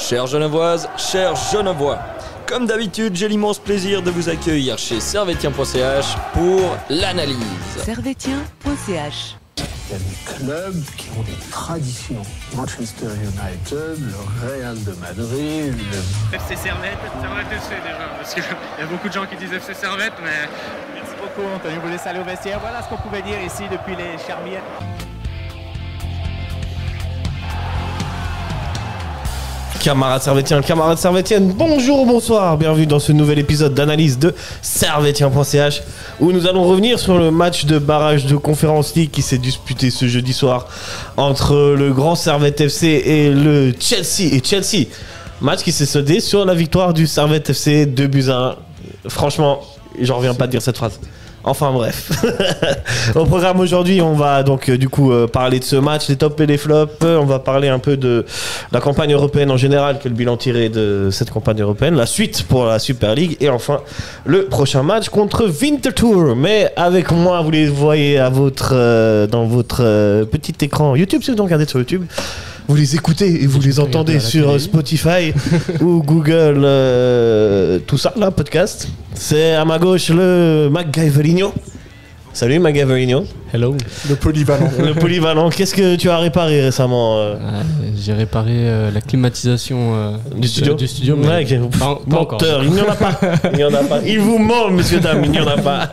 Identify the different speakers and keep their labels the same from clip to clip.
Speaker 1: Chères Genevoises, chers Genevois, comme d'habitude, j'ai l'immense plaisir de vous accueillir chez Servetien.ch pour l'analyse.
Speaker 2: Servetien.ch.
Speaker 3: Il y a des clubs qui ont des traditions. Manchester United, le Real de Madrid, le...
Speaker 4: FC Servette FC déjà, parce qu'il y a beaucoup de gens qui disent FC Servette, mais... Merci beaucoup Anthony, vous laissez aller au vestiaire. Voilà ce qu'on pouvait dire ici depuis les Charmières.
Speaker 5: Camarades Servétiens, camarades Servétiennes, bonjour, bonsoir, bienvenue dans ce nouvel épisode d'analyse de Servetien.ch où nous allons revenir sur le match de barrage de Conference League qui s'est disputé ce jeudi soir entre le Grand Servette FC et le Chelsea. Match qui s'est soldé sur la victoire du Servette FC 2-1. Franchement, j'en reviens pas de dire cette phrase. Enfin bref. Au programme aujourd'hui, on va donc parler de ce match, les tops et les flops. On va parler un peu de la campagne européenne en général, que le bilan tiré de cette campagne européenne, la suite pour la Super League et enfin le prochain match contre Winterthur. Mais avec moi, vous les voyez à dans votre petit écran YouTube, si vous regardez sur YouTube. Vous les écoutez et vous les entendez sur Spotify ou Google, tout ça là, podcast. C'est à ma gauche le MacGyverino. Salut MacGyverino.
Speaker 6: Hello.
Speaker 5: Le polyvalent. Le polyvalent. Qu'est-ce que tu as réparé récemment
Speaker 6: J'ai réparé la climatisation
Speaker 5: du studio.
Speaker 6: Mais
Speaker 5: ouais,
Speaker 6: pas encore.
Speaker 5: Il n'y en a pas. Il n'y en a pas. Il vous ment, monsieur dame. Il n'y en a pas.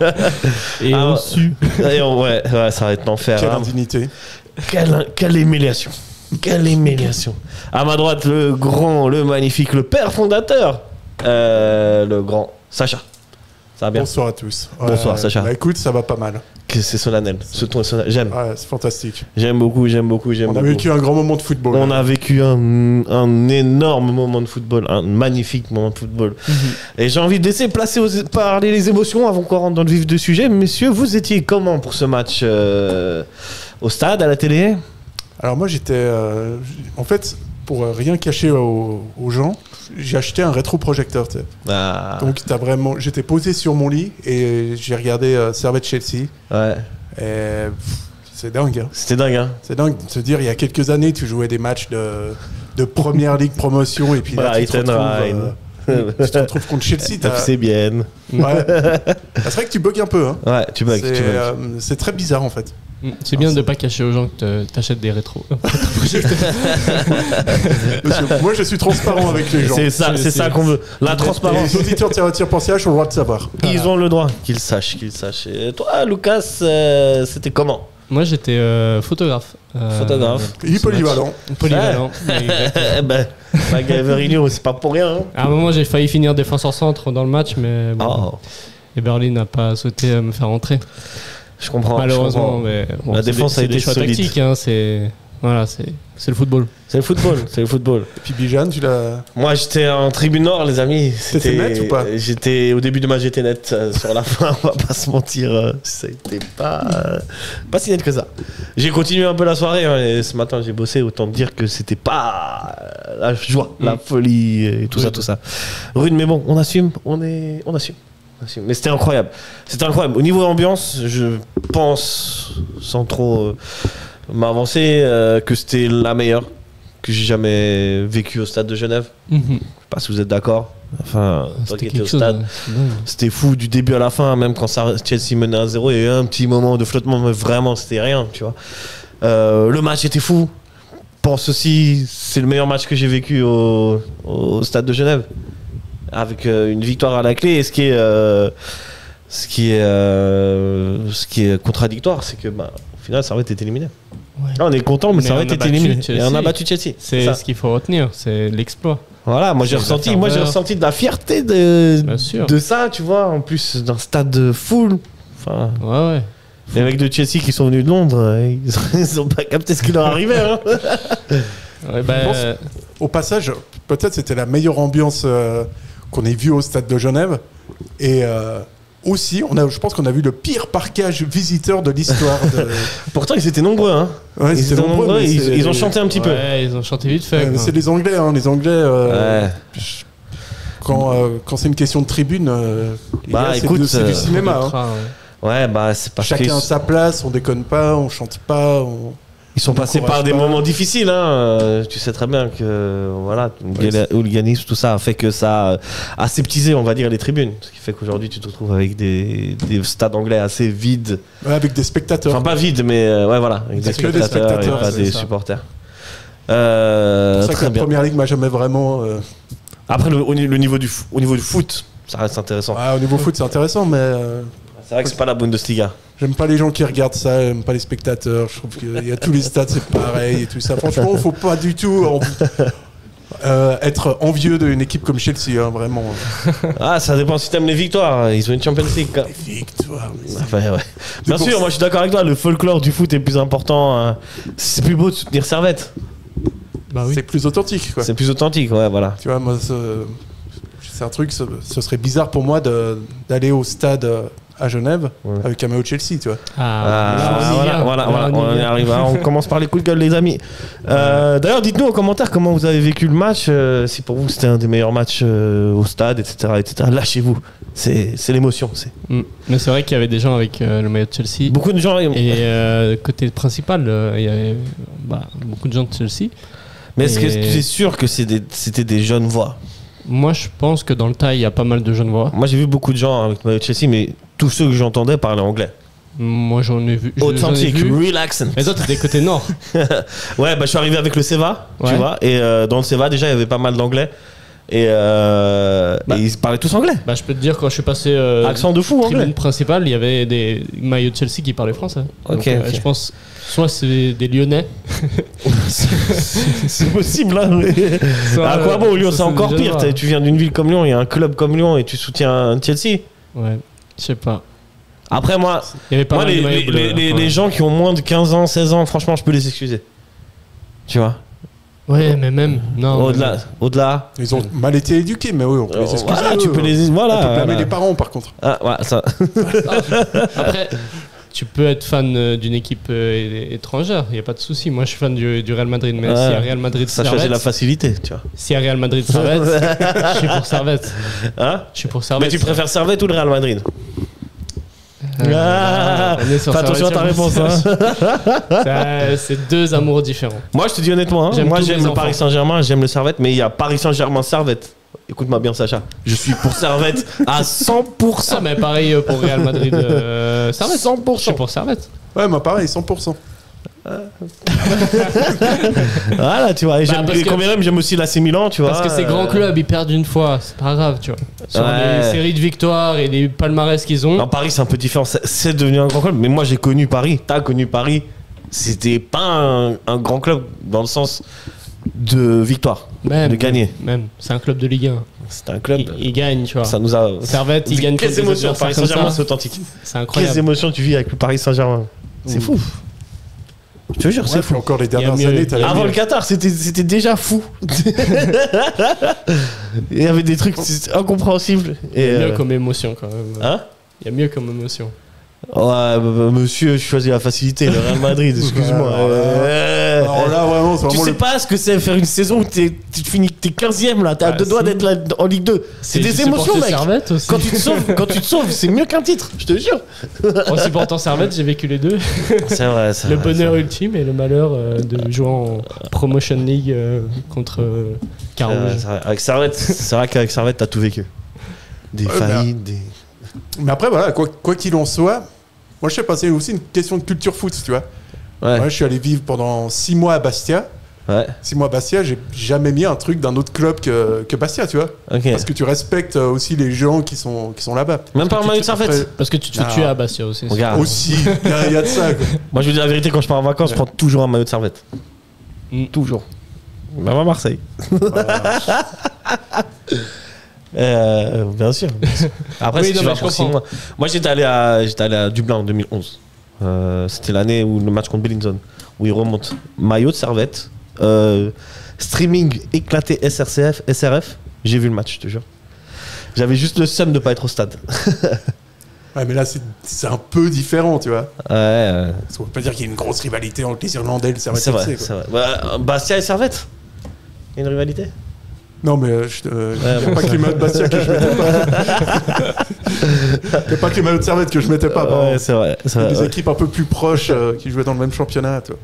Speaker 6: Et au-dessus.
Speaker 5: Ouais, ça va être l'enfer.
Speaker 7: Quelle indignité.
Speaker 5: Quelle humiliation. Quelle humiliation. À ma droite, le grand, le magnifique, le père fondateur, le grand Sacha. Ça va bien?
Speaker 7: Bonsoir à tous.
Speaker 5: Bonsoir Sacha.
Speaker 7: Bah écoute, ça va pas mal.
Speaker 5: C'est solennel. Ce ton est solennel. J'aime.
Speaker 7: Ouais, c'est fantastique.
Speaker 5: J'aime beaucoup.
Speaker 7: On a vécu un grand moment de football.
Speaker 5: On a vécu un énorme moment de football, un magnifique moment de football. Et j'ai envie de laisser parler les émotions avant qu'on rentre dans le vif du sujet. Messieurs, vous étiez comment pour ce match au stade, à la télé?
Speaker 7: Alors moi j'étais, en fait, pour rien cacher aux gens, j'ai acheté un rétroprojecteur. Donc j'étais posé sur mon lit et j'ai regardé Servette Chelsea. Ouais. Et c'est dingue. Hein.
Speaker 5: C'était dingue. Hein.
Speaker 7: C'est dingue de se dire, il y a quelques années, tu jouais des matchs de Première Ligue promotion et puis là, tu te retrouves contre Chelsea.
Speaker 5: FC Bienne.
Speaker 7: Ouais. C'est vrai que tu bugs un peu. Hein.
Speaker 5: Ouais, tu bugs.
Speaker 7: C'est très bizarre en fait.
Speaker 6: C'est bien de ne pas cacher aux gens que t'achètes des rétros.
Speaker 7: Moi, je suis transparent avec les gens.
Speaker 5: C'est ça qu'on veut. La transparence.
Speaker 7: Les auditeurs Servetien.ch ont le droit de savoir.
Speaker 5: Ils ont le droit qu'ils sachent. Et toi, Lucas, c'était comment?
Speaker 6: Moi, j'étais photographe.
Speaker 5: Photographe.
Speaker 7: Il est polyvalent.
Speaker 6: Polyvalent.
Speaker 5: MacGyverino, c'est pas pour rien. Hein.
Speaker 6: À un moment, j'ai failli finir défenseur centre dans le match, mais bon. Et Berlin n'a pas souhaité me faire rentrer.
Speaker 5: Je comprends.
Speaker 6: Malheureusement, mais bon,
Speaker 5: la défense a été
Speaker 6: choix
Speaker 5: solide.
Speaker 6: Tactiques, hein, c'est le football.
Speaker 5: C'est le football.
Speaker 7: Et puis Bijan, tu l'as.
Speaker 5: Moi, j'étais en tribune nord, les amis.
Speaker 7: T'étais net ou pas?
Speaker 5: Au début du match, j'étais net. Sur la fin, on va pas se mentir, c'était pas si net que ça. J'ai continué un peu la soirée. Hein, et ce matin, j'ai bossé. Autant dire que c'était pas la joie, la folie et tout ça. Rude, mais bon, on assume. On assume. Mais c'était incroyable. Au niveau ambiance, je pense, sans trop m'avancer, que c'était la meilleure que j'ai jamais vécue au stade de Genève. Je sais pas si vous êtes d'accord. Enfin, toi qui étais au stade, c'était fou du début à la fin, même quand Chelsea menait 1-0, il y a eu un petit moment de flottement, mais vraiment, c'était rien, tu vois. Le match était fou. Je pense aussi, c'est le meilleur match que j'ai vécu au stade de Genève. Avec une victoire à la clé, et ce qui est contradictoire, c'est que au final Servette est éliminé. Ouais. Là on est content, mais Servette est éliminé. Et on a battu Chelsea.
Speaker 6: C'est ce qu'il faut retenir, c'est l'exploit.
Speaker 5: Voilà, moi j'ai ressenti de la fierté de ça, tu vois, en plus d'un stade de full. Enfin,
Speaker 6: ouais.
Speaker 5: Les mecs de Chelsea qui sont venus de Londres, ils ont pas capté ce qui leur arrivait. Hein.
Speaker 6: Ouais,
Speaker 7: au passage, peut-être c'était la meilleure ambiance qu'on ait vue au stade de Genève. Et aussi, je pense qu'on a vu le pire parquage visiteur de l'histoire.
Speaker 5: Pourtant, ils étaient nombreux. Hein.
Speaker 7: Ouais, ils étaient nombreux.
Speaker 5: Ils ont chanté un petit peu.
Speaker 6: Ouais, ils ont chanté vite fait.
Speaker 7: C'est les Anglais. Hein, les Anglais. Quand c'est une question de tribune,
Speaker 5: écoute,
Speaker 7: c'est du cinéma.
Speaker 5: Ouais, c'est parce
Speaker 7: chacun a sa place, on déconne pas, on chante pas.
Speaker 5: Ils sont passés par des moments difficiles. Hein. Tu sais très bien que voilà, hooliganisme, tout ça a fait que ça a aseptisé, on va dire, les tribunes. Ce qui fait qu'aujourd'hui, tu te retrouves avec des stades anglais assez vides.
Speaker 7: Ouais, avec des spectateurs.
Speaker 5: Enfin, pas vides, mais ouais, voilà. Avec des spectateurs et pas des supporters.
Speaker 7: C'est pour ça que la Première Ligue m'a jamais vraiment...
Speaker 5: Après, au niveau du foot, ça reste intéressant.
Speaker 7: Ah, au niveau foot, c'est intéressant, mais...
Speaker 5: C'est vrai que c'est pas la Bundesliga.
Speaker 7: J'aime pas les gens qui regardent ça, j'aime pas les spectateurs. Je trouve qu'il y a tous les stades, c'est pareil et tout ça. Franchement, faut pas du tout être envieux d'une équipe comme Chelsea, hein, vraiment.
Speaker 5: Ah, ça dépend si t'aimes les victoires. Ils ont une Champions League.
Speaker 7: Les victoires.
Speaker 5: Ouais. Bien sûr, moi je suis d'accord avec toi. Le folklore du foot est plus important. C'est plus beau de soutenir Servette.
Speaker 6: Bah oui.
Speaker 7: C'est plus authentique, quoi.
Speaker 5: C'est plus authentique, ouais, voilà.
Speaker 7: Tu vois, moi, c'est un truc, ce serait bizarre pour moi d'aller au stade à Genève avec un maillot de Chelsea, tu vois.
Speaker 5: Voilà, on y arrive. On commence par les coups de gueule, les amis. D'ailleurs, dites-nous en commentaire comment vous avez vécu le match. Si pour vous c'était un des meilleurs matchs au stade, etc. Lâchez-vous. C'est l'émotion.
Speaker 6: Mais c'est vrai qu'il y avait des gens avec le maillot de Chelsea.
Speaker 5: Beaucoup de gens.
Speaker 6: Et côté principal, il y avait beaucoup de gens de Chelsea.
Speaker 5: Mais est-ce que tu es sûr que c'était des jeunes voix?
Speaker 6: Moi, je pense que dans le tas, il y a pas mal de jeunes voix.
Speaker 5: Moi, j'ai vu beaucoup de gens avec le maillot de Chelsea, mais tous ceux que j'entendais parlaient anglais.
Speaker 6: Moi, j'en ai vu.
Speaker 5: Authentique, real accent.
Speaker 6: Mais toi, t'étais côté nord.
Speaker 5: Ouais, je suis arrivé avec le Seva, tu vois. Et dans le Seva, déjà, il y avait pas mal d'anglais. Et ils parlaient tous anglais.
Speaker 6: Je peux te dire, quand je suis passé
Speaker 5: accent de fou
Speaker 6: tribune
Speaker 5: anglais.
Speaker 6: Principale, il y avait des maillots de Chelsea qui parlaient français.
Speaker 5: Ok.
Speaker 6: Je pense, soit c'est des Lyonnais.
Speaker 5: C'est possible, hein. À quoi bon, Lyon, c'est encore pire. Tu viens d'une ville comme Lyon, il y a un club comme Lyon et tu soutiens Chelsea.
Speaker 6: Ouais, je sais pas.
Speaker 5: Après, moi, les gens qui ont moins de 15 ans, 16 ans, franchement, je peux les excuser. Tu vois.
Speaker 6: Ouais, mais même. Non.
Speaker 5: Au-delà.
Speaker 7: Ils ont mal été éduqués, mais oui, on peut les excuser.
Speaker 5: Voilà, tu peux les. Voilà.
Speaker 7: On peut blâmer les parents, par contre.
Speaker 5: Ah, ouais, ça.
Speaker 6: Après, tu peux être fan d'une équipe étrangère, il n'y a pas de souci. Moi, je suis fan du Real Madrid, mais s'il y a Real Madrid
Speaker 5: ça
Speaker 6: Servette.
Speaker 5: choisit la facilité, tu vois.
Speaker 6: S'il y a Real Madrid Servette, je suis pour Servette.
Speaker 5: Hein?
Speaker 6: Je suis pour Servette.
Speaker 5: Mais tu préfères Servette ou le Real Madrid? Fais attention à ta réponse.
Speaker 6: C'est deux amours différents.
Speaker 5: Moi, je te dis honnêtement, moi j'aime le Paris Saint-Germain, j'aime le Servette, mais il y a Paris Saint-Germain Servette. Écoute-moi bien, Sacha. Je suis pour Servette à 100%.
Speaker 6: Ah, mais pareil pour Real Madrid Servette. 100%. Je suis pour Servette.
Speaker 7: Ouais, moi pareil, 100%.
Speaker 5: Voilà, tu vois. Et quand même, j'aime aussi l'AC Milan, tu vois.
Speaker 6: Parce que ces grands clubs, ils perdent une fois, c'est pas grave, tu vois. Sur les séries de victoires et les palmarès qu'ils ont.
Speaker 5: En Paris, c'est un peu différent. C'est devenu un grand club. Mais moi, j'ai connu Paris. T'as connu Paris. C'était pas un grand club dans le sens de victoire, de gagner.
Speaker 6: Même, c'est un club de Ligue 1.
Speaker 5: C'est un club.
Speaker 6: Il gagne, tu vois.
Speaker 5: Ça nous a.
Speaker 6: Servette, il gagne.
Speaker 5: Quelles émotions. Paris Saint-Germain, c'est authentique.
Speaker 6: C'est incroyable.
Speaker 5: Quelles émotions tu vis avec le Paris Saint-Germain. C'est fou. Je te jure, c'est fou.
Speaker 7: Encore les dernières années,
Speaker 5: avant le Qatar, c'était déjà fou. Il y avait des trucs incompréhensibles.
Speaker 6: Il y a mieux comme émotion quand même.
Speaker 5: Hein?
Speaker 6: Il y a mieux comme émotion.
Speaker 5: Ouais, monsieur, je choisis la facilité, le Real Madrid, excuse-moi.
Speaker 7: Alors là, vraiment, c'est
Speaker 5: tu sais pas ce que c'est faire une saison où tu finis, t'es 15ème là, t'es à deux doigts d'être là en Ligue 2. C'est des émotions, mec. Quand tu te sauves, c'est mieux qu'un titre, je te jure.
Speaker 6: En supportant Servette, j'ai vécu les deux.
Speaker 5: C'est vrai,
Speaker 6: le bonheur ultime et le malheur de jouer en Promotion League contre Carouge.
Speaker 5: Avec Servette, c'est vrai qu'avec Servette, t'as tout vécu. Des faillites, des.
Speaker 7: Mais après, voilà, quoi qu'il en soit, moi je sais pas, c'est aussi une question de culture foot, tu vois.
Speaker 5: Ouais.
Speaker 7: Moi, je suis allé vivre pendant 6 mois à Bastia.
Speaker 5: Ouais.
Speaker 7: 6 mois à Bastia, j'ai jamais mis un truc d'un autre club que Bastia, tu vois.
Speaker 5: Okay.
Speaker 7: Parce que tu respectes aussi les gens qui sont là-bas.
Speaker 5: Même pas un maillot de Servette.
Speaker 6: Parce que tu te fais tuer à Bastia aussi.
Speaker 5: Regarde.
Speaker 7: Aussi, il y a de ça. Quoi.
Speaker 5: Moi, je veux dire la vérité, quand je pars en vacances, je prends toujours un maillot de Servette. Toujours. Même à Marseille. Bien sûr. Après, si tu vas pour 6 mois. Moi, j'étais allé à Dublin en 2011. C'était l'année où le match contre Bellinzone, où il remonte. Maillot de Servette, streaming éclaté SRF. J'ai vu le match, je te jure. J'avais juste le seum de pas être au stade.
Speaker 7: Ouais, mais là, c'est un peu différent, tu vois.
Speaker 5: Ouais.
Speaker 7: Ça veut pas dire qu'il y a une grosse rivalité entre les Irlandais et le Servette.
Speaker 5: C'est vrai, c'est vrai. Bastia et Servette, il y a une rivalité.
Speaker 7: Non, mais il n'y a pas que les maillots de Bastia que je mettais pas. Il n'y a pas que les maillots de Servette que je mettais pas.
Speaker 5: Ouais, c'est vrai.
Speaker 7: Des équipes un peu plus proches qui jouaient dans le même championnat. Toi.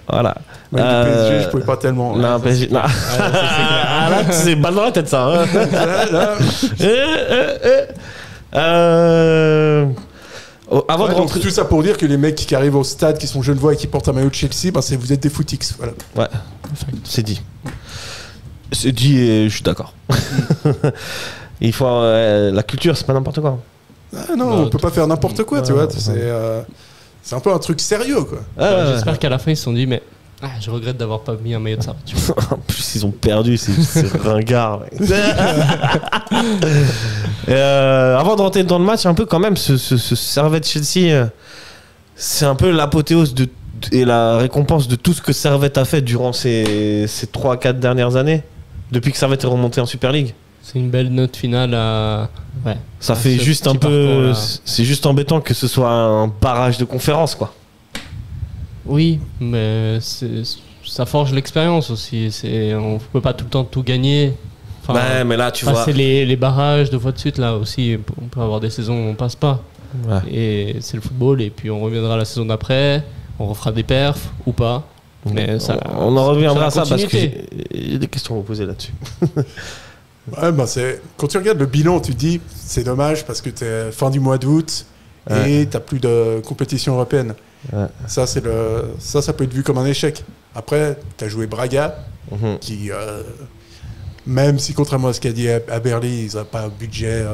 Speaker 5: Voilà.
Speaker 7: Ouais, le PSG, je pouvais pas tellement.
Speaker 5: Non, PSG. Non. Ah, là, c'est balle dans la tête, ça. Hein. Avant de rentrer.
Speaker 7: Tout ça pour dire que les mecs qui arrivent au stade, qui sont genevois et qui portent un maillot de Chelsea, ben vous êtes des footix. Voilà.
Speaker 5: Ouais, c'est dit. C'est dit et je suis d'accord. Il faut la culture, c'est pas n'importe quoi.
Speaker 7: Ah non, on peut pas faire n'importe quoi, tu vois. C'est un peu un truc sérieux, quoi.
Speaker 6: J'espère qu'à la fin ils se sont dit, mais je regrette d'avoir pas mis un maillot de ça.
Speaker 5: En plus, ils ont perdu, c'est ringard. Avant de rentrer dans le match, un peu quand même, ce Servette Chelsea, c'est un peu l'apothéose et la récompense de tout ce que Servette a fait durant ces 3-4 dernières années, depuis que Servette est remonté en Super League.
Speaker 6: C'est une belle note finale à. Ouais.
Speaker 5: Ça fait juste un peu. C'est juste embêtant que ce soit un barrage de conférence, quoi.
Speaker 6: Oui, mais ça forge l'expérience aussi. On peut pas tout le temps tout gagner. Enfin,
Speaker 5: ouais, mais là, tu vois.
Speaker 6: C'est les barrages 2 fois de suite, là aussi. On peut avoir des saisons où on passe pas. Ouais. Et c'est le football, et puis on reviendra la saison d'après. On refera des perfs ou pas. Mais ça,
Speaker 5: on en reviendra à ça parce que j'ai des questions à vous poser là-dessus.
Speaker 7: Ouais, quand tu regardes le bilan, tu te dis c'est dommage parce que t'es fin du mois d'août et t'as plus de compétition européenne. Ouais. Ça peut être vu comme un échec. Après, t'as joué Braga, qui, même si contrairement à ce qu'a dit à Berlin, ils n'ont pas un budget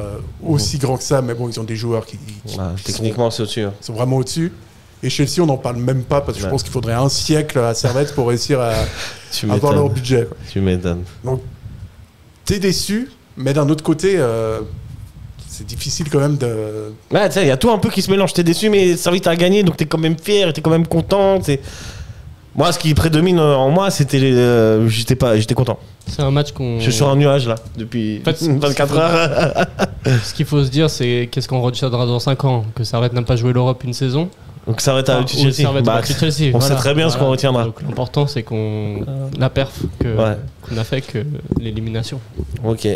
Speaker 7: aussi grand que ça, mais bon, ils ont des joueurs qui
Speaker 5: techniquement c'est au-dessus.
Speaker 7: Sont vraiment au-dessus. Et Chelsea, on n'en parle même pas parce que je pense qu'il faudrait un siècle à Servette pour réussir à avoir leur budget. Quoi.
Speaker 5: Tu m'étonnes.
Speaker 7: Donc, t'es déçu, mais d'un autre côté, c'est difficile quand même de.
Speaker 5: Ouais, tu sais, il y a tout un peu qui se mélange. T'es déçu, mais Servette a gagné, donc t'es quand même fier, t'es quand même content. Moi, ce qui prédomine en moi, c'était j'étais content.
Speaker 6: C'est un match qu'on.
Speaker 5: Je suis sur un nuage là depuis 24 heures.
Speaker 6: Ce qu'il faut se dire, c'est qu'est-ce qu'on retiendra dans 5 ans, que Servette n'a pas joué l'Europe une saison.
Speaker 5: Donc Servette a battu Chelsea. On sait très bien ce qu'on retiendra.
Speaker 6: Donc l'important c'est la perf qu'on a fait que l'élimination.
Speaker 5: Ok.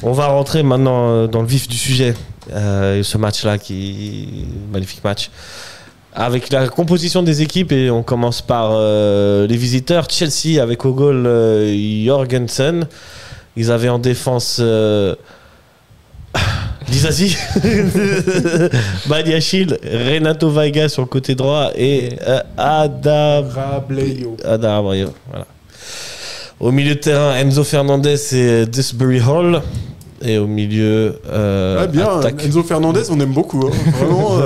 Speaker 5: On va rentrer maintenant dans le vif du sujet. Ce match-là magnifique match. Avec la composition des équipes, et on commence par les visiteurs. Chelsea avec au goal Jorgensen. Ils avaient en défense Disasi, Badiachil, Renato Vaiga sur le côté droit et Adam Rableo. Voilà. Au milieu de terrain, Enzo Fernandez et Dewsbury Hall. Et au milieu,
Speaker 7: attaque. Enzo Fernandez, on aime beaucoup. Hein. Vraiment,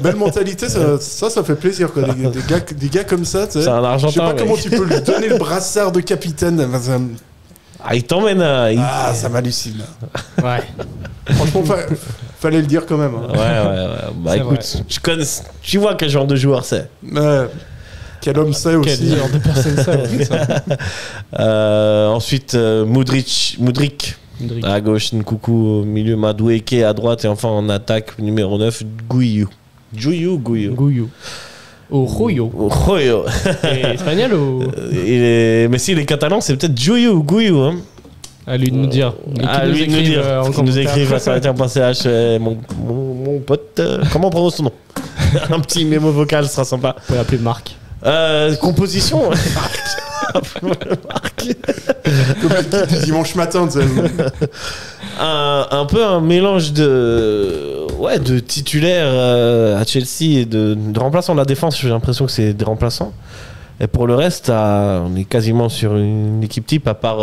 Speaker 7: belle mentalité, ça fait plaisir. Quoi. Des gars comme ça, tu sais.
Speaker 5: C'est un Argentin.
Speaker 7: Je sais pas comment tu peux lui donner le brassard de capitaine.
Speaker 5: Il t'emmène.
Speaker 7: Ça m'hallucine.
Speaker 6: Ouais.
Speaker 7: Franchement, fallait le dire quand même. Hein.
Speaker 5: Ouais. Bah écoute, tu vois quel genre de joueur c'est.
Speaker 7: Quel homme c'est aussi.
Speaker 6: Quel genre de personne c'est.
Speaker 5: Ensuite, Mudryk. À gauche, Nkoukou. Au milieu, Madueke à droite. Et enfin en attaque, numéro 9, Gouillou. Joyo.
Speaker 6: Espagnol ou
Speaker 5: mais si, les Catalans, c'est peut-être Joyo ou Gouillou. Hein.
Speaker 6: À lui de nous dire.
Speaker 5: À lui de nous dire. Qui nous écrivent à Servetien.ch. Mon pote. Comment on prononce son nom? Un petit mémo vocal, ce sera sympa.
Speaker 6: On peut l'appeler Marc.
Speaker 5: Composition.
Speaker 7: Marc. Du dimanche matin, tu sais.
Speaker 5: Un peu un mélange de titulaires à Chelsea et de remplaçants de la défense. J'ai l'impression que c'est des remplaçants. Et pour le reste, on est quasiment sur une équipe type à part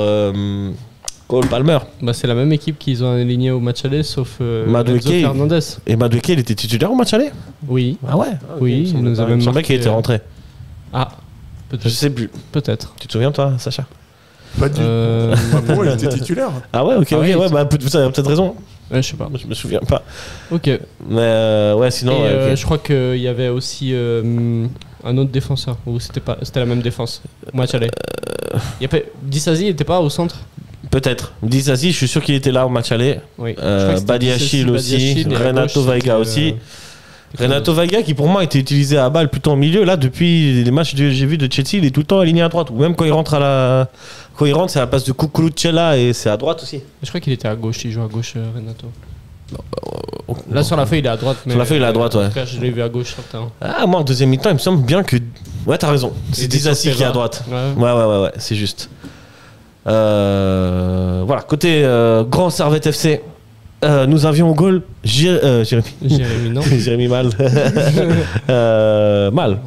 Speaker 5: Cole Palmer.
Speaker 6: C'est la même équipe qu'ils ont aligné au match aller, sauf Enzo Fernandez.
Speaker 5: Et Madueke, il était titulaire au match aller?
Speaker 6: Oui.
Speaker 5: Ah ouais?
Speaker 6: Oui, il nous a même
Speaker 5: marqué qu'il était rentré.
Speaker 6: Ah, peut-être.
Speaker 5: Je sais plus.
Speaker 6: Peut-être.
Speaker 5: Tu te souviens, toi, Sacha?
Speaker 7: Pas du tout. Il était titulaire.
Speaker 5: Ah ouais, ok, ouais, vous avez peut-être raison.
Speaker 6: Ouais, je sais pas.
Speaker 5: Je me souviens pas.
Speaker 6: Ok.
Speaker 5: Mais sinon.
Speaker 6: Je crois qu'il y avait aussi un autre défenseur. Ou c'était la même défense. Au match aller. Disasi n'était pas au centre?
Speaker 5: Peut-être. Disasi, je suis sûr qu'il était là au match aller.
Speaker 6: Oui.
Speaker 5: Badiachil aussi. Renato Vaiga aussi. Renato Vaiga qui pour moi était utilisé à balle plutôt en milieu. Là depuis les matchs que j'ai vus de Chelsea, il est tout le temps aligné à droite. Ou même quand il rentre c'est à la place de Cucurucella et c'est à droite aussi.
Speaker 6: Je crois qu'il était à gauche, il joue à gauche Renato. Là, sur la feuille, il est à droite. Mais
Speaker 5: sur la feuille, il est à droite, ouais.
Speaker 6: En tout cas, je l'ai vu à gauche sur le terrain.
Speaker 5: Ah, moi, en deuxième mi-temps, il me semble bien que. Ouais, t'as raison. C'est Disasi qui est à droite. Ouais, c'est juste. Voilà, côté Grand Servette FC, nous avions au goal
Speaker 6: Jérémy, non.
Speaker 5: Jérémy Mal. Mal.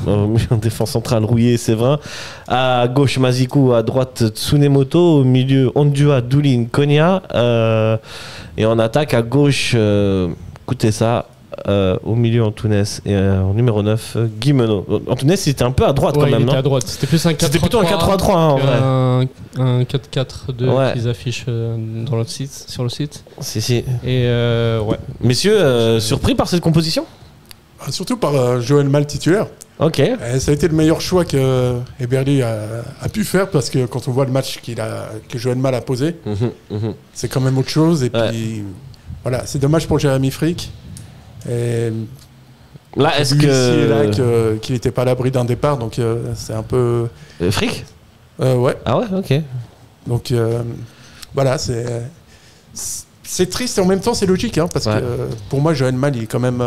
Speaker 5: En défense centrale, Rouillé, Séverin. À gauche, Mazikou. À droite, Tsunemoto. Au milieu, Ondua, Doulin, Konya. Et en attaque, à gauche, écoutez ça. Au milieu, Antunes. Et en numéro 9, Guimeno. Antunes, c'était un peu à droite quand même,
Speaker 6: il était
Speaker 5: non?
Speaker 6: à droite. C'était plus un 4-3-3.
Speaker 5: C'était plutôt un 4-3-3, en vrai.
Speaker 6: Un 4-4-2 qu'ils affichent sur le site.
Speaker 5: Si.
Speaker 6: Et ouais.
Speaker 5: Messieurs, surpris par cette composition?
Speaker 7: Surtout par Joël Mal titulaire.
Speaker 5: Ok.
Speaker 7: Ça a été le meilleur choix que Eberly a pu faire parce que quand on voit le match que Joël Mal a posé, c'est quand même autre chose. Et puis voilà, c'est dommage pour Jérémy Frick. Et
Speaker 5: là, est-ce que
Speaker 7: qu'il n'était pas à l'abri d'un départ, donc c'est un peu.
Speaker 5: Frick
Speaker 7: ouais.
Speaker 5: Ah ouais, ok.
Speaker 7: Donc voilà, c'est triste et en même temps c'est logique, hein, parce que pour moi Joël Mal il est quand même.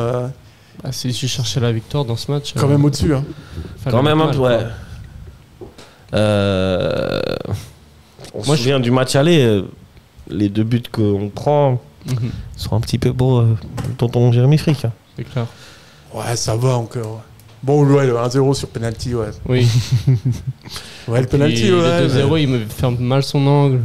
Speaker 6: Si tu cherchais la victoire dans ce match.
Speaker 7: Quand même au-dessus. Hein.
Speaker 5: Quand même un peu, ouais. On se souvient du match aller, les 2 buts qu'on prend sont un petit peu beaux, tonton Jérémy Frick. Hein.
Speaker 6: C'est clair.
Speaker 7: Ouais, ça va encore. Bon, ouais, le 1-0 sur penalty, ouais.
Speaker 6: Oui.
Speaker 7: Ouais, le penalty, ouais.
Speaker 6: Le 2-0, il me ferme mal son angle.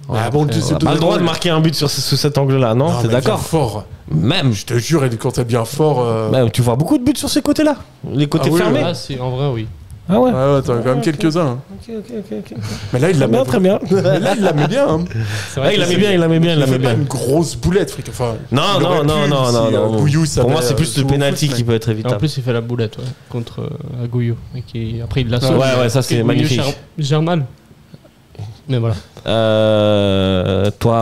Speaker 5: Ouais, bon, on n'a pas le droit de marquer un but sous cet angle-là, non? T'es d'accord?
Speaker 7: Fort.
Speaker 5: Même.
Speaker 7: Je te jure, quand elle vient fort.
Speaker 5: Même, tu vois beaucoup de buts sur ces côtés-là, les côtés fermés.
Speaker 6: Ah, si, en vrai, oui.
Speaker 5: Ah ouais.
Speaker 7: Ouais, t'en as quand même quelques-uns. Hein.
Speaker 5: Ok.
Speaker 7: Mais là, il la met
Speaker 5: très bien.
Speaker 7: Mais là, il la met bien. Hein.
Speaker 5: C'est vrai, il la met bien.
Speaker 7: Il fait pas une grosse boulette, Frick. Enfin,
Speaker 5: non. Pour moi, c'est plus le penalty qui peut être évitable.
Speaker 6: En plus, il fait la boulette, contre Agouillou. Après, il la sauve.
Speaker 5: Ouais, ça c'est magnifique.
Speaker 6: Gère mal. Mais voilà.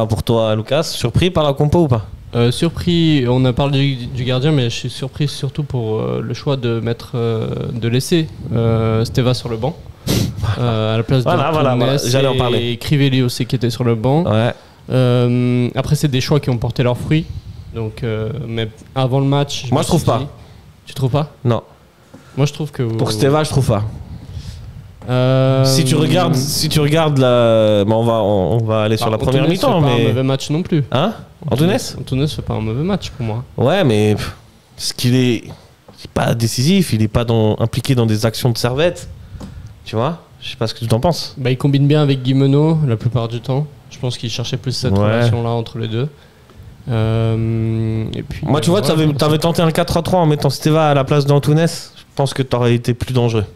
Speaker 5: Pour toi, Lucas, surpris par la compo ou pas?
Speaker 6: Surpris, on a parlé du gardien, mais je suis surpris surtout pour le choix de laisser Steva sur le banc à la place de
Speaker 5: j'allais en parler.
Speaker 6: Et Crivelli aussi qui était sur le banc.
Speaker 5: Ouais.
Speaker 6: Après, c'est des choix qui ont porté leurs fruits. Donc, mais avant le match,
Speaker 5: moi je trouve pas.
Speaker 6: Tu trouves pas?
Speaker 5: Non.
Speaker 6: Moi je trouve que
Speaker 5: pour Steva, je trouve pas. Si tu regardes la, on va aller sur la première mi-temps, mais
Speaker 6: pas un mauvais match non plus.
Speaker 5: Hein? Antunes
Speaker 6: fait pas un mauvais match pour moi.
Speaker 5: Ouais, mais ce qu'il est pas décisif, il est pas impliqué dans des actions de Servette. Tu vois? Je sais pas ce que tu t'en penses.
Speaker 6: Il combine bien avec Guimeno la plupart du temps. Je pense qu'il cherchait plus cette relation-là entre les deux. Et puis,
Speaker 5: moi, tu vois, t'avais tenté un 4-3-3 en mettant Steva à la place d'Antunes. Je pense que t'aurais été plus dangereux.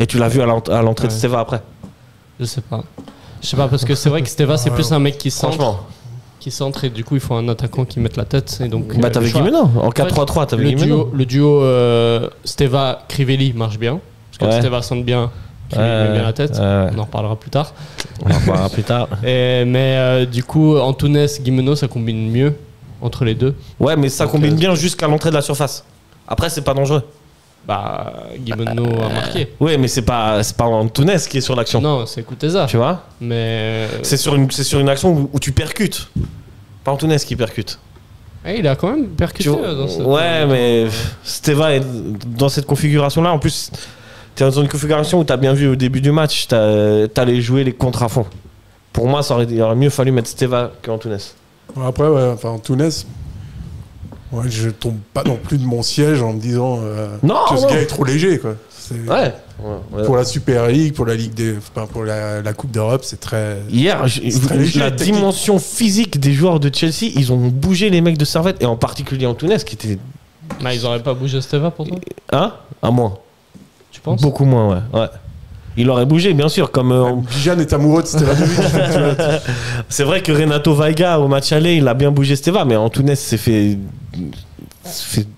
Speaker 5: Et tu l'as vu à l'entrée de Steva après.
Speaker 6: Je sais pas parce que c'est vrai que Steva c'est plus un mec qui centre et du coup il faut un attaquant qui mette la tête et donc
Speaker 5: t'avais Guimeno en 4-3-3, t'avais Guimeno.
Speaker 6: Le duo Steva Crivelli marche bien parce que Steva centre bien, Crivelli met bien la tête. On en reparlera plus tard. Mais du coup Antunes Guimeno ça combine mieux entre les deux.
Speaker 5: Ouais, mais ça combine bien jusqu'à l'entrée de la surface. Après c'est pas dangereux.
Speaker 6: Guimeno a marqué.
Speaker 5: Oui, mais c'est pas Antunes qui est sur l'action.
Speaker 6: Non, c'est Kuteza.
Speaker 5: Tu vois?
Speaker 6: Mais
Speaker 5: c'est sur une action où tu percutes. Pas Antunes qui percute.
Speaker 6: Il a quand même percuté dans cette...
Speaker 5: Ouais, mais Steva est dans cette configuration-là. En plus, t'es dans une configuration où t'as bien vu au début du match, t'allais jouer les contres à fond. Pour moi, il aurait mieux fallu mettre Steva qu'Antunes.
Speaker 7: Après, Antunes. Ouais, je tombe pas non plus de mon siège en me disant que ce gars est trop léger, quoi. Pour la Super League, pour la Ligue pour la Coupe d'Europe, c'est très.
Speaker 5: Hier,
Speaker 7: très léger,
Speaker 5: la dimension physique des joueurs de Chelsea, ils ont bougé les mecs de Servette et en particulier Antunes qui était.
Speaker 6: Ils auraient pas bougé Steva pour toi?
Speaker 5: À moins.
Speaker 6: Tu penses?
Speaker 5: Beaucoup moins, ouais. Il aurait bougé, bien sûr, comme...
Speaker 7: Bijan est amoureux de Steva.
Speaker 5: C'est vrai que Renato Vaiga, au match aller, il a bien bougé Steva, mais Antunes s'est fait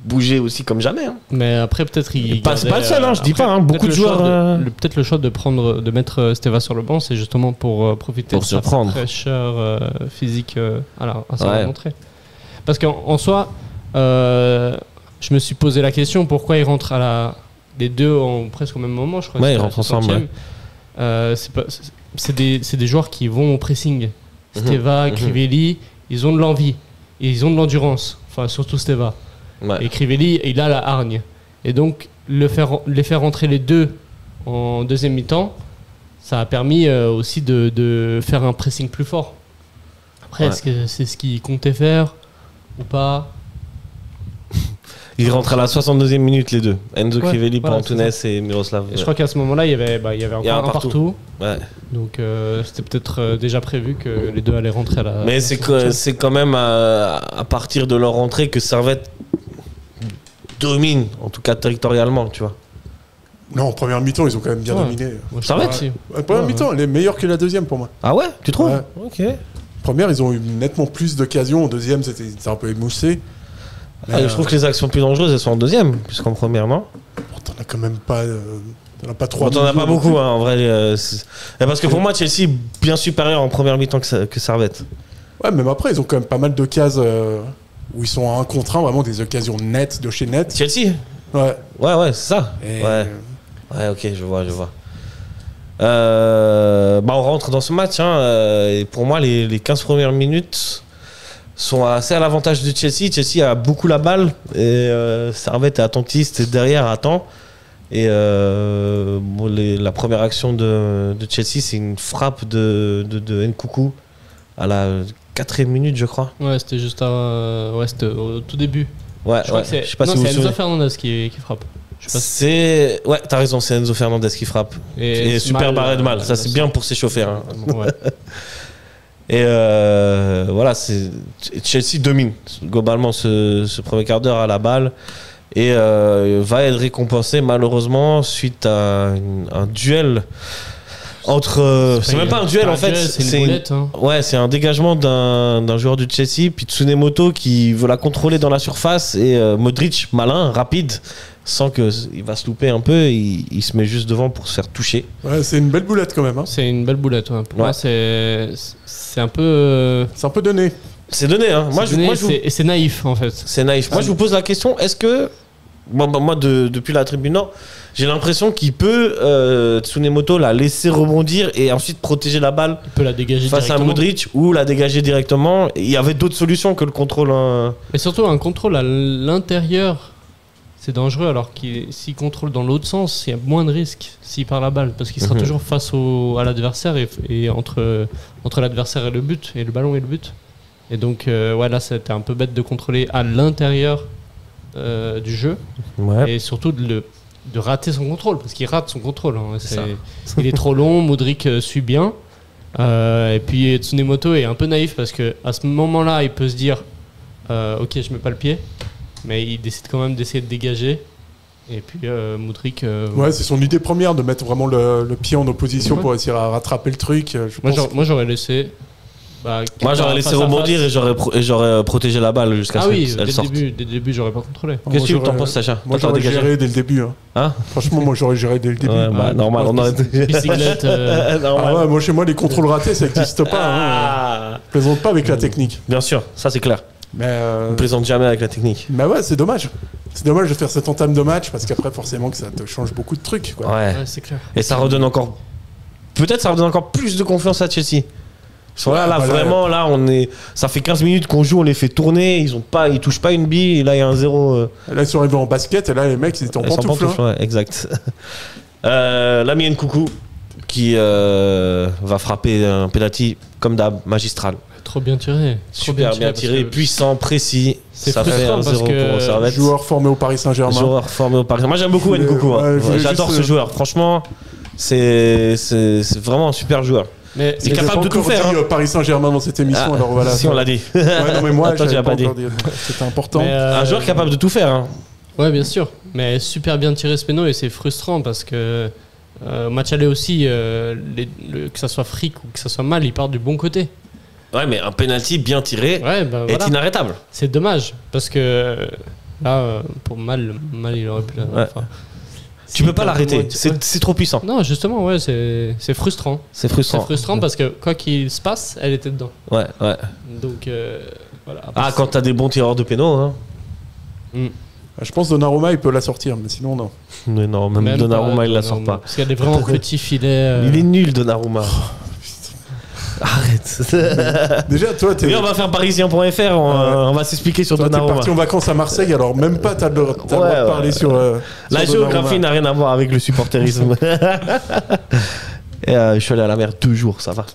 Speaker 5: bouger aussi comme jamais. Hein.
Speaker 6: Mais après, peut-être il...
Speaker 5: C'est pas le seul, je dis pas. Beaucoup de joueurs...
Speaker 6: Peut-être le choix de mettre Steva sur le banc, c'est justement pour profiter de sa fraîcheur physique à sa rentrée. Parce qu'en soi, je me suis posé la question, pourquoi il rentre les deux presque au même moment, je crois.
Speaker 5: Ouais, ils rentrent ensemble.
Speaker 6: C'est des joueurs qui vont au pressing. Steva, Crivelli, ils ont de l'envie. ils ont de l'endurance, enfin surtout Steva.
Speaker 5: Ouais.
Speaker 6: Et Crivelli, il a la hargne. Et donc, les faire rentrer les deux en deuxième mi-temps, ça a permis aussi de faire un pressing plus fort. Après, est-ce que c'est ce qu'ils comptaient faire ou pas?
Speaker 5: Ils rentrent à la 62e minute, les deux. Enzo Crivelli pour Antunes et Miroslav.
Speaker 6: Et je crois qu'à ce moment-là, il y avait encore un partout.
Speaker 5: Ouais.
Speaker 6: Donc, c'était peut-être déjà prévu que les deux allaient rentrer à la.
Speaker 5: Mais c'est quand même à partir de leur rentrée que Servette domine, en tout cas territorialement, tu vois.
Speaker 7: Non, en première mi-temps, ils ont quand même bien dominé.
Speaker 5: Servette
Speaker 7: En première mi-temps, elle est meilleure que la deuxième pour moi.
Speaker 5: Ah ouais, tu trouves? Ok.
Speaker 7: Première, ils ont eu nettement plus d'occasions. En deuxième, c'était un peu émoussé.
Speaker 5: Je trouve que les actions plus dangereuses, elles sont en deuxième, puisqu'en première, non?
Speaker 7: T'en as quand même pas. T'en as pas trois.
Speaker 5: T'en as pas beaucoup, hein, en vrai. Parce que pour moi, Chelsea est bien supérieur en première mi-temps que Servette.
Speaker 7: Ouais, même après, ils ont quand même pas mal d'occasions où ils sont à 1 contre 1, vraiment des occasions nettes de chez net.
Speaker 5: Chelsea?
Speaker 7: Ouais.
Speaker 5: Ouais, c'est ça. Ouais, ok, je vois. On rentre dans ce match. Et pour moi, les 15 premières minutes sont assez à l'avantage de Chelsea. Chelsea a beaucoup la balle et Servette est attentiste et derrière attend. Et la première action de Chelsea, c'est une frappe de Nkunku à la 4e minute, je crois.
Speaker 6: Ouais, c'était juste c'était au tout début.
Speaker 5: Ouais,
Speaker 6: je sais pas si c'est Enzo Fernandez qui frappe.
Speaker 5: Ouais, t'as raison, c'est Enzo Fernandez qui frappe. Et super barré de mal. Ça, c'est bien pour s'échauffer. Hein.
Speaker 6: Ouais.
Speaker 5: Et voilà, Chelsea domine globalement ce premier quart d'heure à la balle et va être récompensé malheureusement suite à un duel entre. C'est même pas un duel en fait,
Speaker 6: c'est une boulette.
Speaker 5: Ouais, c'est un dégagement d'un joueur du Chelsea, puis Tsunemoto qui veut la contrôler dans la surface et Modric, malin, rapide, sans qu'il va se louper un peu, il se met juste devant pour se faire toucher.
Speaker 7: Ouais, c'est une belle boulette quand même.
Speaker 6: C'est une belle boulette. Pour moi, c'est un peu.
Speaker 7: C'est un peu donné.
Speaker 5: C'est donné, hein.
Speaker 6: Et c'est naïf en fait.
Speaker 5: C'est naïf. Moi, je vous pose la question, est-ce que. Moi, depuis la tribune nord, j'ai l'impression qu'il peut Tsunemoto la laisser rebondir et ensuite protéger la balle.
Speaker 6: Il peut la dégager
Speaker 5: face à Modric ou la dégager directement. Il y avait d'autres solutions que le contrôle.
Speaker 6: Mais surtout, un contrôle à l'intérieur, c'est dangereux. Alors que s'il contrôle dans l'autre sens, il y a moins de risques s'il perd la balle. Parce qu'il sera toujours face à l'adversaire et entre l'adversaire et le but, et le ballon et le but. Et donc, là, c'était un peu bête de contrôler à l'intérieur du jeu. Ouais. Et surtout de rater son contrôle, parce qu'il rate son contrôle. Hein. Il est trop long, Modric suit bien. Et puis Tsunemoto est un peu naïf, parce qu'à ce moment-là, il peut se dire ok, je mets pas le pied, mais il décide quand même d'essayer de dégager. Et puis Modric...
Speaker 7: Ouais, c'est son idée première, de mettre vraiment le pied en opposition pour essayer à rattraper le truc.
Speaker 6: Moi, j'aurais laissé...
Speaker 5: Moi j'aurais laissé rebondir et j'aurais protégé la balle jusqu'à ce qu'elle sorte. Dès
Speaker 6: le début j'aurais pas contrôlé.
Speaker 5: Qu'est-ce que tu t'en penses, Sacha?
Speaker 7: Moi j'aurais géré dès le début.
Speaker 5: Hein
Speaker 7: Franchement, moi j'aurais géré dès le début.
Speaker 5: Ouais, normal, on aurait
Speaker 6: bicyclette.
Speaker 7: Moi chez moi les contrôles ratés ça n'existe pas. Plaisante pas avec la technique.
Speaker 5: Bien sûr, ça c'est clair. On plaisante jamais avec la technique.
Speaker 7: Mais ouais, c'est dommage. C'est dommage de faire cette entame de match parce qu'après forcément que ça te change beaucoup de trucs. Quoi.
Speaker 5: Ouais,
Speaker 6: c'est clair.
Speaker 5: Et ça redonne encore. Peut-être ça redonne encore plus de confiance à Chelsea. Vraiment, là, ça fait 15 minutes qu'on joue, on les fait tourner, ils touchent pas une bille, et là, il y a un 0.
Speaker 7: Là, ils sont arrivés en basket, et là, les mecs, ils étaient en pantoufles.
Speaker 5: Ouais, exact. L'ami Nkunku, qui va frapper un penalty, comme d'hab, magistral.
Speaker 6: Trop bien tiré.
Speaker 5: Super bien tiré, puissant, précis.
Speaker 6: Ça fait un 0 pour
Speaker 5: Servette.
Speaker 7: Joueur formé au Paris Saint-Germain.
Speaker 5: Moi, j'aime beaucoup Nkunku. J'adore ce joueur. Franchement, c'est vraiment un super joueur.
Speaker 6: Mais
Speaker 5: c'est capable de tout faire.
Speaker 7: Paris Saint-Germain dans cette émission, alors voilà.
Speaker 5: Si on l'a dit.
Speaker 7: Ouais, non, mais moi,
Speaker 5: toi, tu l'as pas dit.
Speaker 7: C'était important.
Speaker 5: Un joueur capable de tout faire. Hein.
Speaker 6: Ouais, bien sûr. Mais super bien tiré ce péno et c'est frustrant parce que match aller aussi, que ça soit fric ou que ça soit mal, il part du bon côté.
Speaker 5: Ouais, mais un penalty bien tiré est inarrêtable.
Speaker 6: C'est dommage parce que là, pour mal, il aurait pu.
Speaker 5: Tu peux pas l'arrêter, c'est trop puissant.
Speaker 6: Non, justement, ouais, c'est frustrant.
Speaker 5: C'est frustrant.
Speaker 6: C'est frustrant parce que quoi qu'il se passe, elle était dedans.
Speaker 5: Ouais.
Speaker 6: Donc, voilà.
Speaker 5: Quand t'as des bons tireurs de pénaux, hein.
Speaker 7: Je pense que Donnarumma, il peut la sortir, mais sinon, non.
Speaker 5: Mais non, même Donnarumma, il la sort pas.
Speaker 6: Parce qu'il y a des vraiment petits filets.
Speaker 5: Il est nul, Donnarumma. Arrête.
Speaker 7: Déjà, toi, t'es.
Speaker 5: Et on va faire parisien.fr, on va s'expliquer sur Donnarumma.
Speaker 7: T'es parti en vacances à Marseille, alors même pas t'as le droit de parler sur.
Speaker 5: La géographie n'a rien à voir avec le supporterisme. Et je suis allé à la mer 2 jours, ça va.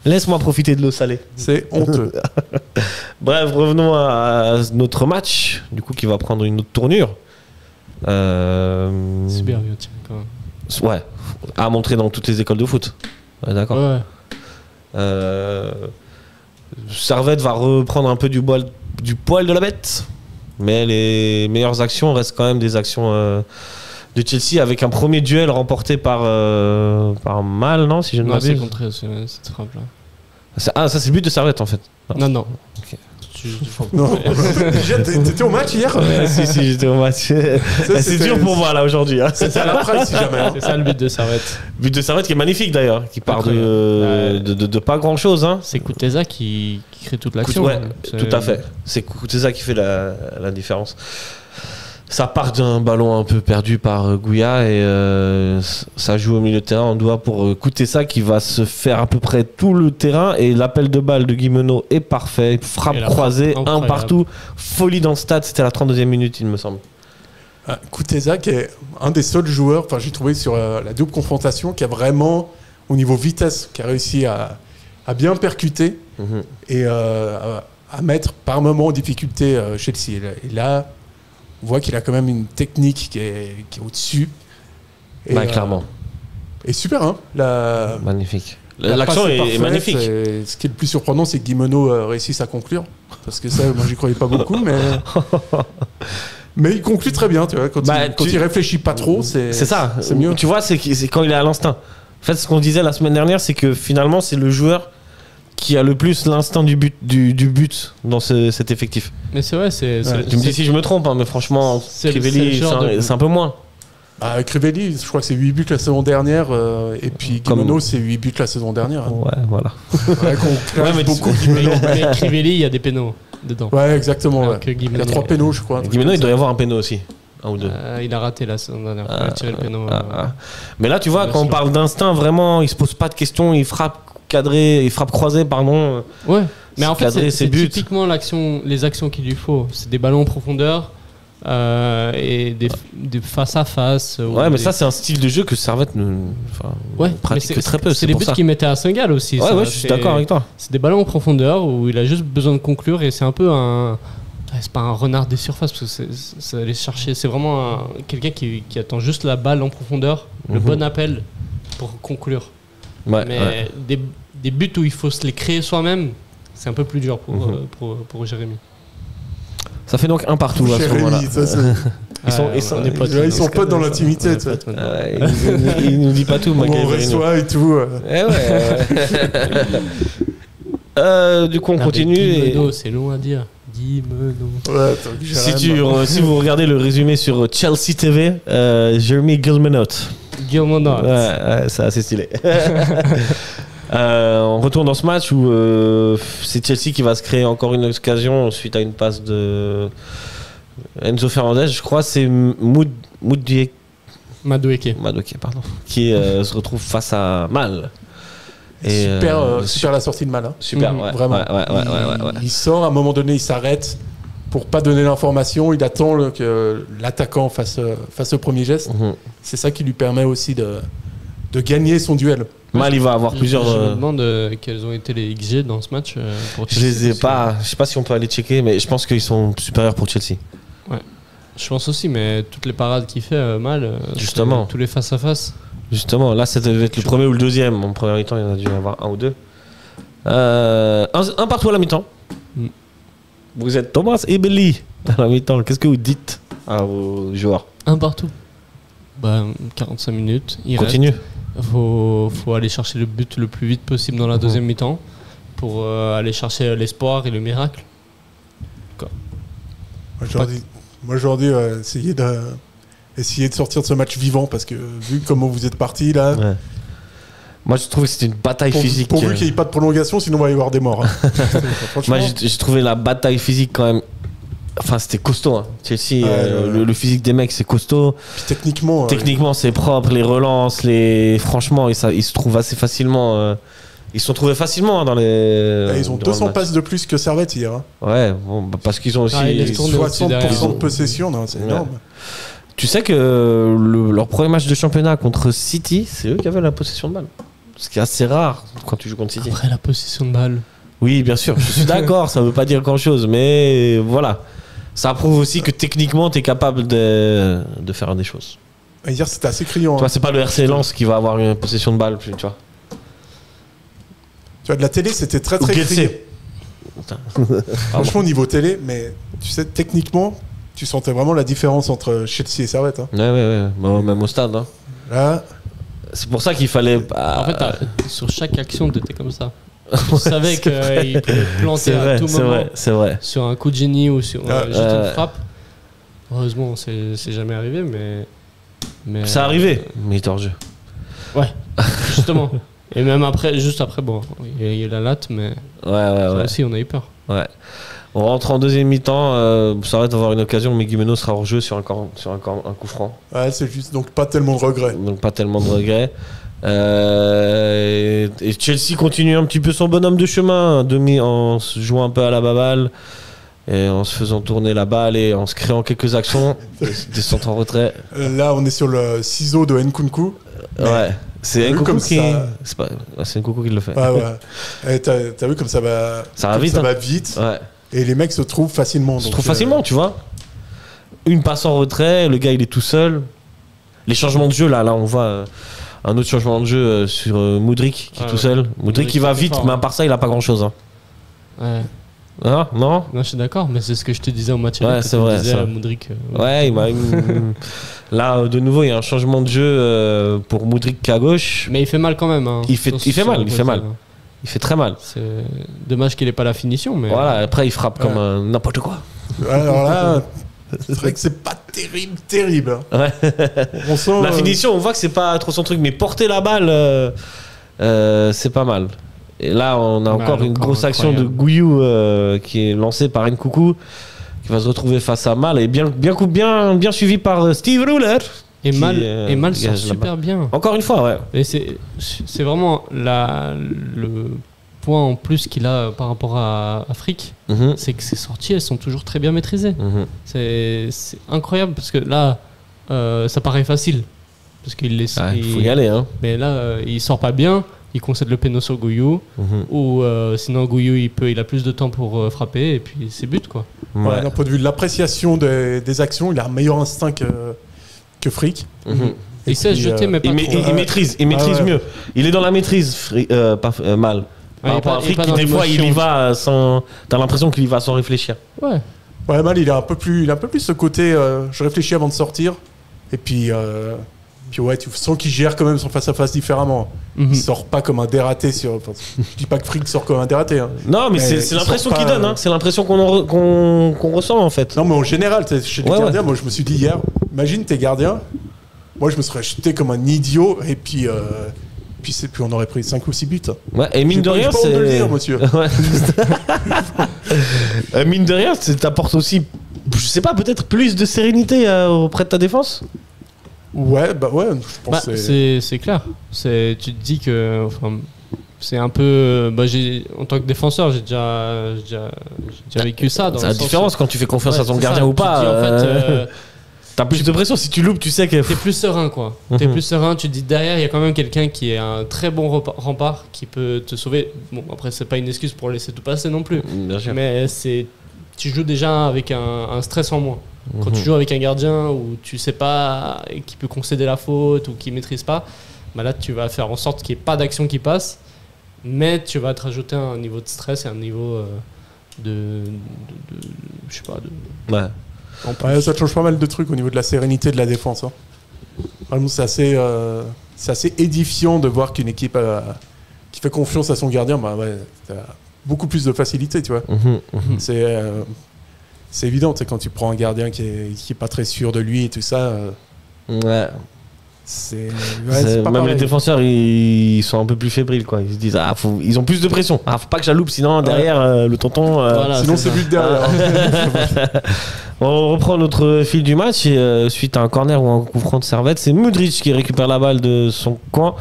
Speaker 5: Laisse-moi profiter de l'eau salée.
Speaker 7: C'est honteux.
Speaker 5: Bref, revenons à notre match, du coup, qui va prendre une autre tournure.
Speaker 6: Super bien, quand même.
Speaker 5: Ouais, à montrer dans toutes les écoles de foot. Ouais, d'accord.
Speaker 6: Ouais.
Speaker 5: Servette va reprendre un peu du poil de la bête, mais les meilleures actions restent quand même des actions de Chelsea, avec un premier duel remporté par Mal, non, si je ne m'abuse.
Speaker 6: C'est contré cette frappe-là.
Speaker 5: Ça c'est le but de Servette en fait.
Speaker 6: Non.
Speaker 5: Okay.
Speaker 7: Non. Déjà, t'étais au match hier?
Speaker 5: Si, j'étais au match. C'est dur pour moi là aujourd'hui. Hein.
Speaker 7: C'est ça la presse, si jamais. Hein.
Speaker 6: C'est ça le but de Servette.
Speaker 5: But de Servette qui est magnifique d'ailleurs, qui part de pas grand chose. Hein.
Speaker 6: C'est Kuteza qui crée toute l'action.
Speaker 5: Ouais, tout à fait. C'est Kuteza qui fait la différence. Ça part d'un ballon un peu perdu par Gouya et ça joue au milieu de terrain. On doit pour Kuteza qui va se faire à peu près tout le terrain, et l'appel de balle de Guimeno est parfait. Frappe croisée, un partout, folie dans le stade. C'était la 32e minute, il me semble.
Speaker 7: Kuteza qui est un des seuls joueurs, j'ai trouvé sur la double confrontation, qui a vraiment, au niveau vitesse, qui a réussi à bien percuter et à mettre par moment en difficulté Chelsea. Et là, on voit qu'il a quand même une technique qui est au-dessus. Et,
Speaker 5: clairement.
Speaker 7: Et super, hein.
Speaker 5: Magnifique. L'action est magnifique.
Speaker 7: Ce qui est le plus surprenant, c'est que Guimeno réussisse à conclure. Parce que ça, moi, j'y croyais pas beaucoup, mais il conclut très bien, tu vois. Quand il réfléchit pas trop, c'est ça. C'est mieux.
Speaker 5: Tu vois, c'est quand il est à l'instinct. En fait, ce qu'on disait la semaine dernière, c'est que finalement, c'est le joueur qui a le plus l'instinct du but dans cet effectif.
Speaker 6: Mais c'est vrai,
Speaker 5: tu me dis si je me trompe, hein, mais franchement, Crivelli, c'est un peu moins.
Speaker 7: Crivelli, je crois que c'est 8 buts la saison dernière, et puis Guimeno, c'est 8 buts la saison dernière. Hein.
Speaker 5: Ouais, voilà.
Speaker 7: Mais
Speaker 6: beaucoup mais Crivelli, il y a des pénaux dedans.
Speaker 7: Ouais, exactement. Ouais. Il y a 3 pénaux, je crois.
Speaker 5: Guimeno, il doit y avoir un pénaux aussi. Un ou deux.
Speaker 6: Il a raté la saison dernière. Il a tiré le pénaux.
Speaker 5: Mais là, tu vois, quand on parle d'instinct, vraiment, il se pose pas de questions, il frappe croisé, pardon.
Speaker 6: Ouais. Mais en fait, c'est typiquement les actions qu'il lui faut. C'est des ballons en profondeur et des face à face.
Speaker 5: Ouais, mais ça, c'est un style de jeu que Servette pratique très peu.
Speaker 6: C'est les buts qu'il mettait à Saint-Gall aussi.
Speaker 5: Ouais, je suis d'accord avec toi.
Speaker 6: C'est des ballons en profondeur où il a juste besoin de conclure, et c'est un peu c'est pas un renard des surfaces, parce que c'est aller chercher. C'est vraiment quelqu'un qui attend juste la balle en profondeur, le bon appel pour conclure. Mais des buts où il faut se les créer soi-même, c'est un peu plus dur pour Jérémy.
Speaker 5: Ça fait donc un partout à ce moment-là.
Speaker 7: Ils sont potes dans l'intimité.
Speaker 5: Il nous dit pas tout.
Speaker 7: On reçoit et tout.
Speaker 5: Du coup, on continue.
Speaker 6: Guimeno, c'est long à dire. Guimeno.
Speaker 5: Si vous regardez le résumé sur Chelsea TV, Jérémy Guilmenot. Ouais, c'est assez stylé. On retourne dans ce match où c'est Chelsea qui va se créer encore une occasion suite à une passe de Enzo Fernandez, je crois. C'est Madueke, pardon, qui se retrouve face à Mal.
Speaker 7: Et super la sortie de Mal. Hein.
Speaker 5: Super,
Speaker 7: vraiment.
Speaker 5: Ouais.
Speaker 7: Il sort, à un moment donné, il s'arrête pour pas donner l'information. Il attend que l'attaquant fasse le premier geste. C'est ça qui lui permet aussi de gagner son duel.
Speaker 5: Mal, il va avoir plusieurs.
Speaker 6: Je me demande quels ont été les XG dans ce match.
Speaker 5: Je les ai pas. Je sais pas si on peut aller checker, mais je pense qu'ils sont supérieurs pour Chelsea.
Speaker 6: Ouais. Je pense aussi, mais toutes les parades qu'il fait, Mal.
Speaker 5: Justement.
Speaker 6: Tous les face à face.
Speaker 5: Justement, là, ça devait être le premier ou le deuxième. En première mi-temps, il y en a dû y avoir un ou deux. Un partout à la mi-temps. Vous êtes Thomas et Belly à la mi-temps. Qu'est-ce que vous dites aux joueurs?
Speaker 6: Un partout. 45 minutes. Il
Speaker 5: continue.
Speaker 6: Faut aller chercher le but le plus vite possible dans la deuxième mi-temps pour aller chercher l'espoir et le miracle.
Speaker 7: Moi, j'aurais dit essayer de sortir de ce match vivant, parce que vu comment vous êtes partis là.
Speaker 5: Ouais. Moi, je trouvais que c'était une bataille physique.
Speaker 7: Pourvu qu'il n'y ait pas de prolongation, sinon on va y avoir des morts. Hein.
Speaker 5: Moi, j'ai trouvé la bataille physique quand même. Enfin, c'était costaud. Hein. Chelsea, le physique des mecs, c'est costaud.
Speaker 7: Puis techniquement,
Speaker 5: c'est propre. Les relances, franchement, ils se trouvent assez facilement. Ils se sont trouvés facilement dans les.
Speaker 7: Ils ont 200 passes de plus que Servette hier.
Speaker 5: Ouais, bon, parce qu'ils ont aussi
Speaker 7: 60% de possession, non, c'est énorme.
Speaker 5: Tu sais que leur premier match de championnat contre City, c'est eux qui avaient la possession de balle. Ce qui est assez rare quand tu joues contre City.
Speaker 6: Après la possession de balle.
Speaker 5: Oui, bien sûr, je suis d'accord, ça veut pas dire grand-chose, mais voilà. Ça prouve aussi que techniquement, tu es capable de faire des choses.
Speaker 7: Hier, c'était assez criant.
Speaker 5: Toi, c'est pas le RC Lens qui va avoir une possession de balle, tu vois.
Speaker 7: Tu vois, de la télé, c'était très criant. Franchement, niveau télé, mais tu sais, techniquement, tu sentais vraiment la différence entre Chelsea et Servette. Hein.
Speaker 5: Ouais. Bon, même au stade. Hein.
Speaker 7: Là...
Speaker 5: C'est pour ça qu'il fallait.
Speaker 6: En fait, sur chaque action, tu étais comme ça. Tu savais qu'il pouvait planter à tout moment.
Speaker 5: C'est vrai.
Speaker 6: Sur un coup de génie ou sur juste une frappe. Heureusement, c'est jamais arrivé, mais
Speaker 5: c'est arrivé, mais il est hors jeu.
Speaker 6: Ouais, justement. Et même après, juste après, bon, il y a eu la latte, mais
Speaker 5: ouais.
Speaker 6: aussi, on a eu peur.
Speaker 5: Ouais. On rentre en deuxième mi-temps, ça va avoir une occasion, mais Guimeno sera hors jeu sur un coup franc.
Speaker 7: Ouais, c'est juste, donc pas tellement de regrets.
Speaker 5: Et Chelsea continue un petit peu son bonhomme de chemin, en se jouant un peu à la baballe, et en se faisant tourner la balle et en se créant quelques actions, des centres en retrait.
Speaker 7: Là, on est sur le ciseau de Nkunku.
Speaker 5: Ouais. C'est Nkunku qui...
Speaker 7: C'est
Speaker 5: Nkunku qui le fait.
Speaker 7: Ouais. T'as vu comme ça va
Speaker 5: vite.
Speaker 7: Ça va vite.
Speaker 5: Ouais.
Speaker 7: Et les mecs se trouvent facilement.
Speaker 5: Facilement, tu vois. Une passe en retrait, le gars il est tout seul. Les changements de jeu, là on voit un autre changement de jeu sur Mudryk qui est tout seul. Mudryk qui va vite, mais à part ça, il a pas grand chose. Hein.
Speaker 6: Ouais.
Speaker 5: Ah, non,
Speaker 6: je suis d'accord, mais c'est ce que je te disais au match.
Speaker 5: Ouais, c'est vrai.
Speaker 6: Mudryk.
Speaker 5: Ouais, là, de nouveau, il y a un changement de jeu pour Mudryk à gauche.
Speaker 6: Mais il fait mal quand même. Hein,
Speaker 5: il fait mal. Il fait très mal.
Speaker 6: C'est dommage qu'il ait pas la finition, mais.
Speaker 5: Voilà, après il frappe comme n'importe quoi.
Speaker 7: Alors là, c'est vrai que c'est pas terrible.
Speaker 5: Ouais. On sent, la finition, on voit que c'est pas trop son truc, mais porter la balle, c'est pas mal. Et là, on a encore une grosse action de Gouillou qui est lancée par Nkunku, qui va se retrouver face à Mal et bien suivi par Steve Ruller.
Speaker 6: Et Mal sort super bien.
Speaker 5: Encore une fois, ouais.
Speaker 6: Et c'est vraiment le point en plus qu'il a par rapport à Frick, c'est que ses sorties, elles sont toujours très bien maîtrisées. C'est incroyable parce que là, ça paraît facile. Parce qu'il
Speaker 5: faut y aller. Hein.
Speaker 6: Mais là, il sort pas bien. Il concède le péno sur Gouillou. Ou sinon, Gouillou, il a plus de temps pour frapper. Et puis, c'est but, quoi.
Speaker 7: Ouais. D'un point de vue de l'appréciation des actions, il a un meilleur instinct que Frick.
Speaker 6: Il sait se jeter, mais pas trop.
Speaker 5: Il maîtrise mieux. Il est dans la maîtrise, Mal. Par rapport à Frick, des fois, il y va sans... T'as l'impression qu'il y va sans réfléchir.
Speaker 6: Ouais.
Speaker 7: Ouais, Mal, il a un peu plus ce côté je réfléchis avant de sortir. Et puis ouais, tu sens qu'il gère quand même son face-à-face différemment. Il sort pas comme un dératé sur... Enfin, je dis pas que Frick sort comme un dératé. Hein.
Speaker 5: Non, mais c'est l'impression qu'il donne. Hein. C'est l'impression qu'on ressent, en fait.
Speaker 7: Non, mais en général, chez les gardiens, moi, je me suis dit hier, imagine t'es gardien. Moi, je me serais jeté comme un idiot. Et puis on aurait pris 5 ou 6 buts.
Speaker 5: Ouais, et mine de rien,
Speaker 7: c'est... de le dire, monsieur.
Speaker 5: Mine de rien, ça t'apporte aussi, je sais pas, peut-être plus de sérénité auprès de ta défense.
Speaker 7: Ouais, je pense que
Speaker 6: c'est clair. Tu te dis que... Enfin, c'est un peu... en tant que défenseur, j'ai déjà vécu ça.
Speaker 5: C'est la différence quand tu fais confiance à ton gardien ou pas.
Speaker 6: Dis, en fait,
Speaker 5: t'as plus de pression. Si tu loupes, tu sais que...
Speaker 6: T'es plus serein, quoi. T'es plus serein. Tu te dis, derrière, il y a quand même quelqu'un qui est un très bon rempart qui peut te sauver. Bon, après, c'est pas une excuse pour laisser tout passer non plus.
Speaker 5: Bien sûr.
Speaker 6: Mais tu joues déjà avec un stress en moins. Quand tu joues avec un gardien où tu sais pas qui peut concéder la faute ou qui maîtrise pas, là tu vas faire en sorte qu'il n'y ait pas d'action qui passe, mais tu vas te rajouter un niveau de stress et un niveau je sais pas.
Speaker 7: Ouais, ça te change pas mal de trucs au niveau de la sérénité de la défense. Hein. Vraiment, c'est assez édifiant de voir qu'une équipe qui fait confiance à son gardien, t'as beaucoup plus de facilité, tu vois. C'est évident, quand tu prends un gardien qui est pas très sûr de lui et tout ça.
Speaker 5: Ouais.
Speaker 7: C'est
Speaker 5: pas même
Speaker 7: pareil.
Speaker 5: Les défenseurs, ils sont un peu plus fébriles, quoi. Ils se disent, ils ont plus de pression. Faut pas que je la loupe, sinon derrière le tonton.
Speaker 7: Voilà, sinon c'est but derrière.
Speaker 5: On reprend notre fil du match et suite à un corner ou un coup franc de Servette, c'est Mudryk qui récupère la balle de son camp.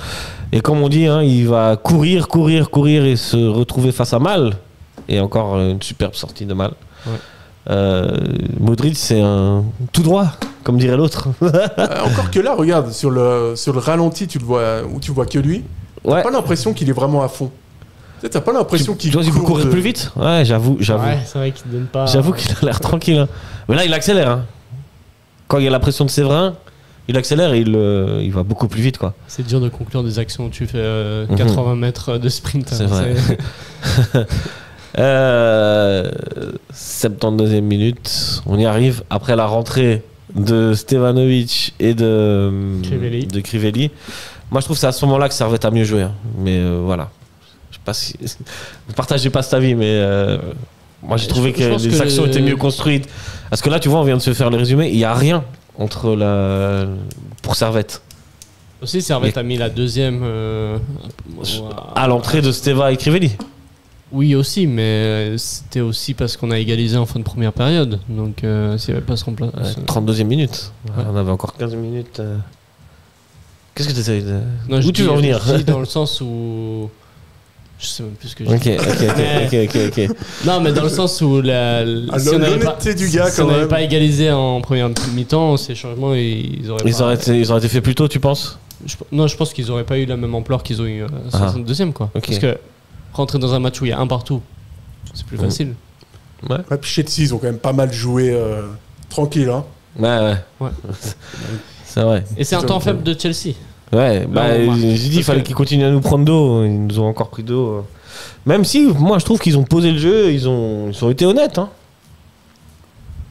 Speaker 5: Et comme on dit, hein, il va courir et se retrouver face à Mal. Et encore une superbe sortie de Mal. Ouais. Mudryk, c'est un tout droit, comme dirait l'autre.
Speaker 7: Encore que là, regarde, sur le ralenti, tu vois que lui. T'as pas l'impression qu'il est vraiment à fond. T'as pas l'impression qu'il
Speaker 5: doit courir plus vite. Ouais, j'avoue.
Speaker 6: Ouais, c'est vrai qu'il donne pas.
Speaker 5: J'avoue qu'il a l'air tranquille. Hein. Mais là, il accélère. Hein. Quand il y a la pression de Séverin, il accélère et il va beaucoup plus vite, quoi.
Speaker 6: C'est dur de conclure des actions où tu fais 80 mètres de sprint.
Speaker 5: C'est vrai. 72e minute, on y arrive après la rentrée de Stevanovic et de Crivelli. Moi, je trouve que c'est à ce moment-là que Servette a mieux joué. Hein. Mais voilà. Je sais pas si vous partagez pas cet avis, mais moi j'ai trouvé que les actions étaient mieux construites. Parce que là, tu vois, on vient de se faire le résumé, il y a rien entre pour Servette.
Speaker 6: Aussi, Servette a mis la deuxième
Speaker 5: à l'entrée de Steva et Crivelli.
Speaker 6: Oui, aussi, mais c'était aussi parce qu'on a égalisé en fin de première période. Donc, s'il n'y avait pas ce remplacement.
Speaker 5: 32e minute. Ouais. On avait encore 15 minutes. Qu'est-ce que tu essayes de.
Speaker 6: Non,
Speaker 5: où tu veux en venir?
Speaker 6: Dans le sens où. Je sais même plus ce que je
Speaker 5: dis. Ok.
Speaker 6: Non, mais dans le sens où
Speaker 7: si on
Speaker 6: n'avait pas égalisé en première mi-temps, ces changements, ils auraient
Speaker 5: été faits plus tôt, tu penses?
Speaker 6: Non, je pense qu'ils n'auraient pas eu la même ampleur qu'ils ont eu 62e, quoi. Okay. Parce que rentrer dans un match où il y a un partout, c'est plus facile.
Speaker 7: Ouais. Et puis Chelsea, ils ont quand même pas mal joué tranquille. Hein.
Speaker 5: Ouais. C'est vrai.
Speaker 6: Et c'est un temps faible de Chelsea.
Speaker 5: Ouais, j'ai dit qu'il fallait qu'ils continuent à nous prendre d'eau. Ils nous ont encore pris d'eau. Même si, moi, je trouve qu'ils ont posé le jeu, ils ont été honnêtes. Hein.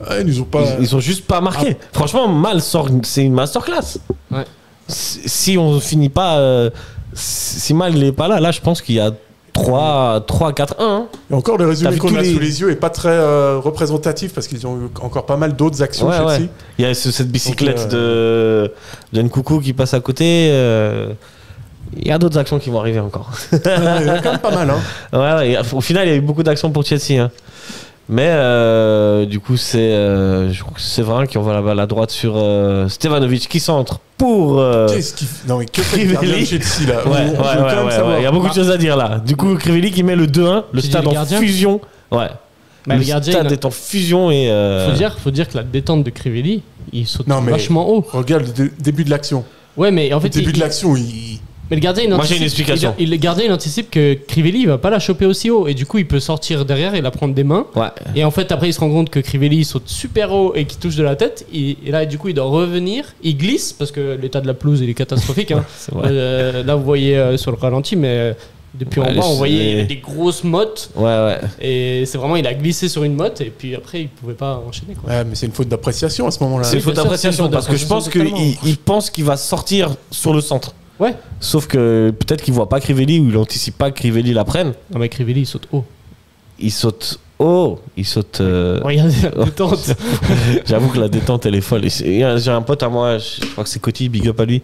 Speaker 7: Ouais,
Speaker 5: ils ont juste pas marqué. Franchement, Mal c'est une masterclass.
Speaker 6: Ouais.
Speaker 5: Si on finit pas, si Mal n'est pas là, je pense qu'il y a 3-4-1. Hein.
Speaker 7: Et encore, le résumé qu'on a sous les yeux n'est pas très représentatif parce qu'ils ont eu encore pas mal d'autres actions chez Chelsea.
Speaker 5: Il y a cette bicyclette de Nkoukou qui passe à côté. Il y a d'autres actions qui vont arriver encore.
Speaker 7: Il y en a quand même pas mal. Hein.
Speaker 5: Ouais, au final, il y a eu beaucoup d'actions pour Chelsea. Hein. Mais du coup, je crois que c'est Séverin qui envoie la balle à droite sur Stevanovic qui centre pour
Speaker 7: Non mais que fait le gardien de Chelsea là?
Speaker 5: Ouais. Il y a beaucoup de choses à dire là. Du coup, Crivelli qui met le 2-1, le stade en fusion. Ouais.
Speaker 6: Le
Speaker 5: stade est en fusion et
Speaker 6: faut dire que la détente de Crivelli, il saute vachement haut.
Speaker 7: Regarde le début de l'action.
Speaker 6: Ouais, mais en fait
Speaker 7: début de l'action,
Speaker 6: mais le gardien,
Speaker 5: moi j'ai une explication.
Speaker 6: Le gardien, il anticipe que Crivelli il va pas la choper aussi haut et du coup il peut sortir derrière et la prendre des mains.
Speaker 5: Ouais.
Speaker 6: Et en fait après il se rend compte que Crivelli il saute super haut et qu'il touche de la tête. Et là du coup il doit revenir, il glisse parce que l'état de la pelouse il est catastrophique. Hein.
Speaker 5: C'est vrai.
Speaker 6: Là vous voyez sur le ralenti, mais depuis en bas on voyait des grosses mottes.
Speaker 5: Ouais.
Speaker 6: Et c'est vraiment il a glissé sur une motte et puis après il pouvait pas enchaîner. Quoi.
Speaker 7: Ouais, mais c'est une faute d'appréciation à ce moment-là.
Speaker 5: C'est une faute d'appréciation parce que je pense qu'il pense qu'il va sortir sur le centre.
Speaker 6: Ouais.
Speaker 5: Sauf que peut-être qu'il voit pas Crivelli ou il anticipe pas que Crivelli la prenne.
Speaker 6: Non mais Crivelli il saute haut.
Speaker 5: Il saute haut.
Speaker 6: Regardez la détente.
Speaker 5: J'avoue que la détente elle est folle. J'ai un pote à moi, je crois que c'est Coty, big up à lui,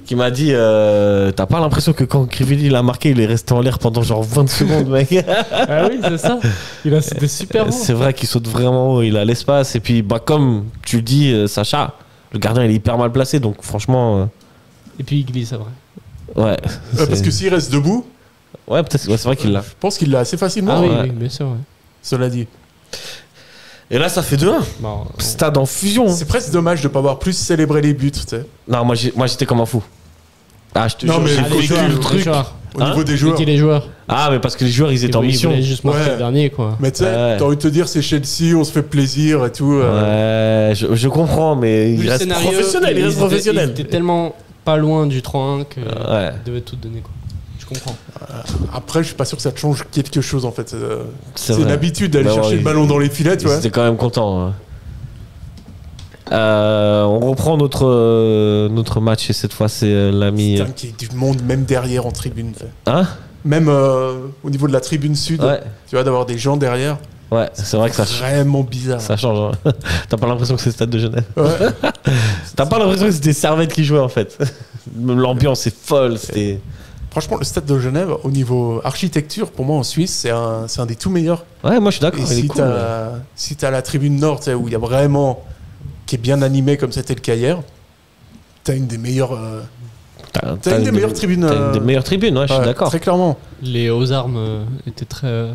Speaker 5: qui m'a dit t'as pas l'impression que quand Crivelli l'a marqué il est resté en l'air pendant genre 20 secondes mec?
Speaker 6: Ah oui c'est ça. Il a sauté super haut.
Speaker 5: C'est vrai qu'il saute vraiment haut, il a l'espace et puis comme tu le dis Sacha, le gardien il est hyper mal placé donc franchement
Speaker 6: et puis il glisse après.
Speaker 5: Ouais.
Speaker 7: Parce que s'il reste debout.
Speaker 5: Ouais, peut-être. Ouais, c'est vrai qu'il l'a.
Speaker 7: Je pense qu'il l'a assez facilement.
Speaker 6: Ah oui, bien sûr. Ouais.
Speaker 7: Cela dit.
Speaker 5: Et là, ça fait 2-1. Stade en fusion.
Speaker 7: C'est presque dommage de ne pas avoir plus célébré les buts, tu sais.
Speaker 5: Non, moi j'étais comme un fou. Ah, je te jure,
Speaker 7: j'ai
Speaker 5: vécu le truc.
Speaker 7: Au niveau des joueurs.
Speaker 6: Les joueurs.
Speaker 5: Ah, mais parce que les joueurs, ils étaient en mission.
Speaker 6: Ils voulaient juste marquer le dernier, quoi.
Speaker 7: Mais tu sais, t'as envie de te dire, c'est Chelsea, on se fait plaisir et tout.
Speaker 5: Ouais, je comprends, mais il reste professionnel.
Speaker 6: Il était tellement pas loin du 3-1 qu'il devait tout donner, quoi. Je comprends.
Speaker 7: Après, je suis pas sûr que ça te change quelque chose, en fait. C'est une habitude d'aller chercher le ballon dans les filets, tu vois.
Speaker 5: C'était quand même content. On reprend notre match et cette fois c'est l'ami.
Speaker 7: Putain, qu'il y ait du monde même derrière en tribune.
Speaker 5: Hein?
Speaker 7: Même au niveau de la tribune sud, tu vois, d'avoir des gens derrière.
Speaker 5: Ouais, c'est vrai que ça
Speaker 7: vraiment bizarre.
Speaker 5: Ça change. Hein. T'as pas l'impression que c'est le Stade de Genève.
Speaker 7: Ouais.
Speaker 5: T'as pas l'impression que c'était Servette qui jouait en fait. L'ambiance est folle.
Speaker 7: Franchement, le stade de Genève, au niveau architecture, pour moi en Suisse, c'est un des tout meilleurs.
Speaker 5: Ouais, moi je suis d'accord.
Speaker 7: Et si t'as la tribune nord, où il y a vraiment, qui est bien animée comme c'était le cas hier, t'as une des meilleures. T'as une des meilleures tribunes.
Speaker 5: T'as une des meilleures tribunes, ouais, je suis d'accord.
Speaker 7: Très clairement.
Speaker 6: Les hauts armes étaient très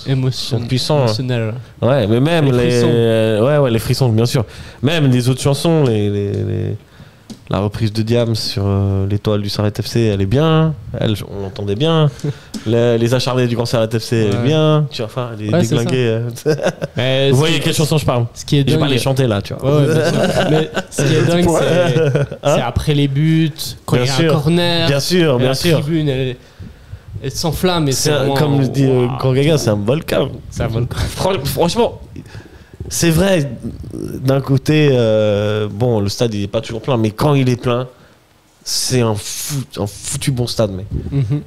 Speaker 5: émotionnels. Ouais, mais même les frissons, bien sûr. Même les autres chansons, la reprise de Diams sur l'étoile du Servette FC, elle est bien. On l'entendait bien. Les acharnés du Grand Servette FC, elle est bien. Tu vois, enfin, les déglingués. Vous voyez quelle chanson je parle? Je vais pas les chanter là, tu vois.
Speaker 6: Ouais, bien sûr. Mais ce qui est dingue, c'est après les buts, quand il y a un corner.
Speaker 5: Bien sûr, bien sûr.
Speaker 6: La tribune, elle s'enflamme.
Speaker 5: Comme le dit Grand Gaga, c'est un volcan.
Speaker 6: C'est un volcan.
Speaker 5: Franchement. C'est vrai, d'un côté, le stade il est pas toujours plein, mais quand il est plein, c'est un foutu bon stade, mec.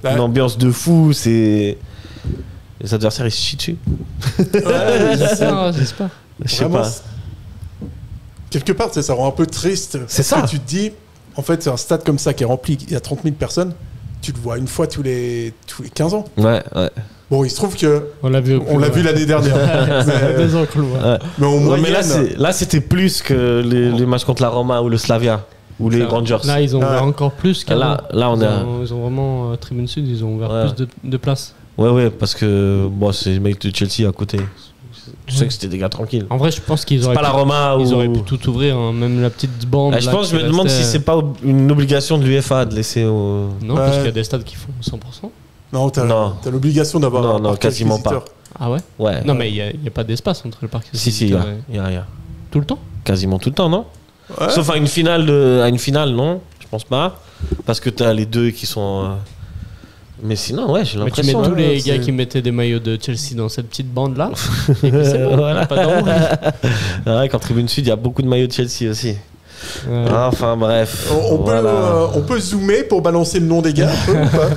Speaker 5: Une ambiance de fou, c'est. Les adversaires ils se chient dessus.
Speaker 6: J'espère.
Speaker 5: Je sais pas.
Speaker 7: Quelque part, ça rend un peu triste.
Speaker 5: C'est ça.
Speaker 7: Tu te dis, en fait, c'est un stade comme ça qui est rempli, il y a 30 000 personnes, tu le vois une fois tous les 15 ans.
Speaker 5: Ouais.
Speaker 7: Bon, il se trouve que
Speaker 6: on l'a vu
Speaker 7: l'année dernière. Mais au moins,
Speaker 5: là, c'était plus que les matchs contre la Roma ou le Slavia ou les Rangers.
Speaker 6: Là, ils ont ouvert encore plus.
Speaker 5: Là,
Speaker 6: ils ont vraiment Tribune Sud, ils ont ouvert plus de places.
Speaker 5: Ouais, parce que c'est les mecs de Chelsea à côté. Tu sais que c'était des gars tranquilles.
Speaker 6: En vrai, je pense qu'ils auraient.
Speaker 5: C'est pas la Roma
Speaker 6: ils auraient pu tout ouvrir, même la petite bande.
Speaker 5: Je me demande si c'est pas une obligation de l'UEFA de laisser au.
Speaker 6: Non, parce qu'il y a des stades qui font 100%.
Speaker 7: Non, t'as l'obligation d'avoir un parquet
Speaker 5: quasiment
Speaker 7: visiteur.
Speaker 5: pas.
Speaker 6: Ah ouais?
Speaker 5: Ouais.
Speaker 6: Non, mais il n'y a pas d'espace entre le parquet.
Speaker 5: Si, il y a.
Speaker 6: Tout le temps?
Speaker 5: Quasiment tout le temps, non? Ouais. Sauf à une finale, non, je pense pas. Parce que t'as les deux qui sont. Mais sinon, ouais, j'ai l'impression.
Speaker 6: Mais tu mets tous les gars qui mettaient des maillots de Chelsea dans cette petite bande-là. Et puis c'est bon,
Speaker 5: voilà.
Speaker 6: pas d'envie.
Speaker 5: Ouais, qu'en Tribune Sud, il y a beaucoup de maillots de Chelsea aussi. Enfin bref.
Speaker 7: On peut zoomer pour balancer le nom des gars un peu ou pas?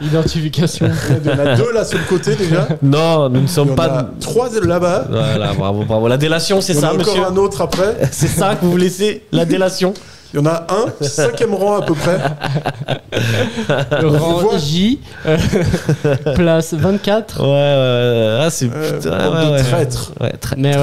Speaker 6: Identification.
Speaker 7: Il y en a 2 là sur le côté déjà.
Speaker 5: Non, nous ne sommes pas.
Speaker 7: Il y en a 3 là-bas.
Speaker 5: Voilà, bravo. La délation, c'est ça, monsieur.
Speaker 7: Il y en a encore un autre après.
Speaker 5: C'est ça que vous laissez, la délation.
Speaker 7: Il y en a un, 5e rang à peu près.
Speaker 6: Rang J, place 24.
Speaker 5: Ouais. Ah, c'est
Speaker 7: putain. Traître.
Speaker 6: Mais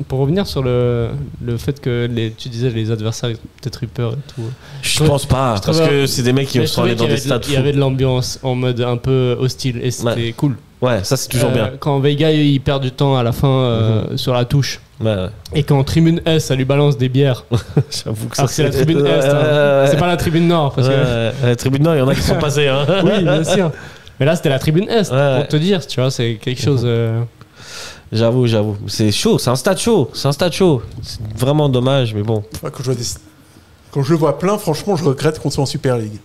Speaker 6: pour revenir sur le fait que tu disais les adversaires ils ont peut-être eu peur et tout.
Speaker 5: Je pense pas, parce que c'est des mecs qui sont allés dans des stades fous.
Speaker 6: Il y avait de l'ambiance en mode un peu hostile et c'était cool.
Speaker 5: Ouais, ça c'est toujours bien.
Speaker 6: Quand Veiga il perd du temps à la fin sur la touche.
Speaker 5: Ouais.
Speaker 6: Et quand Tribune S ça lui balance des bières.
Speaker 5: J'avoue que
Speaker 6: ça c'est la Tribune Est, c'est pas la Tribune Nord parce que
Speaker 5: la Tribune Nord il y en a qui sont passés hein.
Speaker 6: Oui bien sûr. Mais là c'était la Tribune Est pour te dire, tu vois, c'est quelque chose.
Speaker 5: J'avoue, c'est chaud, c'est un stade chaud, c'est vraiment dommage mais bon.
Speaker 7: Quand je le vois plein, franchement je regrette qu'on soit en Super League.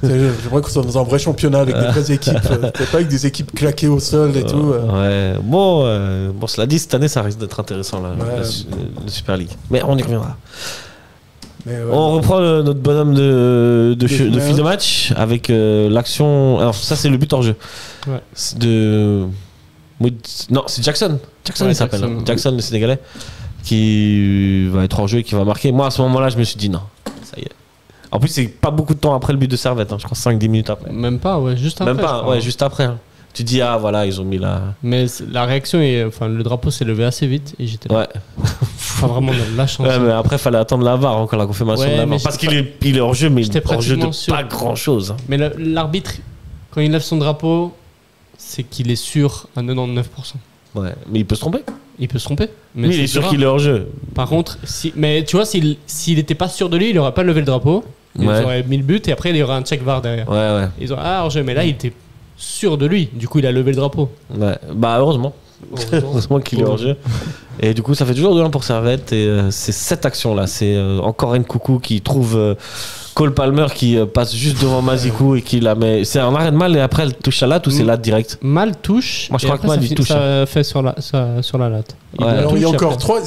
Speaker 7: J'aimerais qu'on soit dans un vrai championnat avec des vraies équipes, pas avec des équipes claquées au sol et tout.
Speaker 5: Ouais, bon, cela dit, cette année ça risque d'être intéressant la Super League. Mais on y reviendra. On reprend notre bonhomme de fil de match avec l'action. Alors ça c'est le but hors jeu.
Speaker 6: Ouais.
Speaker 5: Non, c'est Jackson. Il s'appelle. Jackson le Sénégalais qui va être hors jeu et qui va marquer. Moi à ce moment-là je me suis dit non, ça y est. En plus, c'est pas beaucoup de temps après le but de Servette, je crois 5-10 minutes après.
Speaker 6: Même pas, juste après.
Speaker 5: Même pas, juste après. Tu dis, voilà, ils ont mis la.
Speaker 6: Mais la réaction, le drapeau s'est levé assez vite et j'étais là.
Speaker 5: Ouais.
Speaker 6: Enfin, vraiment de la chance.
Speaker 5: Ouais, mais après, il fallait attendre la VAR, encore la confirmation de la VAR. Parce qu'il est hors jeu, mais hors jeu de pas grand chose.
Speaker 6: Mais l'arbitre, quand il lève son drapeau, c'est qu'il est sûr à 99%.
Speaker 5: Ouais, mais il peut se tromper.
Speaker 6: Mais
Speaker 5: il est sûr qu'il est hors jeu.
Speaker 6: Par contre, mais tu vois, s'il était pas sûr de lui, il aurait pas levé le drapeau. Ils auraient mis le but et après il y aura un check VAR derrière.
Speaker 5: Ouais.
Speaker 6: Ils ont hors jeu, mais là il était sûr de lui. Du coup, il a levé le drapeau.
Speaker 5: Ouais. Bah heureusement. Heureusement qu'il est hors jeu. Et du coup, ça fait toujours 2-1 pour Servette. Et c'est cette action là. C'est encore Nkoukou qui trouve Cole Palmer qui passe juste devant Mazikou et qui la met. C'est un arrêt de Mal et après elle touche à la latte ou c'est latte direct?
Speaker 6: Mal touche.
Speaker 5: Moi je crois que Mal il touche.
Speaker 6: Ça fait sur la latte.
Speaker 7: Alors il y a encore 3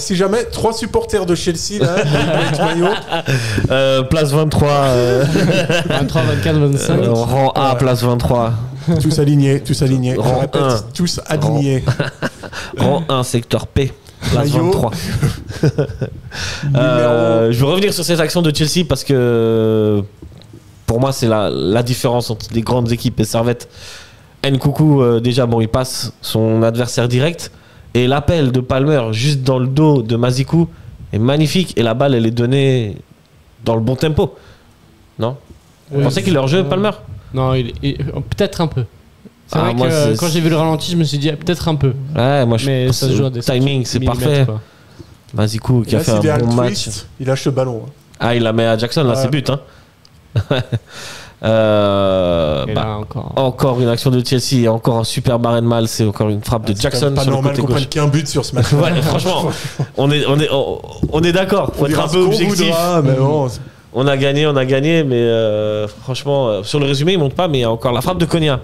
Speaker 7: supporters de Chelsea là avec maillot.
Speaker 5: Place 23.
Speaker 6: 23, 24, 25.
Speaker 5: Rang A, place 23.
Speaker 7: Tous alignés.
Speaker 5: Rang
Speaker 7: répète,
Speaker 5: 1.
Speaker 7: tous alignés.
Speaker 5: Rang 1, secteur P. Place 23. Je veux revenir sur cette action de Chelsea parce que pour moi, c'est la différence entre les grandes équipes et Servette. Nkoukou, déjà, bon, il passe son adversaire direct. Et l'appel de Palmer juste dans le dos de Mazikou est magnifique. Et la balle, elle est donnée dans le bon tempo. Non? Vous pensez qu'il leur jeu, Palmer?
Speaker 6: Non, peut-être un peu. C'est vrai que quand j'ai vu le ralenti, je me suis dit peut-être un peu.
Speaker 5: Ouais, moi
Speaker 6: mais ça se joue à des
Speaker 5: timing, c'est parfait. Mazikou qui a fait un bon match.
Speaker 7: Il lâche le ballon.
Speaker 5: Ah, il la met à Jackson, là, c'est but. Hein. Encore une action de Chelsea et encore un super barren mal. C'est encore une frappe de Jackson.
Speaker 7: C'est pas normal qu'on prenne qu'un but sur ce match.
Speaker 5: Ouais, franchement, on est d'accord. Faut être un peu objectif.
Speaker 7: Mais bon,
Speaker 5: on a gagné, mais franchement, sur le résumé, il monte pas. Mais il y a encore la frappe de Konya.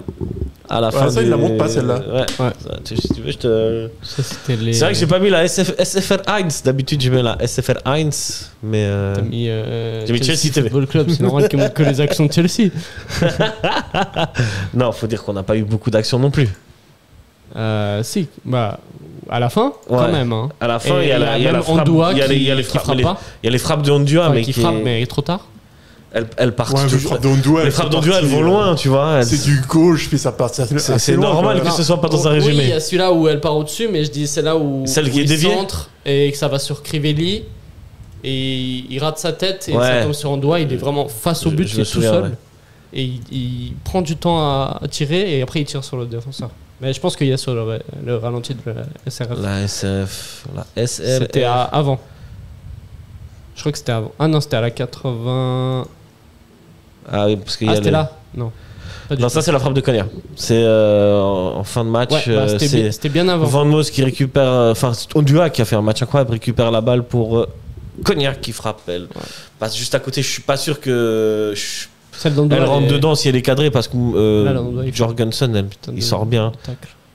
Speaker 5: À la fin
Speaker 7: ça, il la monte pas celle-là.
Speaker 5: Ouais. Si tu veux, je te.
Speaker 6: Ça, c'était les...
Speaker 5: C'est vrai que j'ai pas mis la SFR 1. D'habitude, je mets la SFR 1. Mais.
Speaker 6: T'as mis.
Speaker 5: J'ai mis Chelsea TV.
Speaker 6: Football Club, c'est normal qu'il montre que les actions de Chelsea.
Speaker 5: Non, faut dire qu'on n'a pas eu beaucoup d'actions non plus.
Speaker 6: Si, bah. À la fin, quand même. Hein.
Speaker 5: À la fin, il y a la frappe.
Speaker 6: Ondua
Speaker 5: Il y a les frappes de Ondua, mais
Speaker 6: qui frappe, mais trop tard.
Speaker 5: Elles partent toujours.
Speaker 7: Les
Speaker 5: frappes d'Ondua, elles vont loin, tu vois.
Speaker 7: C'est du gauche, puis ça part.
Speaker 5: C'est normal que ce soit pas dans un résumé.
Speaker 6: Oui, il y a celui-là où elle part au-dessus, mais je dis c'est là où il centre et que ça va sur Crivelli et il rate sa tête et ça tombe sur Ondua. Il est vraiment face au but, il est tout seul et il prend du temps à tirer et après il tire sur le défenseur. Mais je pense qu'il y a sur le ralenti de la SRF.
Speaker 5: La SRF.
Speaker 6: C'était avant. Je crois que c'était avant. Ah non, c'était à la 80.
Speaker 5: Ah oui, parce qu'il y a
Speaker 6: c'était là. Non.
Speaker 5: Non, ça c'est la frappe de Konya. C'est en fin de match.
Speaker 6: C'était bien avant.
Speaker 5: Van Moos qui récupère. Enfin, Ondua qui a fait un match incroyable, récupère la balle pour Konya qui frappe. Elle passe juste à côté. Je suis pas sûr que. Elle rentre dedans si elle est cadrée parce que Jorgensen, il sort bien.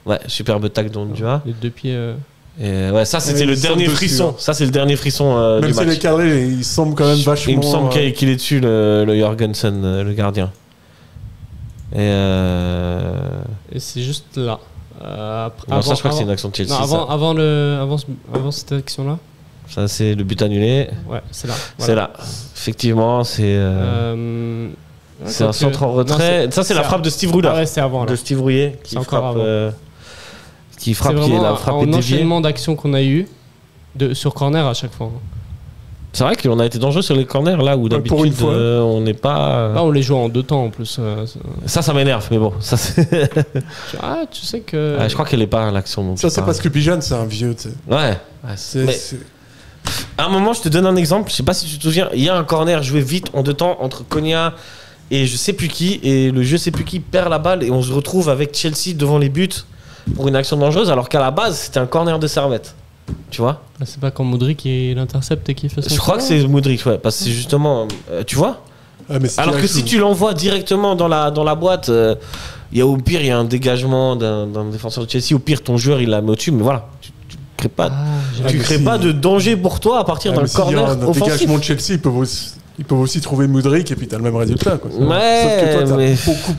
Speaker 5: Ouais, superbe tacle d'Ondua.
Speaker 6: Les deux pieds.
Speaker 5: Et ça c'était le dernier frisson. Ça c'est le dernier frisson
Speaker 7: du match. Même si elle est cadrée, il semble quand même vachement.
Speaker 5: Il me semble qu'il est dessus le Jorgensen, le gardien. Et
Speaker 6: c'est juste là.
Speaker 5: Ça je crois que c'est une action de Chelsea.
Speaker 6: Non, avant cette action-là.
Speaker 5: Ça c'est le but annulé.
Speaker 6: Ouais, c'est là.
Speaker 5: Voilà. C'est là. Effectivement, c'est. C'est un centre en retrait. Ça c'est la frappe de Steve Rouda.
Speaker 6: Ah ouais, c'est avant. Là.
Speaker 5: De Steve Rouillet qui frappe. Qui frappe,
Speaker 6: qui est
Speaker 5: la frappe
Speaker 6: est déviée. C'est un enchaînement d'actions qu'on a eu sur corner à chaque fois.
Speaker 5: C'est vrai qu'on a été dangereux sur les corners là où d'habitude on n'est pas.
Speaker 6: Là on les joue en 2 temps en plus.
Speaker 5: Ça m'énerve, mais bon. Ça,
Speaker 6: tu sais que.
Speaker 5: Je crois qu'elle est pas l'action.
Speaker 7: Ça c'est parce que Bijan c'est un vieux. Tu sais.
Speaker 5: Ouais. À un moment, je te donne un exemple. Je sais pas si tu te souviens. Il y a un corner joué vite en 2 temps entre Konya et je sais plus qui, et le je sais plus qui perd la balle et on se retrouve avec Chelsea devant les buts pour une action dangereuse alors qu'à la base c'était un corner de Servette. Tu vois?
Speaker 6: C'est pas quand Modric l'intercepte et qui fait ça.
Speaker 5: Je crois que c'est Modric, ouais, parce que c'est justement, tu vois. Alors que si tu l'envoies directement dans la boîte, il y a au pire il y a un dégagement d'un défenseur de Chelsea. Au pire ton joueur il la met au-dessus, mais voilà. Tu crées pas de danger pour toi à partir d'un corner offensif.
Speaker 7: Un dégagement de Chelsea, ils peuvent aussi trouver Modric et puis t'as le même résultat. Quoi.
Speaker 5: Ouais,
Speaker 7: sauf que toi t'as beaucoup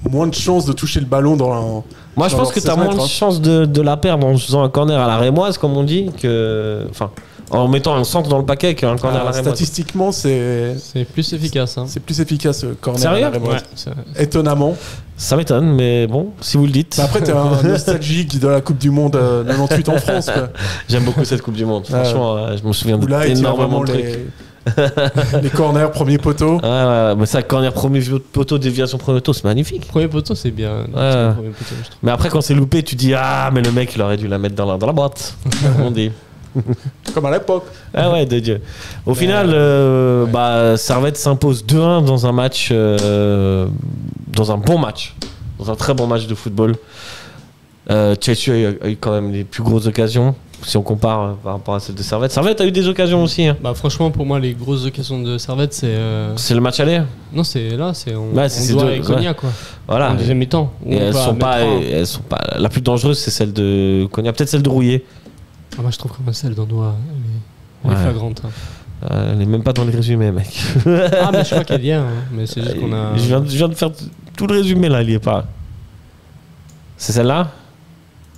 Speaker 7: moins de chances de toucher le ballon dans la.
Speaker 5: Moi je pense que t'as moins de chances de la perdre en faisant un corner à la rémoise comme on dit que. Enfin, en mettant un centre dans le paquet qu'un corner à la rémoise.
Speaker 7: Statistiquement c'est
Speaker 6: plus efficace. Hein.
Speaker 7: C'est plus efficace le corner
Speaker 5: Sérieux
Speaker 7: à la rémoise. Ouais, étonnamment.
Speaker 5: Ça m'étonne, mais bon, si vous le dites.
Speaker 7: Après, t'es un nostalgique de la Coupe du Monde 98 en France. Quoi.
Speaker 5: J'aime beaucoup cette Coupe du Monde. Franchement, je me souviens d'énormément de trucs.
Speaker 7: Les corners, premier poteau.
Speaker 5: Ouais, mais ça, corner, premier poteau, déviation, premier poteau, c'est magnifique.
Speaker 6: Premier poteau, c'est bien.
Speaker 5: Ouais. Premier poteau, mais après, quand c'est loupé, tu dis ah, mais le mec, il aurait dû la mettre dans la boîte. On dit.
Speaker 7: Comme à l'époque.
Speaker 5: Ah ouais, de Dieu. Au final, Servette s'impose 2-1 dans un match, dans un bon match, dans un très bon match de football. Chelsea a eu quand même les plus grosses occasions. Si on compare par rapport à celle de Servette. Servette a eu des occasions aussi. Hein.
Speaker 6: Bah franchement, pour moi, les grosses occasions de Servette, c'est...
Speaker 5: C'est le match aller.
Speaker 6: Non, c'est là, c'est on
Speaker 5: doit
Speaker 6: et Konya, quoi.
Speaker 5: Voilà.
Speaker 6: En deuxième mi-temps.
Speaker 5: Et elles sont pas... La plus dangereuse, c'est celle de Konya. Peut-être celle de Rouillet.
Speaker 6: Ah, moi, je trouve que celle d'Andoua, elle est flagrante. Hein.
Speaker 5: Elle est même pas dans les résumés, mec.
Speaker 6: Ah, mais je crois qu'elle y est. Hein. Mais c'est juste qu'on a...
Speaker 5: Je viens de faire tout le résumé, là, il y est pas. C'est celle-là?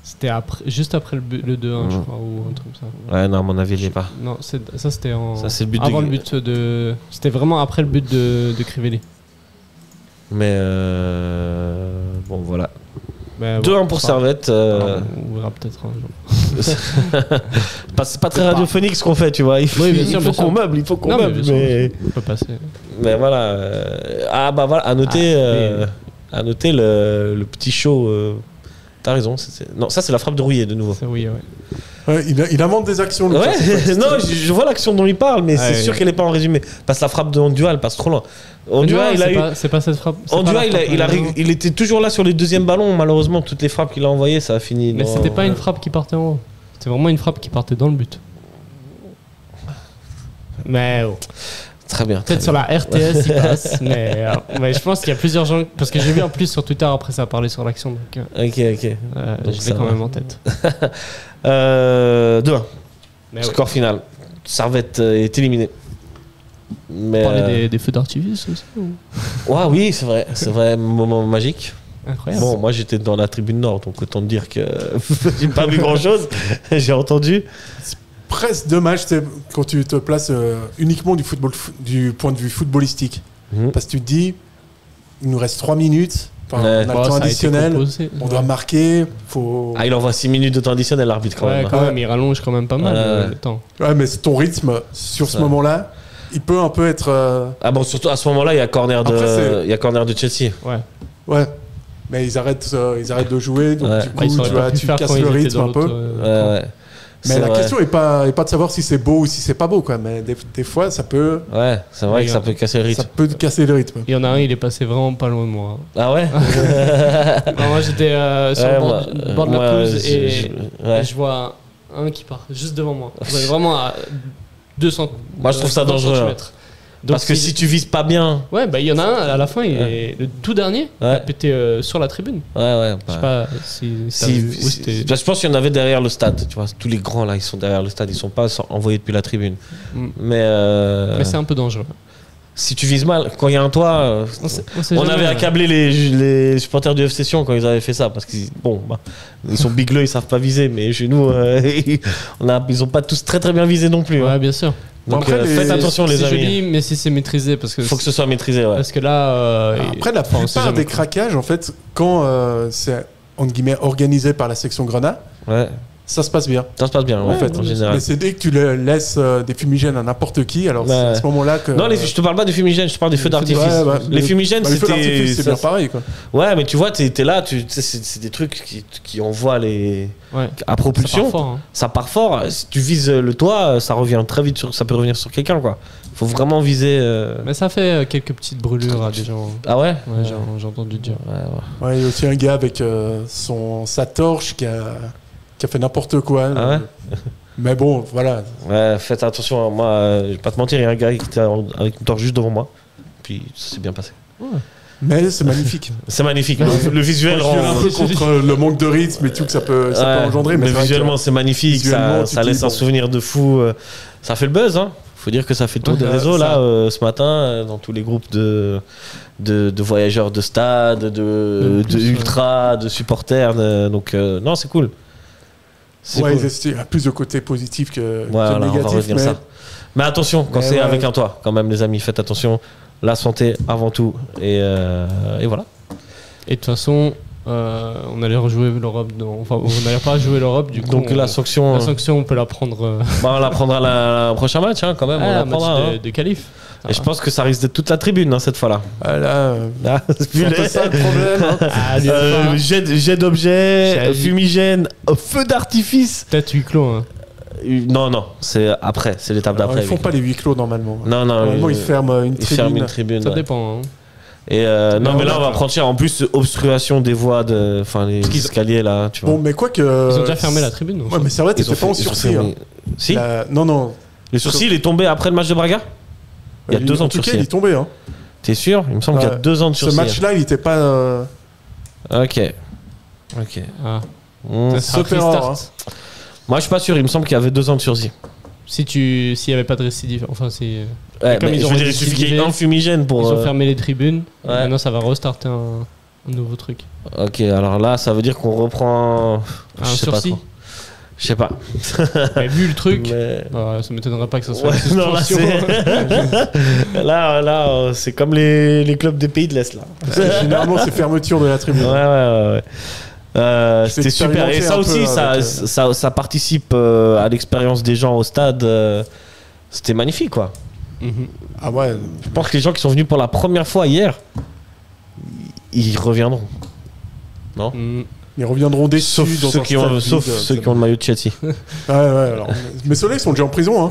Speaker 6: C'était juste après le 2-1, je crois, ou un truc comme ça.
Speaker 5: Ouais, non, à mon avis, il n'y est pas.
Speaker 6: Non, ça c'était
Speaker 5: ça, c'est le but
Speaker 6: avant le but de... C'était vraiment après le but de Crivelli.
Speaker 5: Mais bon, voilà. 2-1 pour Servette.
Speaker 6: On verra peut-être un jour.
Speaker 5: C'est pas très radiophonique ce qu'on fait, tu vois. Il faut qu'on meuble, il faut qu'on meuble. Mais
Speaker 6: on peut passer.
Speaker 5: Mais voilà. Voilà, à noter, le petit show. T'as raison. Non, ça c'est la frappe de Rouillet de nouveau.
Speaker 6: C'est Rouillet,
Speaker 7: ouais. Il invente des actions.
Speaker 5: Ouais. Non, je vois l'action dont il parle, mais c'est sûr qu'elle n'est pas en résumé. Parce que la frappe de Ondua, elle passe trop loin. Ondua,
Speaker 6: c'est pas cette frappe.
Speaker 5: Ondua, il était toujours là sur les deuxièmes ballons. Malheureusement, toutes les frappes qu'il a envoyées, ça a fini.
Speaker 6: Mais c'était pas une frappe qui partait en haut. C'était vraiment une frappe qui partait dans le but. Mais
Speaker 5: très bien.
Speaker 6: Peut-être sur la RTS, il passe. Mais je pense qu'il y a plusieurs gens. Parce que j'ai vu en plus sur Twitter, après ça a parlé sur l'action. Donc,
Speaker 5: ok.
Speaker 6: Donc je l'ai quand même en tête.
Speaker 5: 2-1. Score final. Servette est éliminé.
Speaker 6: Mais on parlait des feux d'artifice aussi
Speaker 5: oui, c'est vrai, moment magique.
Speaker 6: Incroyable.
Speaker 5: Bon, moi j'étais dans la tribune nord, donc autant te dire que j'ai pas vu grand chose. J'ai entendu.
Speaker 7: C'est presque dommage quand tu te places uniquement du point de vue footballistique. Parce que tu te dis, il nous reste 3 minutes. On a le temps additionnel, on doit marquer.
Speaker 5: Il envoie 6 minutes de temps additionnel, l'arbitre quand même.
Speaker 6: Quand même, il rallonge quand même pas mal le temps.
Speaker 7: Ouais, mais ton rythme sur ce moment-là, il peut un peu être.
Speaker 5: Surtout à ce moment-là, il y a corner de Chelsea.
Speaker 7: Ouais. Mais ils arrêtent de jouer, donc du coup, tu casses le rythme un peu. Mais la question n'est pas de savoir si c'est beau ou si c'est pas beau, quoi. Mais des fois, ça peut.
Speaker 5: Ouais, c'est vrai que ça peut casser le rythme.
Speaker 7: Ça peut casser le rythme.
Speaker 6: Il y en a un, il est passé vraiment pas loin de moi.
Speaker 5: Ah ouais.
Speaker 6: Moi, j'étais sur le bord de la pelouse et je vois un qui part juste devant moi. Vraiment à 200.
Speaker 5: Moi, je trouve ça dangereux. Donc parce que si tu vises pas bien.
Speaker 6: Ouais, il y en a un à la fin, le tout dernier, il a pété sur la tribune.
Speaker 5: Ouais.
Speaker 6: Je sais pas
Speaker 5: je pense qu'il y en avait derrière le stade. Tu vois, tous les grands là, ils sont derrière le stade, ils sont pas envoyés depuis la tribune. Mais c'est
Speaker 6: un peu dangereux.
Speaker 5: Si tu vises mal, quand il y a un toit, on avait accablé les supporters du FC Sion quand ils avaient fait ça, parce qu'ils sont bigleux, ils savent pas viser, mais chez nous, ils ont pas tous très très bien visé non plus.
Speaker 6: Ouais, bien sûr.
Speaker 5: Donc faites attention les amis.
Speaker 6: C'est joli, mais si c'est maîtrisé, parce que
Speaker 5: faut que ce soit maîtrisé. Ouais.
Speaker 6: Parce que là,
Speaker 7: après la plupart des craquages, en fait, quand c'est entre guillemets organisé par la section Grenat, ça se passe bien.
Speaker 5: Ça se passe bien, en fait, en général.
Speaker 7: Mais c'est dès que tu laisses des fumigènes à n'importe qui, alors c'est à ce moment-là que.
Speaker 5: Non, je te parle pas des fumigènes, je te parle des feux d'artifice. Les fumigènes,
Speaker 7: c'est bien pareil, quoi.
Speaker 5: Ouais, mais tu vois, t'es là, c'est des trucs qui envoient à propulsion. Ça part fort. Si tu vises le toit, ça revient très vite ça peut revenir sur quelqu'un, quoi. Faut vraiment viser.
Speaker 6: Mais ça fait quelques petites brûlures à des gens.
Speaker 5: Ah ouais?
Speaker 6: Ouais, j'ai entendu dire.
Speaker 7: Ouais, il y a aussi un gars avec sa torche qui a fait n'importe quoi.
Speaker 5: Ah ouais.
Speaker 7: Mais bon, voilà.
Speaker 5: Ouais, faites attention. Moi, je vais pas te mentir, il y a un gars qui était avec une torche juste devant moi. Puis ça s'est bien passé.
Speaker 7: Ouais. Mais c'est magnifique.
Speaker 5: C'est magnifique. Le visuel
Speaker 7: rend un peu contre le manque de rythme et tout que ça peut engendrer.
Speaker 5: Mais visuellement, c'est magnifique. Ça laisse un souvenir de fou. Ça fait le buzz, hein. Faut dire que ça fait le tour des réseaux là ce matin dans tous les groupes de voyageurs de stade, de ultra, de supporters. Donc non, c'est cool.
Speaker 7: Il y a plus de côtés positifs que négatifs.
Speaker 5: Mais attention, quand c'est avec un toit, quand même les amis, faites attention. La santé avant tout. Et voilà.
Speaker 6: Et de toute façon, on allait rejouer l'Europe. On n'allait pas jouer l'Europe. Du coup,
Speaker 5: donc la sanction,
Speaker 6: on peut la prendre.
Speaker 5: On la prendra au prochain match, hein, quand même. On la prendra,
Speaker 6: match de qualif.
Speaker 5: Et je pense que ça risque d'être toute la tribune cette fois-là.
Speaker 7: C'est ça le problème.
Speaker 5: Jet d'objets, fumigène, feu d'artifice.
Speaker 6: Peut-être huis clos. Hein.
Speaker 5: Non, c'est après, c'est l'étape d'après.
Speaker 7: Ils font pas les huis clos normalement.
Speaker 5: Non,
Speaker 7: normalement ils ferment une tribune.
Speaker 6: Ça dépend. Hein.
Speaker 5: Et non, mais là on va prendre cher. En plus, obstruation des voies, les escaliers là. Tu vois.
Speaker 7: Bon, mais quoi que.
Speaker 6: Ils ont déjà fermé la tribune.
Speaker 7: Ouais, mais c'est vrai, t'étais pas en sursis.
Speaker 5: Si.
Speaker 7: Non.
Speaker 5: Le sursis, il est tombé après le match de Braga. Il y a 2 ans de sursis.
Speaker 7: En tout cas, il est tombé. Hein.
Speaker 5: T'es sûr? Il me semble qu'il y a 2 ans de sursis.
Speaker 7: Ce match-là, il était pas.
Speaker 5: Ok.
Speaker 6: Sauf restart.
Speaker 5: Moi, je suis pas sûr. Il me semble qu'il y avait 2 ans de sursis.
Speaker 6: S'il y avait pas de récidive, enfin c'est.
Speaker 5: Comme il suffit qu'il y ait un fumigène pour.
Speaker 6: Ils ont fermé les tribunes. Maintenant, ça va restarter un nouveau truc.
Speaker 5: Ok, alors là, ça veut dire qu'on reprend
Speaker 6: un sursis.
Speaker 5: Je sais pas.
Speaker 6: Mais vu le truc, ça m'étonnerait pas que ça soit une
Speaker 5: non, là, c'est comme les clubs des pays de l'Est là.
Speaker 7: Généralement, c'est fermeture de la tribune.
Speaker 5: Ouais. C'était super. Et ça aussi, ça participe à l'expérience des gens au stade. C'était magnifique, quoi.
Speaker 7: Ah ouais.
Speaker 5: Je pense que les gens qui sont venus pour la première fois hier, ils reviendront. Non
Speaker 7: Ils reviendront déçus
Speaker 5: sauf ceux qui ont le maillot de Chelsea.
Speaker 7: Ouais, alors. Mais ceux-là, ils sont déjà en prison. Hein.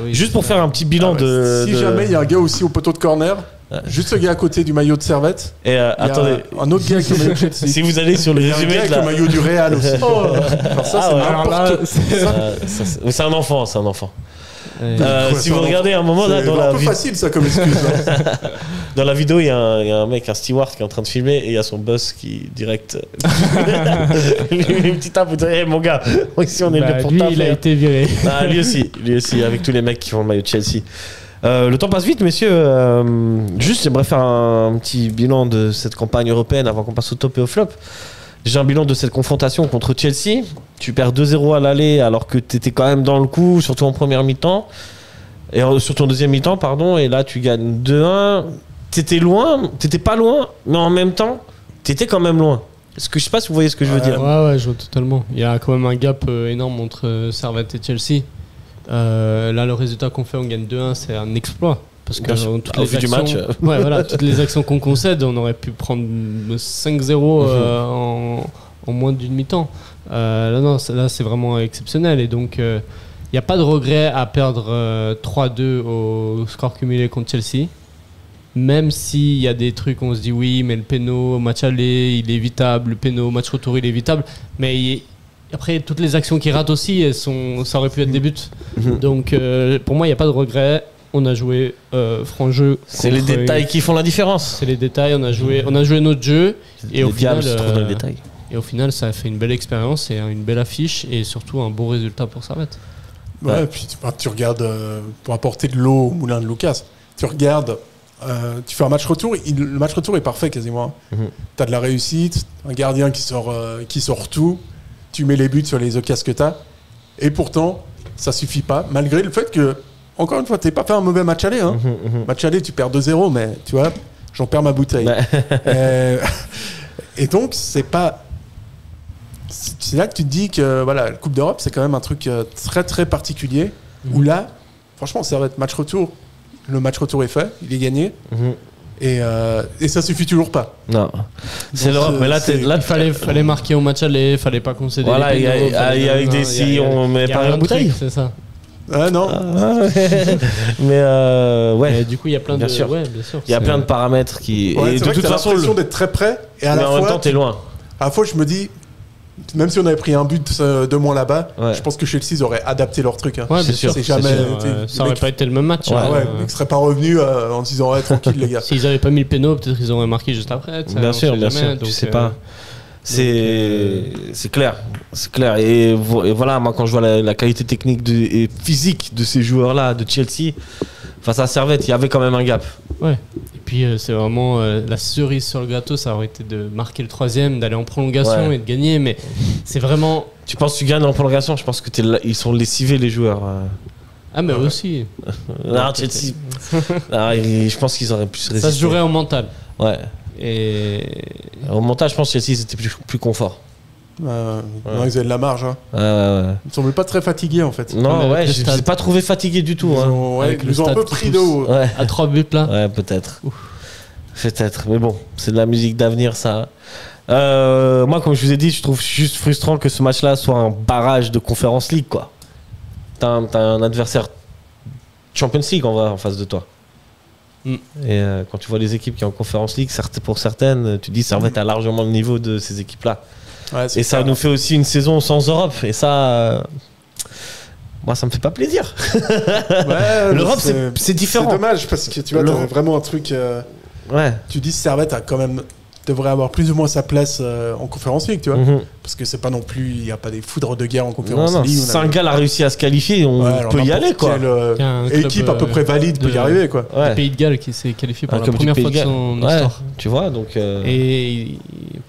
Speaker 5: Oui, juste pour faire un petit bilan
Speaker 7: Si jamais il y a un gars aussi au poteau de corner, juste le gars à côté du maillot de Servette.
Speaker 5: Et attendez,
Speaker 7: un autre gars avec le maillot de Chelsea.
Speaker 5: Si vous allez sur le résumé,
Speaker 7: il y a un gars avec le maillot du Real aussi. Alors ça,
Speaker 5: c'est un enfant. Si vous regardez un moment là dans la
Speaker 7: vidéo, facile ça comme excuse.
Speaker 5: Dans la vidéo, il y a un mec, un steward qui est en train de filmer et il y a son boss qui direct une petite tape pour dire hey, mon gars, ici on est là pour
Speaker 6: lui, il a été viré.
Speaker 5: Lui aussi, avec tous les mecs qui font le maillot de Chelsea. Le temps passe vite, messieurs. Juste, j'aimerais faire un petit bilan de cette campagne européenne avant qu'on passe au top et au flop. J'ai un bilan de cette confrontation contre Chelsea. Tu perds 2-0 à l'aller alors que tu étais quand même dans le coup, surtout en première mi-temps. Et surtout en deuxième mi-temps, pardon. Et là, tu gagnes 2-1. T'étais loin, t'étais pas loin, mais en même temps, t'étais quand même loin. Est-ce que je sais pas si vous voyez ce que je veux dire.
Speaker 6: Ouais, je vois totalement. Il y a quand même un gap énorme entre Servette et Chelsea. Là, le résultat qu'on fait, on gagne 2-1, c'est un exploit. Parce que toutes les actions, match. Toutes les actions qu'on concède, on aurait pu prendre 5-0 en moins d'une mi-temps. Là, c'est vraiment exceptionnel. Et donc, il n'y a pas de regret à perdre 3-2 au score cumulé contre Chelsea. Même s'il y a des trucs, on se dit oui, mais le péno au match aller, il est évitable. Le péno au match retour, il est évitable. Mais après, toutes les actions qu'il rate aussi, ça aurait pu être des buts. Donc, pour moi, il n'y a pas de regret. On a joué franc jeu.
Speaker 5: C'est les détails qui font la différence.
Speaker 6: C'est les détails. On a joué notre jeu. Et au final,
Speaker 5: dans les détails.
Speaker 6: Et au final, ça a fait une belle expérience et une belle affiche et surtout un beau résultat pour Servette.
Speaker 7: Ouais, puis tu regardes, pour apporter de l'eau au moulin de Lucas, tu regardes, tu fais un match retour, le match retour est parfait quasiment. Tu as de la réussite, un gardien qui sort tout, tu mets les buts sur les occasions que tu as, et pourtant, ça suffit pas, malgré le fait que, encore une fois, tu n'as pas fait un mauvais match aller. Match aller, tu perds 2-0, mais tu vois, j'en perds ma bouteille. Et donc, c'est là que tu te dis que la Coupe d'Europe, c'est quand même un truc très très particulier. Où là, franchement, ça va être match retour. Le match retour est fait, il est gagné. Et ça suffit toujours pas.
Speaker 5: Non. C'est l'Europe, mais là,
Speaker 6: il fallait marquer au match aller, il fallait pas concéder.
Speaker 5: Voilà, il y a avec des si, on met pas la bouteille.
Speaker 6: C'est ça.
Speaker 7: Ah non.
Speaker 5: Mais ouais.
Speaker 6: Et du coup, il y a plein
Speaker 5: bien sûr.
Speaker 6: Ouais, bien sûr.
Speaker 5: Il y a plein de paramètres qui.
Speaker 7: Ouais,
Speaker 5: et
Speaker 7: de toute façon, l'impression d'être très près. Et à la fois,
Speaker 5: en même temps, t'es loin.
Speaker 7: À la fois, je me dis, même si on avait pris un but de moins là-bas, je pense que Chelsea aurait adapté leur truc.
Speaker 6: Ouais, c'est sûr. Ça aurait pas été le même match.
Speaker 7: Ils ne seraient pas revenus en disant tranquille les gars.
Speaker 6: S'ils n'avaient pas mis le péno, peut-être qu'ils auraient marqué juste après.
Speaker 5: Bien sûr. Tu sais pas. C'est clair. Et voilà, moi quand je vois la qualité technique et physique de ces joueurs-là, de Chelsea, face à Servette, il y avait quand même un gap.
Speaker 6: Ouais. Et puis c'est vraiment la cerise sur le gâteau, ça aurait été de marquer le 3e, d'aller en prolongation et de gagner. Mais c'est vraiment.
Speaker 5: Tu penses que tu gagnes en prolongation? Je pense que ils sont lessivés les joueurs.
Speaker 6: Ah mais aussi.
Speaker 5: Non, Chelsea. Je pense qu'ils auraient pu se résister.
Speaker 6: Ça se jouerait en mental.
Speaker 5: Ouais.
Speaker 6: Et
Speaker 5: au montage, je pense que Chelsea c'était plus confort.
Speaker 7: Non, ils avaient de la marge.
Speaker 5: Ouais.
Speaker 7: Ils ne semblent pas très fatigués en fait.
Speaker 5: Non, je ne les ai pas trouvés fatigués du tout.
Speaker 7: Ils ont un peu pris d'eau.
Speaker 6: À 3 buts là.
Speaker 5: Ouais, peut-être. Mais bon, c'est de la musique d'avenir ça. Moi, comme je vous ai dit, je trouve juste frustrant que ce match-là soit un barrage de Conference League, quoi. T'as un adversaire Champions League en face de toi. Et quand tu vois les équipes qui sont en Conference League, pour certaines, tu dis ça va être à largement le niveau de ces équipes-là. Ouais, et ça nous fait aussi une saison sans Europe. Et ça, moi, ça me fait pas plaisir. L'Europe, c'est différent.
Speaker 7: C'est dommage parce que tu vois, t'avais vraiment un truc. Tu dis Servette a quand même devrait avoir plus ou moins sa place en Conference League, tu vois. Parce que c'est pas non plus, il n'y a un foudres de guerre en Conference League.
Speaker 5: Si Saint-Gall a réussi à se qualifier, on peut y aller, quoi.
Speaker 7: Équipe à peu près valide peut y arriver, quoi.
Speaker 6: Le Pays de Galles qui s'est qualifié pour la première fois de son histoire.
Speaker 5: Tu vois, donc.
Speaker 6: Et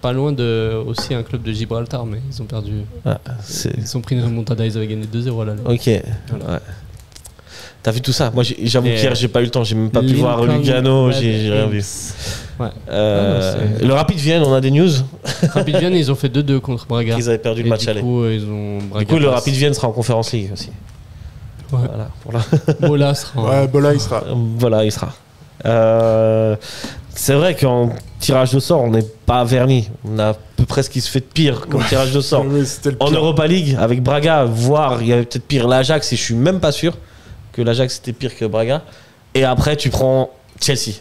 Speaker 6: pas loin de aussi un club de Gibraltar, mais ils ont perdu. Ils ont pris une remontada, ils avaient gagné 2-0 là.
Speaker 5: Ok. Voilà. Ouais. T'as vu tout ça? Moi, j'avoue qu'hier, j'ai pas eu le temps. J'ai même pas pu voir Lugano. J'ai rien vu. Ouais. Le Rapid Vienne, on a des news.
Speaker 6: Rapid Vienne, ils ont fait 2-2 contre Braga.
Speaker 5: Ils avaient perdu le match aller.
Speaker 6: Du coup,
Speaker 5: le Rapid Vienne sera en Conference League aussi.
Speaker 6: Ouais.
Speaker 5: Voilà.
Speaker 6: Bola sera.
Speaker 7: Ouais, Bola, il sera.
Speaker 5: Voilà, il sera. C'est vrai qu'en tirage de sort, on n'est pas verni. On a à peu près ce qui se fait de pire comme tirage de sort. En Europa League, avec Braga, voire il y avait peut-être pire l'Ajax, et je suis même pas sûr que l'Ajax était pire que Braga. Et après, tu prends Chelsea.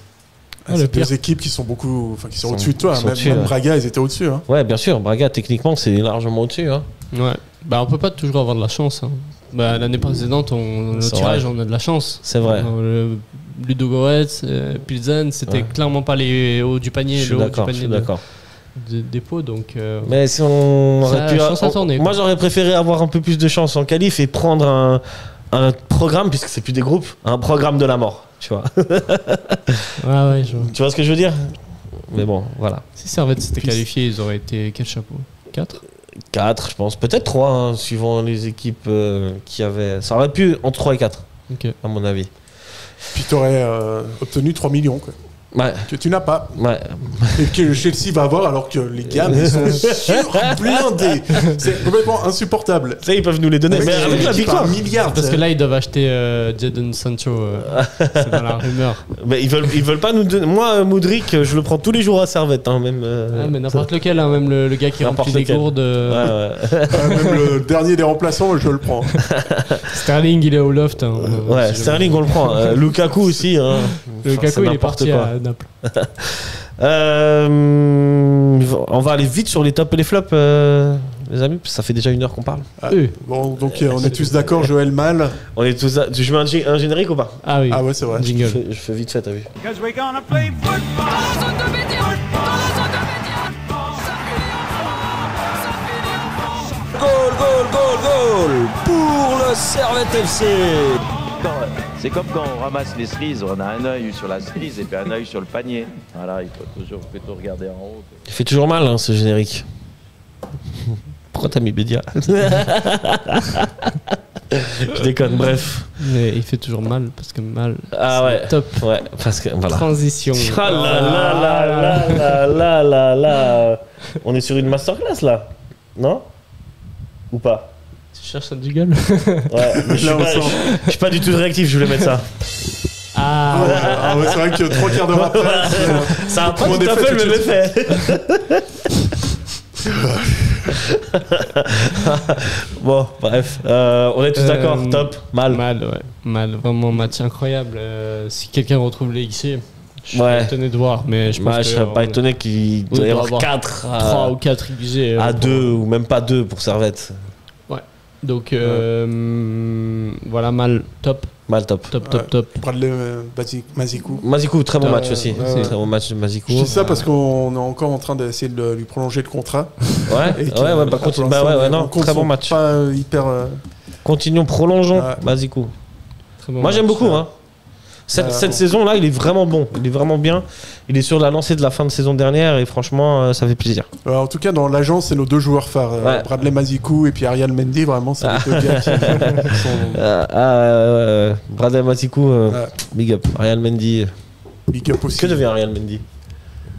Speaker 7: C'est deux équipes qui sont qui sont au-dessus de toi. Même Braga, ils étaient au-dessus. Hein.
Speaker 5: Ouais, bien sûr. Braga, techniquement, c'est largement au-dessus. Hein.
Speaker 6: Ouais. Bah, on peut pas toujours avoir de la chance. Hein. Bah, l'année précédente, le tirage, on a de la chance.
Speaker 5: C'est vrai.
Speaker 6: Ludogorets, Pilsen, c'était clairement pas les hauts du panier.
Speaker 5: Je suis d'accord.
Speaker 6: Des pots, donc.
Speaker 5: Mais si on aurait pu. Moi, j'aurais préféré avoir un peu plus de chance en qualif et prendre un programme, puisque c'est plus des groupes, un programme de la mort. Tu vois.
Speaker 6: Ouais, je vois.
Speaker 5: Tu vois ce que je veux dire? Mais bon, voilà.
Speaker 6: Si Servette s'était qualifié, ils auraient été quel chapeau?
Speaker 5: 4, je pense. Peut-être 3, hein, suivant les équipes qui avaient. Ça aurait pu entre 3 et 4, à mon avis.
Speaker 7: Puis tu aurais obtenu 3 millions, quoi.
Speaker 5: Ouais.
Speaker 7: Que tu n'as pas.
Speaker 5: Ouais.
Speaker 7: Et que Chelsea va avoir alors que les gammes ils sont surblindés. C'est complètement insupportable.
Speaker 5: Ça, ils peuvent nous les donner. Mais avec la victoire,
Speaker 7: un milliard.
Speaker 6: Parce que là, ils doivent acheter Jadon Sancho. C'est dans la rumeur.
Speaker 5: Mais ils veulent pas nous donner. Moi, Moudric, je le prends tous les jours à Servette, hein, même.
Speaker 6: Mais n'importe lequel, hein, même le gars qui remplit les gourdes.
Speaker 7: Même le dernier des remplaçants, je le prends.
Speaker 6: Sterling, il est au loft. Hein,
Speaker 5: ouais, Sterling, on le prend. Lukaku aussi. Hein.
Speaker 6: Lukaku, il est parti à Naples.
Speaker 5: On va aller vite sur les tops et les flops, les amis, ça fait déjà 1 heure qu'on parle.
Speaker 7: Bon, donc on est tous d'accord, Joël Mal.
Speaker 5: On est tous. Je mets un générique ou pas?
Speaker 6: Ah oui.
Speaker 7: Ah ouais, c'est vrai.
Speaker 5: Jingle. Je fais vite fait, t'as vu?
Speaker 1: Goal pour le Servette FC.
Speaker 8: C'est comme quand on ramasse les cerises, on a un œil sur la cerise et puis un œil sur le panier. Voilà, il faut toujours regarder en haut.
Speaker 5: Il fait toujours mal, hein, ce générique. Pourquoi t'as mis Bédia? Je déconne, bref.
Speaker 6: Mais il fait toujours mal parce que mal.
Speaker 5: Ah ouais.
Speaker 6: Top.
Speaker 5: Ouais, parce que voilà.
Speaker 6: Transition.
Speaker 5: Ah là. On est sur une masterclass là, non? Ou pas?
Speaker 6: Tu cherches un jingle?
Speaker 5: Ouais, mais je suis pas du tout réactif, je voulais mettre ça.
Speaker 7: Ah ouais, c'est vrai que 3 quarts d'heure après,
Speaker 5: ça a pas tout à fait le même effet. Bon, bref, on est tous d'accord, top, mal.
Speaker 6: Mal, vraiment match incroyable. Si quelqu'un retrouve les XC, je serais étonné de voir, mais je pense que
Speaker 5: je serais pas étonné qu'il doit y avoir
Speaker 6: 3 ou 4 XG
Speaker 5: à 2 ou même pas 2 pour Servette.
Speaker 6: Ouais. Donc voilà, mal, top.
Speaker 5: Mal, top.
Speaker 6: Top.
Speaker 7: Bradley Mazikou.
Speaker 5: Mazikou, très bon match aussi. Très bon match de Mazikou.
Speaker 7: Je dis ça parce qu'on est encore en train d'essayer de lui prolonger le contrat.
Speaker 5: Pas continue. Non, très bon match.
Speaker 7: Pas hyper.
Speaker 5: Continuons, prolongeons Mazikou. Moi j'aime beaucoup. Hein. Cette saison-là, il est vraiment bon. Il est vraiment bien. Il est sur la lancée de la fin de saison dernière et franchement, ça fait plaisir.
Speaker 7: En tout cas, dans l'agence, c'est nos 2 joueurs phares. Bradley Mazikou et puis Ariel Mendy. Vraiment, c'est les 2 gars qui sont...
Speaker 5: Bradley Mazikou, big up. Ariel Mendy.
Speaker 7: Big up aussi.
Speaker 5: Que devient Ariel Mendy?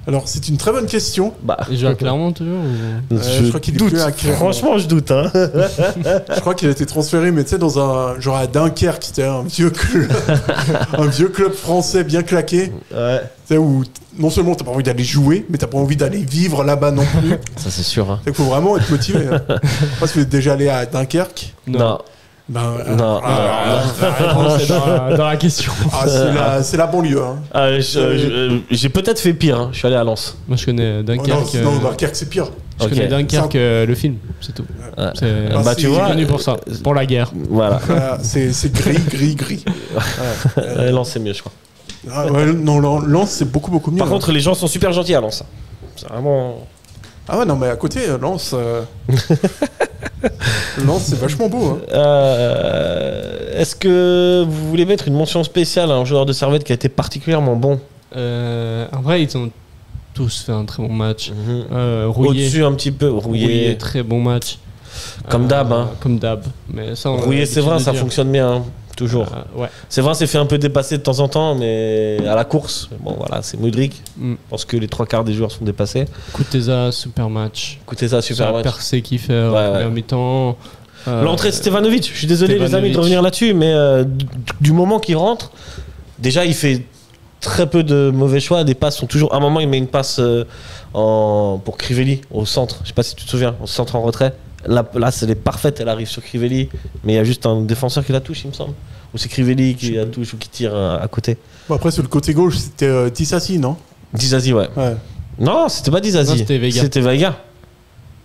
Speaker 7: Alors, c'est une très bonne question.
Speaker 6: Il joue à Clermont toujours
Speaker 7: je crois qu'il est plus à Clermont.
Speaker 5: Franchement, je doute. Hein.
Speaker 7: Je crois qu'il a été transféré, mais tu sais, dans un genre à Dunkerque, c'était un vieux club français bien claqué.
Speaker 5: Ouais.
Speaker 7: Tu sais, où non seulement t'as pas envie d'aller jouer, mais t'as pas envie d'aller vivre là-bas non plus.
Speaker 5: Ça, c'est sûr. Hein.
Speaker 7: Il faut vraiment être motivé. Hein. Je sais pas si vous êtes déjà allé à Dunkerque.
Speaker 5: Non.
Speaker 6: Non. Dans la question.
Speaker 7: C'est la banlieue. Hein.
Speaker 5: J'ai peut-être fait pire. Hein. Je suis allé à Lens.
Speaker 6: Moi, je connais Dunkerque.
Speaker 7: Non, Dunkerque, c'est pire.
Speaker 6: Je connais Dunkerque, le film, c'est tout.
Speaker 5: Tu vois,
Speaker 6: connu pour ça, pour la guerre.
Speaker 5: Voilà.
Speaker 7: C'est gris.
Speaker 5: Lens, c'est mieux, je crois.
Speaker 7: Non, Lens, c'est beaucoup mieux.
Speaker 5: Par contre, les gens sont super gentils à Lens. C'est vraiment.
Speaker 7: Ah ouais, non, mais à côté, Lens. Lens, c'est vachement beau. Hein.
Speaker 5: Est-ce que vous voulez mettre une mention spéciale à un joueur de Servette qui a été particulièrement bon?
Speaker 6: En vrai, ils ont Gattuso fait un très bon match. Rouillé,
Speaker 5: au-dessus un petit peu. Rouillé,
Speaker 6: très bon match.
Speaker 5: Comme d'hab. Hein.
Speaker 6: Comme d'hab. Mais ça,
Speaker 5: Rouillé, c'est vrai, ça fonctionne bien. Hein. Toujours.
Speaker 6: Ouais.
Speaker 5: C'est vrai, c'est fait un peu dépasser de temps en temps, mais à la course, bon voilà, c'est Modric. Je pense que les 3/4 des joueurs sont dépassés.
Speaker 6: Kuteza, super match.
Speaker 5: Kuteza, super match.
Speaker 6: Percé qui fait en mi-temps.
Speaker 5: L'entrée de Stevanovic, je suis désolé les amis de revenir là-dessus, mais du moment qu'il rentre, déjà il fait très peu de mauvais choix. Des passes sont toujours. À un moment, il met une passe pour Crivelli au centre. Je sais pas si tu te souviens, au centre en retrait. Là, elle est parfaite, elle arrive sur Crivelli, mais il y a juste un défenseur qui la touche, il me semble. Ou c'est Crivelli qui la touche ou qui tire à côté.
Speaker 7: Bon, après, sur le côté gauche, c'était Disasi, non?
Speaker 5: Disasi, ouais. Non, c'était pas Disasi. C'était Veiga.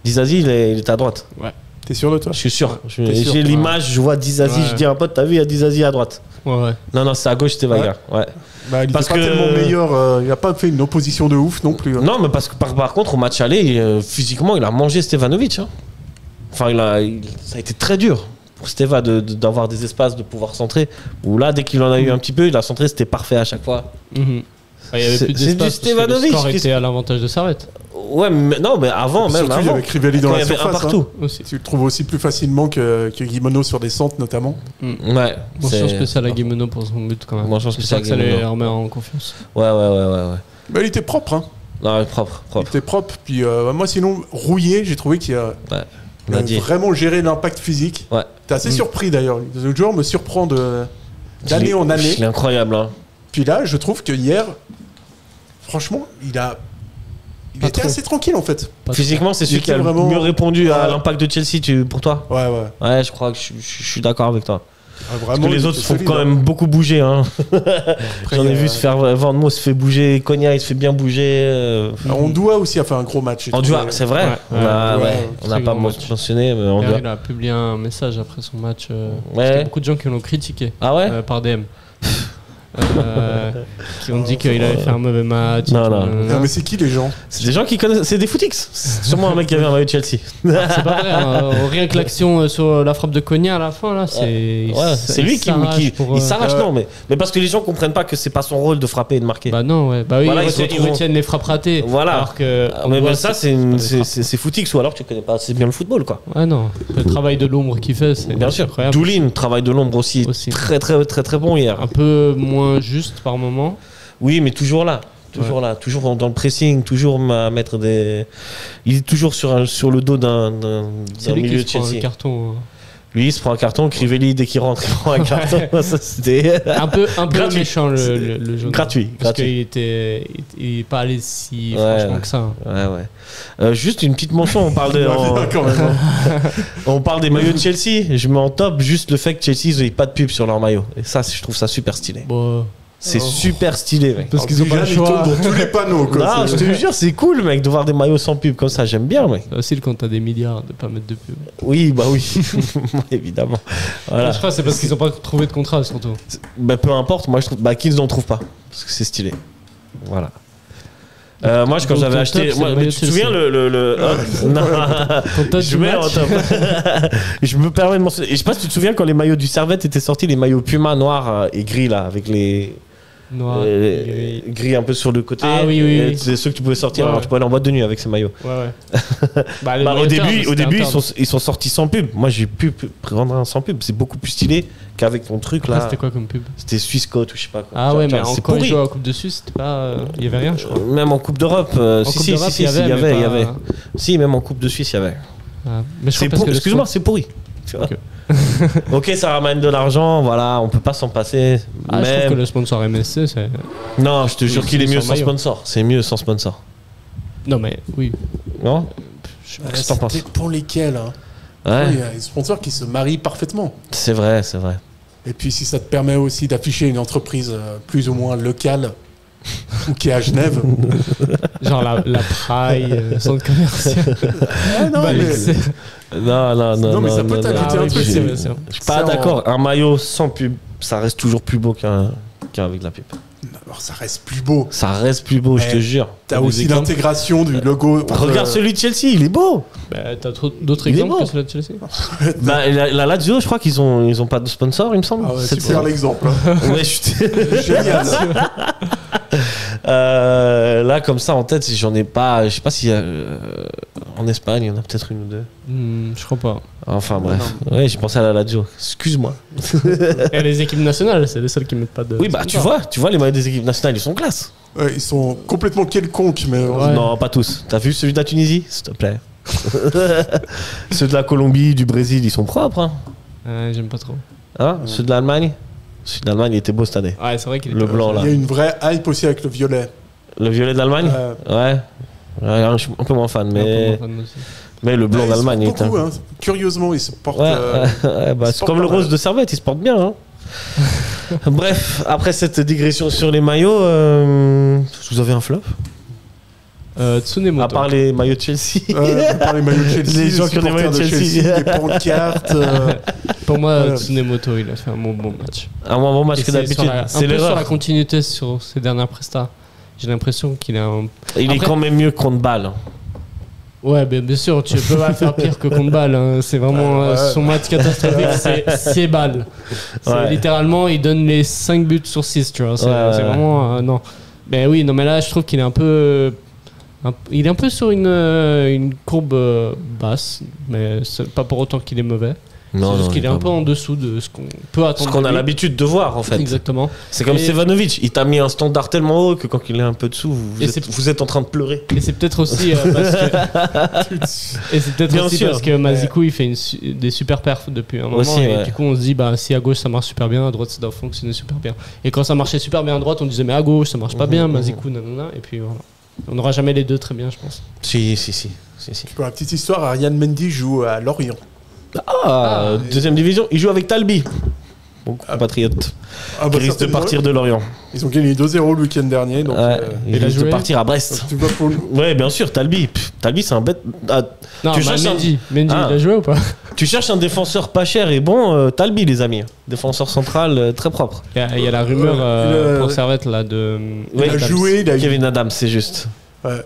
Speaker 5: Disasi, il était à droite.
Speaker 6: Ouais.
Speaker 7: T'es sûr de toi?
Speaker 5: Je suis sûr. J'ai l'image, je vois Disasi, je dis à un pote, t'as vu, il y a Disasi à droite.
Speaker 6: Ouais.
Speaker 5: Non, c'est à gauche, c'était Veiga. Ouais.
Speaker 7: Bah, il était pas tellement meilleur, il a pas fait une opposition de ouf non plus. Hein.
Speaker 5: Non, mais parce que par contre, au match aller, physiquement, il a mangé Stevanovic. Hein. Enfin, ça a été très dur pour Steva d'avoir des espaces, de pouvoir centrer. Ou là, dès qu'il en a eu un petit peu, il a centré, c'était parfait à chaque fois.
Speaker 6: Il y avait plus d'espace parce que le score était à l'avantage de Servette.
Speaker 5: Ouais, mais non, mais avant, même
Speaker 7: surtout,
Speaker 5: avant.
Speaker 7: Il y avait Crivelli dans la surface.
Speaker 5: Partout.
Speaker 7: Hein. Tu le trouves aussi plus facilement que Guimeno sur des centres, notamment.
Speaker 5: Ouais.
Speaker 6: Mention spéciale à Guimeno pour son but, quand même.
Speaker 5: Mention spéciale à
Speaker 6: Guimeno. Ça les remet en confiance.
Speaker 5: Ouais.
Speaker 7: Bah, il était propre, hein.
Speaker 5: Non, propre.
Speaker 7: Il était propre. Puis moi, sinon, Rouillé, j'ai trouvé qu'il a vraiment géré l'impact physique.
Speaker 5: Ouais.
Speaker 7: T'es assez surpris, d'ailleurs. Le joueur me surprend d'année en année.
Speaker 5: Il est incroyable, hein.
Speaker 7: Puis là, je trouve que hier, franchement, il était assez tranquille en fait.
Speaker 5: Physiquement, c'est celui qui a le mieux répondu à l'impact de Chelsea pour toi.
Speaker 7: Ouais,
Speaker 5: je crois que je suis d'accord avec toi.
Speaker 7: Parce
Speaker 5: que les autres font quand même beaucoup bouger. Hein. J'en ai vu se faire. Van Mo se fait bouger, Konya il se fait bien bouger.
Speaker 7: Ondua aussi a fait un gros match.
Speaker 5: Ondua, c'est vrai. On n'a pas mentionné. Mais Ondua.
Speaker 6: Il a publié un message après son match. Il y a beaucoup de gens qui l'ont critiqué par DM. Qui ont dit qu'il avait fait un mauvais match.
Speaker 7: Non, mais c'est qui les gens?
Speaker 5: C'est des gens qui connaissent. C'est des footix. C'est sûrement un mec qui avait un maillot de Chelsea.
Speaker 6: C'est pas vrai. Hein. Rien que l'action sur la frappe de Konya à la fin, là,
Speaker 5: c'est lui qui s'arrache. Non, mais parce que les gens comprennent pas que c'est pas son rôle de frapper et de marquer.
Speaker 6: Bah non, ouais. Bah oui, voilà, ils retiennent les frappes ratées.
Speaker 5: Voilà.
Speaker 6: Alors que
Speaker 5: mais ça, c'est footix ou alors tu connais pas assez bien le football, quoi.
Speaker 6: Ouais, non. Le travail de l'ombre qu'il fait, c'est
Speaker 5: bien sûr.
Speaker 6: incroyable.
Speaker 5: Doulin, travail de l'ombre aussi. Très, très, très, très bon hier.
Speaker 6: Un peu moins juste par moment.
Speaker 5: Oui, mais toujours là. Toujours dans le pressing, toujours à mettre des. Il est toujours sur le dos d'un milieu de Chelsea.
Speaker 6: Un carton.
Speaker 5: Lui, il se prend un carton. Crivelli, dès qu'il rentre, il prend un carton. Ça, c'était
Speaker 6: un peu méchant le jaune.
Speaker 5: Gratuit.
Speaker 6: Parce qu'il était pas allé si franchement que ça.
Speaker 5: Ouais. Juste une petite mention. On parle des maillots de Chelsea. Je mets en top juste le fait que Chelsea n'ait pas de pub sur leur maillot. Et ça, je trouve ça super stylé. C'est super stylé, mec.
Speaker 6: Parce qu'ils ont pas le choix.
Speaker 7: Dans tous les panneaux, quoi.
Speaker 5: Non, je te jure, c'est cool, mec, de voir des maillots sans pub comme ça. J'aime bien, mec.
Speaker 6: C'est facile quand t'as des milliards de pas mettre de pub.
Speaker 5: Oui, bah oui. Évidemment. Voilà.
Speaker 6: Je crois que c'est parce qu'ils ont pas trouvé de contrat, surtout.
Speaker 5: Bah, peu importe. Moi, je trouve qu'ils n'en trouvent pas. Parce que c'est stylé. Voilà. Moi, quand j'avais acheté. Tu te souviens je mets en top. Je me permets de mentionner. Et je sais pas si tu te souviens quand les maillots du Servette étaient sortis, les maillots Puma noirs et gris, là, avec les.
Speaker 6: Noir,
Speaker 5: gris un peu sur le côté.
Speaker 6: Ah oui.
Speaker 5: C'est ceux que tu pouvais sortir. Alors tu pouvais aller en boîte de nuit avec ces maillots. Au début ils sont sortis sans pub. Moi j'ai pu prendre un sans pub. C'est beaucoup plus stylé qu'avec ton truc là.
Speaker 6: C'était quoi comme pub?
Speaker 5: C'était Swissquote ou je sais pas quoi.
Speaker 6: Ah ouais, mais quand ils jouaient en Coupe de Suisse, c'était pas. Il y avait rien, je crois.
Speaker 5: Même en Coupe d'Europe. Si, il y avait. Si, même en Coupe de Suisse, il y avait. Excuse-moi, c'est pourri. Ok, ça ramène de l'argent, voilà, on peut pas s'en passer.
Speaker 6: Je trouve que le sponsor MSC, c'est.
Speaker 5: Non, je te jure qu'il est mieux sans sponsor. C'est mieux sans sponsor.
Speaker 6: Non, mais oui.
Speaker 5: Non.
Speaker 7: Qu'est-ce que t'en penses? Pour lesquels il y a des sponsors qui se marient parfaitement.
Speaker 5: C'est vrai.
Speaker 7: Et puis si ça te permet aussi d'afficher une entreprise plus ou moins locale ou qui est à Genève.
Speaker 6: Genre la Praille, centre commercial.
Speaker 5: Non,
Speaker 7: mais ça peut t'ajouter un truc.
Speaker 5: Je suis pas d'accord. Un maillot sans pub, ça reste toujours plus beau qu'avec la pub.
Speaker 7: Alors ça reste plus beau.
Speaker 5: Ça reste plus beau, je te jure.
Speaker 7: T'as aussi l'intégration du logo.
Speaker 5: Regarde celui de Chelsea, il est beau.
Speaker 6: T'as d'autres exemples que celui de Chelsea?
Speaker 5: La Lazio, je crois qu'ils ont pas de sponsor, il me semble.
Speaker 7: C'est super l'exemple.
Speaker 5: Ouais,
Speaker 7: génial.
Speaker 5: Là, comme ça, en tête, j'en ai pas. Je sais pas si en Espagne, il y en a peut-être une ou deux.
Speaker 6: Je crois pas.
Speaker 5: Enfin, bref. Ouais, j'ai pensé à la Lazio. Excuse-moi.
Speaker 6: Et les équipes nationales, c'est les seules qui mettent pas de.
Speaker 5: Oui, bah, tu vois, les maillots des équipes nationales, ils sont classe.
Speaker 7: Ouais, ils sont complètement quelconques, mais.
Speaker 5: Ouais. Non, pas tous. T'as vu celui de la Tunisie, s'il te plaît? Ceux de la Colombie, du Brésil, ils sont propres. Hein.
Speaker 6: J'aime pas trop.
Speaker 5: Hein, ceux de l'Allemagne? Celui de l'Allemagne, il était beau cette année.
Speaker 6: Ouais, c'est vrai qu'il
Speaker 5: était blanc, là.
Speaker 7: Il y a une vraie hype aussi avec le violet.
Speaker 5: Le violet d'Allemagne? Ouais. Je suis un peu moins fan, mais. Mais le blanc d'Allemagne,
Speaker 7: il est. Curieusement, il se porte.
Speaker 5: C'est comme le rose de Servette, il se porte bien. Hein. Bref, après cette digression sur les maillots, vous avez un flop?
Speaker 6: Tsunemoto.
Speaker 5: À part les maillots de Chelsea.
Speaker 7: À part les maillots de Chelsea.
Speaker 5: Les gens qui ont des maillots de Chelsea.
Speaker 7: Des pancartes.
Speaker 6: Pour moi, Tsunemoto, il a fait un bon match.
Speaker 5: Un moins bon match que d'habitude.
Speaker 6: C'est l'erreur. Sur la continuité sur ses dernières prestats. J'ai l'impression qu'il a un.
Speaker 5: Il est quand même mieux que contre Bâle.
Speaker 6: Ouais, bien sûr, tu peux pas faire pire que contre Bâle. Hein. C'est vraiment son match catastrophique, c'est Bâle. Littéralement, il donne les 5 buts sur 6, tu vois. C'est vraiment. Non. Mais oui, non, mais là, je trouve qu'il est un peu. Il est un peu sur une courbe basse, mais c'est pas pour autant qu'il est mauvais. C'est juste qu'il est un peu en dessous de ce qu'on peut attendre.
Speaker 5: Ce qu'on a l'habitude de voir, en fait.
Speaker 6: Exactement.
Speaker 5: C'est comme Stevanovic, il t'a mis un standard tellement haut que quand il est un peu dessous, vous êtes en train de pleurer.
Speaker 6: Et c'est peut-être aussi parce que Mazikou il fait des super perfs depuis un moment. Aussi, et du coup, on se dit, si à gauche ça marche super bien, à droite ça doit fonctionner super bien. Et quand ça marchait super bien à droite, on disait, mais à gauche ça marche pas bien, Mazikou, nanana. Et puis voilà. On n'aura jamais les deux très bien, je pense.
Speaker 5: Si.
Speaker 7: Pour la petite histoire, Ariane Mendy joue à Lorient.
Speaker 5: Deuxième division, il joue avec Talbi, mon compatriote, qui risque de partir de Lorient.
Speaker 7: Ils ont gagné 2-0 le week-end dernier. Donc,
Speaker 5: il risque de partir à Brest. Ouais, bien sûr, Talbi, c'est un bête.
Speaker 6: Non, Mendy, il a joué ou pas?
Speaker 5: Tu cherches un défenseur pas cher et bon, Talbi, les amis. Défenseur central très propre.
Speaker 6: Il y a la rumeur pour Servette là de.
Speaker 7: Il a joué,
Speaker 5: Kevin Adams, c'est juste.
Speaker 7: Ouais.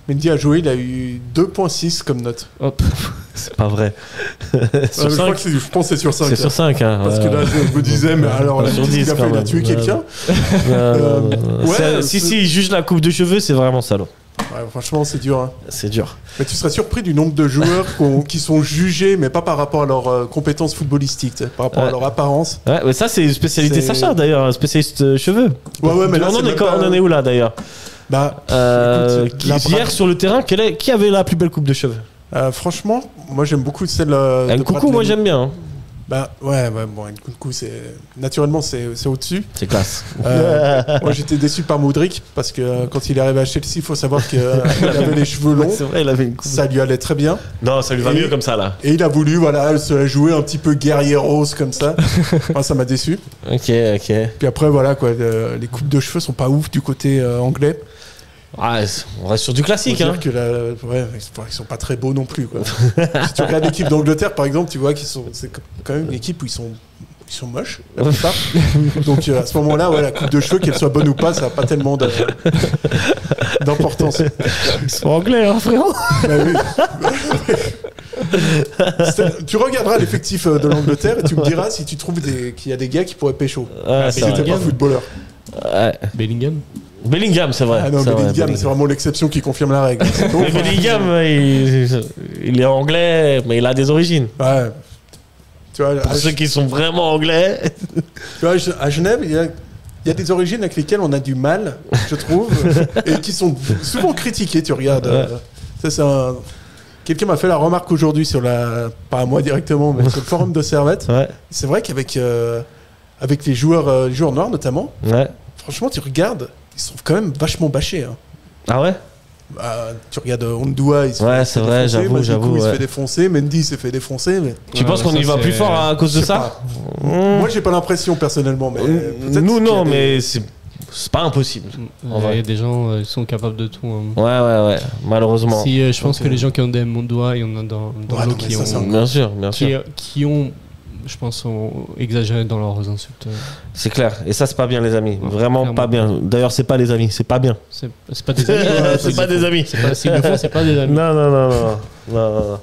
Speaker 7: Mendy a joué, il a eu 2.6 comme note.
Speaker 5: Hop. C'est pas vrai.
Speaker 7: Sur 5 je pense que c'est sur 5.
Speaker 5: C'est sur 5. Hein.
Speaker 7: Parce que là, je me disais, mais alors,
Speaker 5: sur 10,
Speaker 7: il a tué quelqu'un.
Speaker 5: Si, il juge la coupe de cheveux, c'est vraiment salaud.
Speaker 7: Ouais, franchement, c'est dur. Hein.
Speaker 5: C'est dur.
Speaker 7: Mais tu serais surpris du nombre de joueurs qui sont jugés, mais pas par rapport à leurs compétences footballistiques, par rapport à leur apparence.
Speaker 5: Ouais, mais ça, c'est une spécialité Sacha, d'ailleurs, spécialiste cheveux.
Speaker 7: Ouais, mais là,
Speaker 5: on en est où là, d'ailleurs? Hier sur le terrain, qui avait la plus belle coupe de cheveux?
Speaker 7: Franchement, moi j'aime beaucoup celle
Speaker 5: Nkunku, moi j'aime bien.
Speaker 7: Nkunku, naturellement c'est au-dessus.
Speaker 5: C'est classe.
Speaker 7: Moi j'étais déçu par Modric parce que quand il est arrivé à Chelsea, il faut savoir qu'il avait les cheveux longs.
Speaker 5: C'est vrai, il avait une coupe.
Speaker 7: Ça lui allait très bien.
Speaker 5: Non, ça lui va mieux comme ça là.
Speaker 7: Et il a voulu se la jouer un petit peu guerrieros comme ça. Enfin, ça m'a déçu.
Speaker 5: Ok.
Speaker 7: Puis après voilà quoi, les coupes de cheveux sont pas ouf du côté anglais.
Speaker 5: Ah, on reste sur du classique.
Speaker 7: Hein. Que ils sont pas très beaux non plus. Quoi. Si tu regardes l'équipe d'Angleterre, par exemple, tu vois c'est quand même une équipe où ils sont moches, la plupart. Donc à ce moment-là, la coupe de cheveux, qu'elle soit bonne ou pas, ça n'a pas tellement d'importance.
Speaker 5: Ils sont anglais, hein, frérot.
Speaker 7: Tu regarderas l'effectif de l'Angleterre et tu me diras si tu trouves qu'il y a des gars qui pourraient pécho. Si t'es pas footballeur.
Speaker 5: Bellingham, c'est vrai.
Speaker 7: Ah non, Bellingham, c'est vraiment l'exception qui confirme la règle.
Speaker 5: Mais Bellingham, il est anglais, mais il a des origines.
Speaker 7: Ouais. Tu vois,
Speaker 5: pour ceux qui sont vraiment anglais.
Speaker 7: Tu vois, à Genève, il y a des origines avec lesquelles on a du mal, je trouve, et qui sont souvent critiquées. Tu regardes. Ça, quelqu'un m'a fait la remarque aujourd'hui pas à moi directement, mais sur le forum de Servette. Ouais. C'est vrai qu'avec avec les joueurs noirs notamment. Ouais. Franchement, tu regardes, ils sont quand même vachement bâchés. Hein.
Speaker 5: Ah ouais?
Speaker 7: Tu regardes Ondua, il se fait défoncer.
Speaker 5: J'avoue.
Speaker 7: Il se fait défoncer. Mendy s'est fait défoncer. Mais...
Speaker 5: Tu penses qu'on y va plus fort à cause de ça?
Speaker 7: Moi, j'ai pas l'impression personnellement. Mais
Speaker 5: nous, non, mais c'est pas impossible.
Speaker 6: Il y a des gens qui sont capables de tout. Hein.
Speaker 5: Ouais, malheureusement.
Speaker 6: Si, je pense que les gens qui ont des Ondua, il y en a dans l'eau qui ont.
Speaker 5: Bien sûr.
Speaker 6: Qui ont. Je pense ont exagéré dans leurs insultes.
Speaker 5: C'est clair. Et ça, c'est pas bien, les amis. Vraiment clairement. Pas bien. D'ailleurs, c'est pas les amis. C'est pas bien.
Speaker 6: C'est pas des amis.
Speaker 5: C'est pas des amis.
Speaker 6: S'ils le font, c'est pas des amis.
Speaker 5: Non. Non.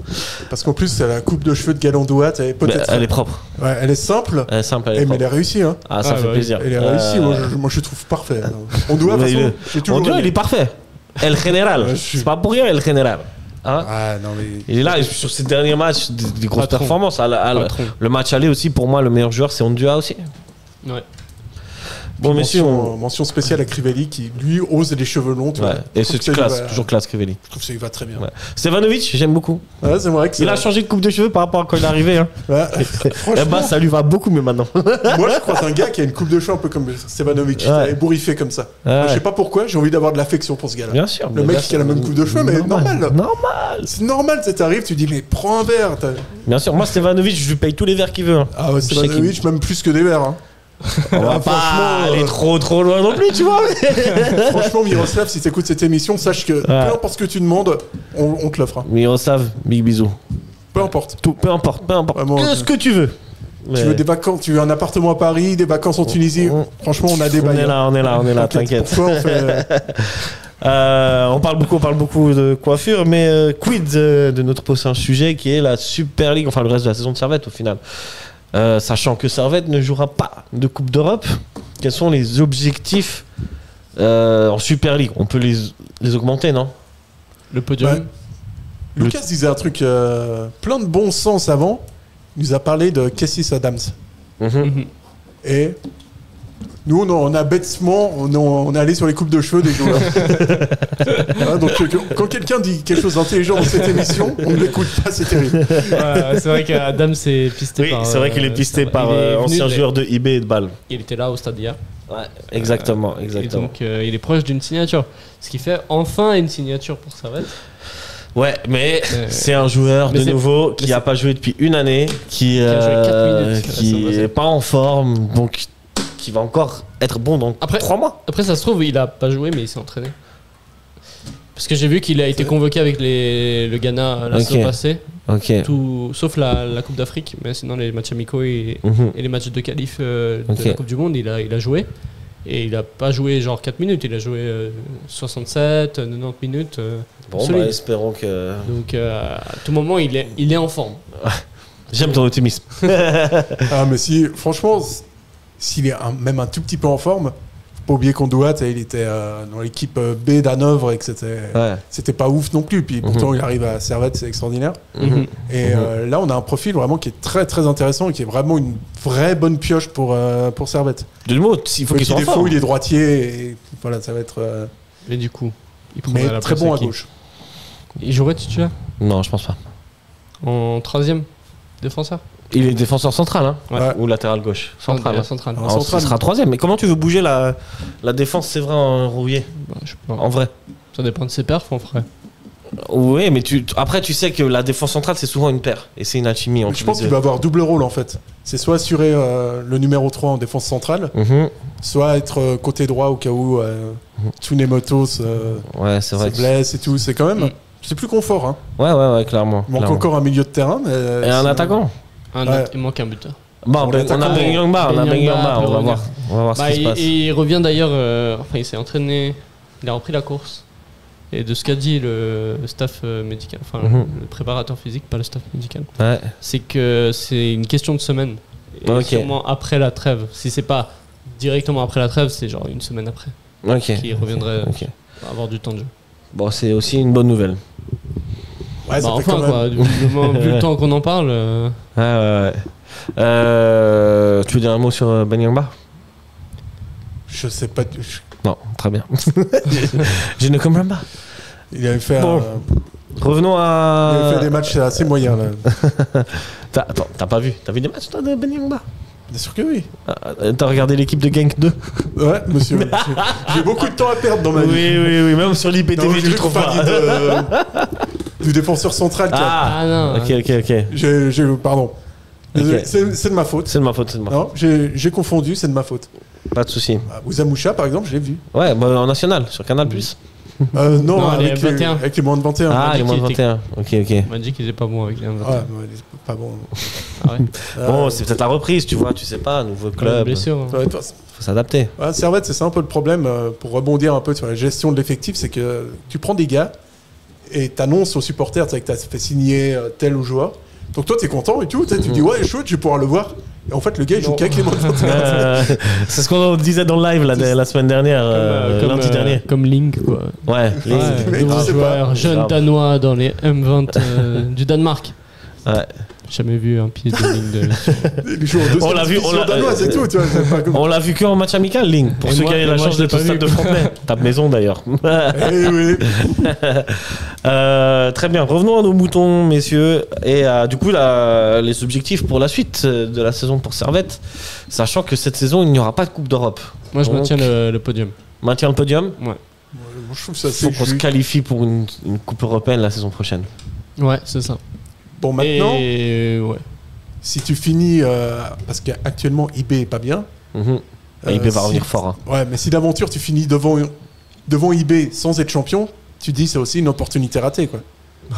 Speaker 7: Parce qu'en plus, la coupe de cheveux de Galandouat,
Speaker 5: elle est propre.
Speaker 7: Ouais, elle est simple.
Speaker 5: Elle est simple, elle est
Speaker 7: mais elle est réussie. Hein.
Speaker 5: Ah, ça fait plaisir.
Speaker 7: Elle est réussie. Moi, je trouve parfait. Ondua,
Speaker 5: il est parfait. El Général. C'est pas pour rien, El Général. Hein,
Speaker 7: non, mais...
Speaker 5: Il est là sur ces derniers matchs, des grosses performances. Le match aller aussi, pour moi, le meilleur joueur, c'est Ondua aussi.
Speaker 6: Ouais.
Speaker 5: Bon,
Speaker 7: mention spéciale à Crivelli qui, lui, ose les cheveux longs.
Speaker 5: Et c'est toujours classe, Crivelli.
Speaker 7: Je trouve que ça y va très bien.
Speaker 5: Ouais. Stevanovic, j'aime beaucoup.
Speaker 7: Ouais, c'est vrai que
Speaker 5: il a changé de coupe de cheveux par rapport à quand il est arrivé. Hein.
Speaker 7: Ouais.
Speaker 5: Ça lui va beaucoup mieux maintenant.
Speaker 7: Moi, je crois un gars qui a une coupe de cheveux un peu comme Stevanovic, ébouriffé comme ça. Moi, je sais pas pourquoi, j'ai envie d'avoir de l'affection pour ce gars-là.
Speaker 5: Bien sûr.
Speaker 7: Le mec qui a la même coupe de cheveux, mais normal. C'est normal, tu arrives, tu dis, mais prends un verre.
Speaker 5: Bien sûr, moi, Stevanovic, je lui paye tous les verres qu'il veut. Hein.
Speaker 7: Ah ouais, Stevanovic, même plus que des verres. Hein.
Speaker 5: On va pas aller trop loin non plus, tu vois.
Speaker 7: Franchement, Miroslav, si t'écoutes cette émission, sache que peu importe ce que tu demandes, on te l'offre.
Speaker 5: Miroslav, big bisous.
Speaker 7: Peu importe.
Speaker 5: Peu importe. Vraiment, ce que tu veux.
Speaker 7: Tu veux des vacances, tu veux un appartement à Paris, des vacances en Tunisie. Franchement, on a des bails.
Speaker 5: On est là, t'inquiète. On parle beaucoup de coiffure, mais quid de notre prochain sujet qui est la Super League, enfin le reste de la saison de Servette au final. Sachant que Servette ne jouera pas de Coupe d'Europe, quels sont les objectifs en Super League? On peut les augmenter, non?
Speaker 6: Le podium.
Speaker 7: Lucas disait un truc plein de bon sens avant. Il nous a parlé de Cassis Adams. Et nous, on a bêtement, on est allé sur les coupes de cheveux des joueurs. Donc, quand quelqu'un dit quelque chose d'intelligent dans cette émission, on ne l'écoute pas, c'est terrible.
Speaker 6: C'est vrai qu'Adam s'est pisté par...
Speaker 5: Oui, c'est vrai qu'il est pisté par ancien joueur de IB et de Bâle.
Speaker 6: Il était là au stade hier.
Speaker 5: Ouais, exactement.
Speaker 6: Et donc, il est proche d'une signature. Ce qui fait enfin une signature pour Servette.
Speaker 5: Ouais, mais c'est un joueur de nouveau qui n'a pas joué depuis une année, qui a joué 4 minutes, qui n'est pas en forme, donc qui va encore être bon dans 3 mois.
Speaker 6: Après, ça se trouve, il n'a pas joué, mais il s'est entraîné. Parce que j'ai vu qu'il a été convoqué avec le Ghana la saison passée, sauf la Coupe d'Afrique, mais sinon les matchs amicaux et les matchs de qualif de la Coupe du Monde, il a joué. Et il n'a pas joué genre 4 minutes, il a joué 67, 90 minutes.
Speaker 5: Espérons que...
Speaker 6: Donc à tout moment, il est en forme.
Speaker 5: J'aime ton optimisme.
Speaker 7: Mais franchement, s'il est même un tout petit peu en forme, faut pas oublier qu'Ondouat, il était dans l'équipe B d'Hanovre et que c'était pas ouf non plus. Puis pourtant, il arrive à Servette, c'est extraordinaire. Et là, on a un profil vraiment qui est très très intéressant et qui est vraiment une vraie bonne pioche pour Servette.
Speaker 5: De mots, il faut qu'il soit en forme.
Speaker 7: Il est droitier et voilà, ça va être.
Speaker 6: Mais du coup, il
Speaker 7: prendrait la très bon à gauche.
Speaker 6: Il jouerait titulaire?
Speaker 5: Non, je pense pas.
Speaker 6: En 3e défenseur?
Speaker 5: Il est défenseur central, ou latéral gauche. Central.
Speaker 6: Central.
Speaker 5: Ce sera 3e. Mais comment tu veux bouger la défense, c'est vrai, en rouillé? En vrai.
Speaker 6: Ça dépend de ses perfs, en vrai.
Speaker 5: Oui, mais après, tu sais que la défense centrale, c'est souvent une paire. Et c'est une alchimie.
Speaker 7: Je pense qu'il va avoir double rôle, en fait. C'est soit assurer le numéro 3 en défense centrale, soit être côté droit au cas où Tsunemoto se blesse et tout. C'est quand même... C'est plus confort. Hein.
Speaker 5: Ouais, clairement.
Speaker 7: Il manque encore un milieu de terrain. Mais
Speaker 5: et un attaquant.
Speaker 6: Il manque un buteur.
Speaker 5: On a Ben Yangba, on va voir ce qui se passe.
Speaker 6: Il revient d'ailleurs, il s'est entraîné, il a repris la course. Et de ce qu'a dit le staff médical, le préparateur physique, pas le staff médical, c'est que c'est une question de semaine. Et sûrement après la trêve. Si c'est pas directement après la trêve, c'est genre une semaine après. Qu'il reviendrait avoir du temps de jeu.
Speaker 5: Bon, c'est aussi une bonne nouvelle.
Speaker 7: Ouais, ça fait quand même...
Speaker 6: vu le temps qu'on en parle.
Speaker 5: Tu veux dire un mot sur Ben Yangba?
Speaker 7: Je sais pas.
Speaker 5: Non, très bien. Je ne comprends pas.
Speaker 7: Il avait fait.
Speaker 5: Revenons à.
Speaker 7: Il avait fait des matchs assez moyens là.
Speaker 5: Attends, t'as pas vu? T'as vu des matchs toi de Ben Yangba?
Speaker 7: Bien sûr que oui.
Speaker 5: T'as regardé l'équipe de Genk 2?
Speaker 7: Ouais, monsieur. J'ai beaucoup de temps à perdre dans ma vie.
Speaker 5: Oui, même sur l'IPTV, tu trouves pas.
Speaker 7: Du défenseur central.
Speaker 6: Non.
Speaker 7: Ok. Pardon. Okay. C'est de ma faute.
Speaker 5: C'est de ma faute.
Speaker 7: Non, j'ai confondu, c'est de ma faute.
Speaker 5: Pas de souci.
Speaker 7: Ousamoucha, par exemple, je l'ai vu.
Speaker 5: Ouais, en national, sur Canal+.
Speaker 7: Non, avec les moins de 21.
Speaker 5: Ah, les moins de 21. Ok.
Speaker 6: On m'a dit qu'il était pas bon avec les moins de 21.
Speaker 7: Ouais, il est pas bon.
Speaker 5: Bon, c'est peut-être la reprise, tu vois, tu sais pas, nouveau club.
Speaker 6: Blessure.
Speaker 5: Faut s'adapter.
Speaker 7: Servette, c'est ça un peu le problème, pour rebondir un peu sur la gestion de l'effectif, c'est que tu prends des gars, et t'annonces aux supporters que t'as fait signer tel joueur. Donc toi, t'es content et tout. Tu dis, ouais, chouette, je vais pouvoir le voir. Et en fait, le gars, il joue qu'avec les mains de
Speaker 5: c'est ce qu'on disait dans le live la semaine dernière, lundi dernier.
Speaker 6: Comme Link, quoi.
Speaker 5: Ouais,
Speaker 6: nouveau joueur, jeune danois dans les M20 du Danemark.
Speaker 5: Ouais.
Speaker 6: Jamais vu un pied de Link
Speaker 5: on l'a vu, on l'a vu que en match amical, Link. Pour ceux qui avaient la chance d'être au stade de Frontenay. Tape maison d'ailleurs.
Speaker 7: Oui.
Speaker 5: Très bien, revenons à nos moutons, messieurs. Et du coup, les objectifs pour la suite de la saison pour Servette, sachant que cette saison, il n'y aura pas de Coupe d'Europe.
Speaker 6: Moi, je maintiens le podium.
Speaker 5: Maintiens le podium ?
Speaker 6: Ouais.
Speaker 7: Moi, je trouve ça
Speaker 5: faut qu'on se qualifie pour une Coupe européenne la saison prochaine.
Speaker 6: Ouais, c'est ça.
Speaker 7: Bon, maintenant,
Speaker 6: ouais.
Speaker 7: Si tu finis, parce qu'actuellement IB est pas bien.
Speaker 5: IB va revenir fort. Hein.
Speaker 7: Ouais, mais si d'aventure tu finis devant IB sans être champion, tu dis c'est aussi une opportunité ratée, quoi.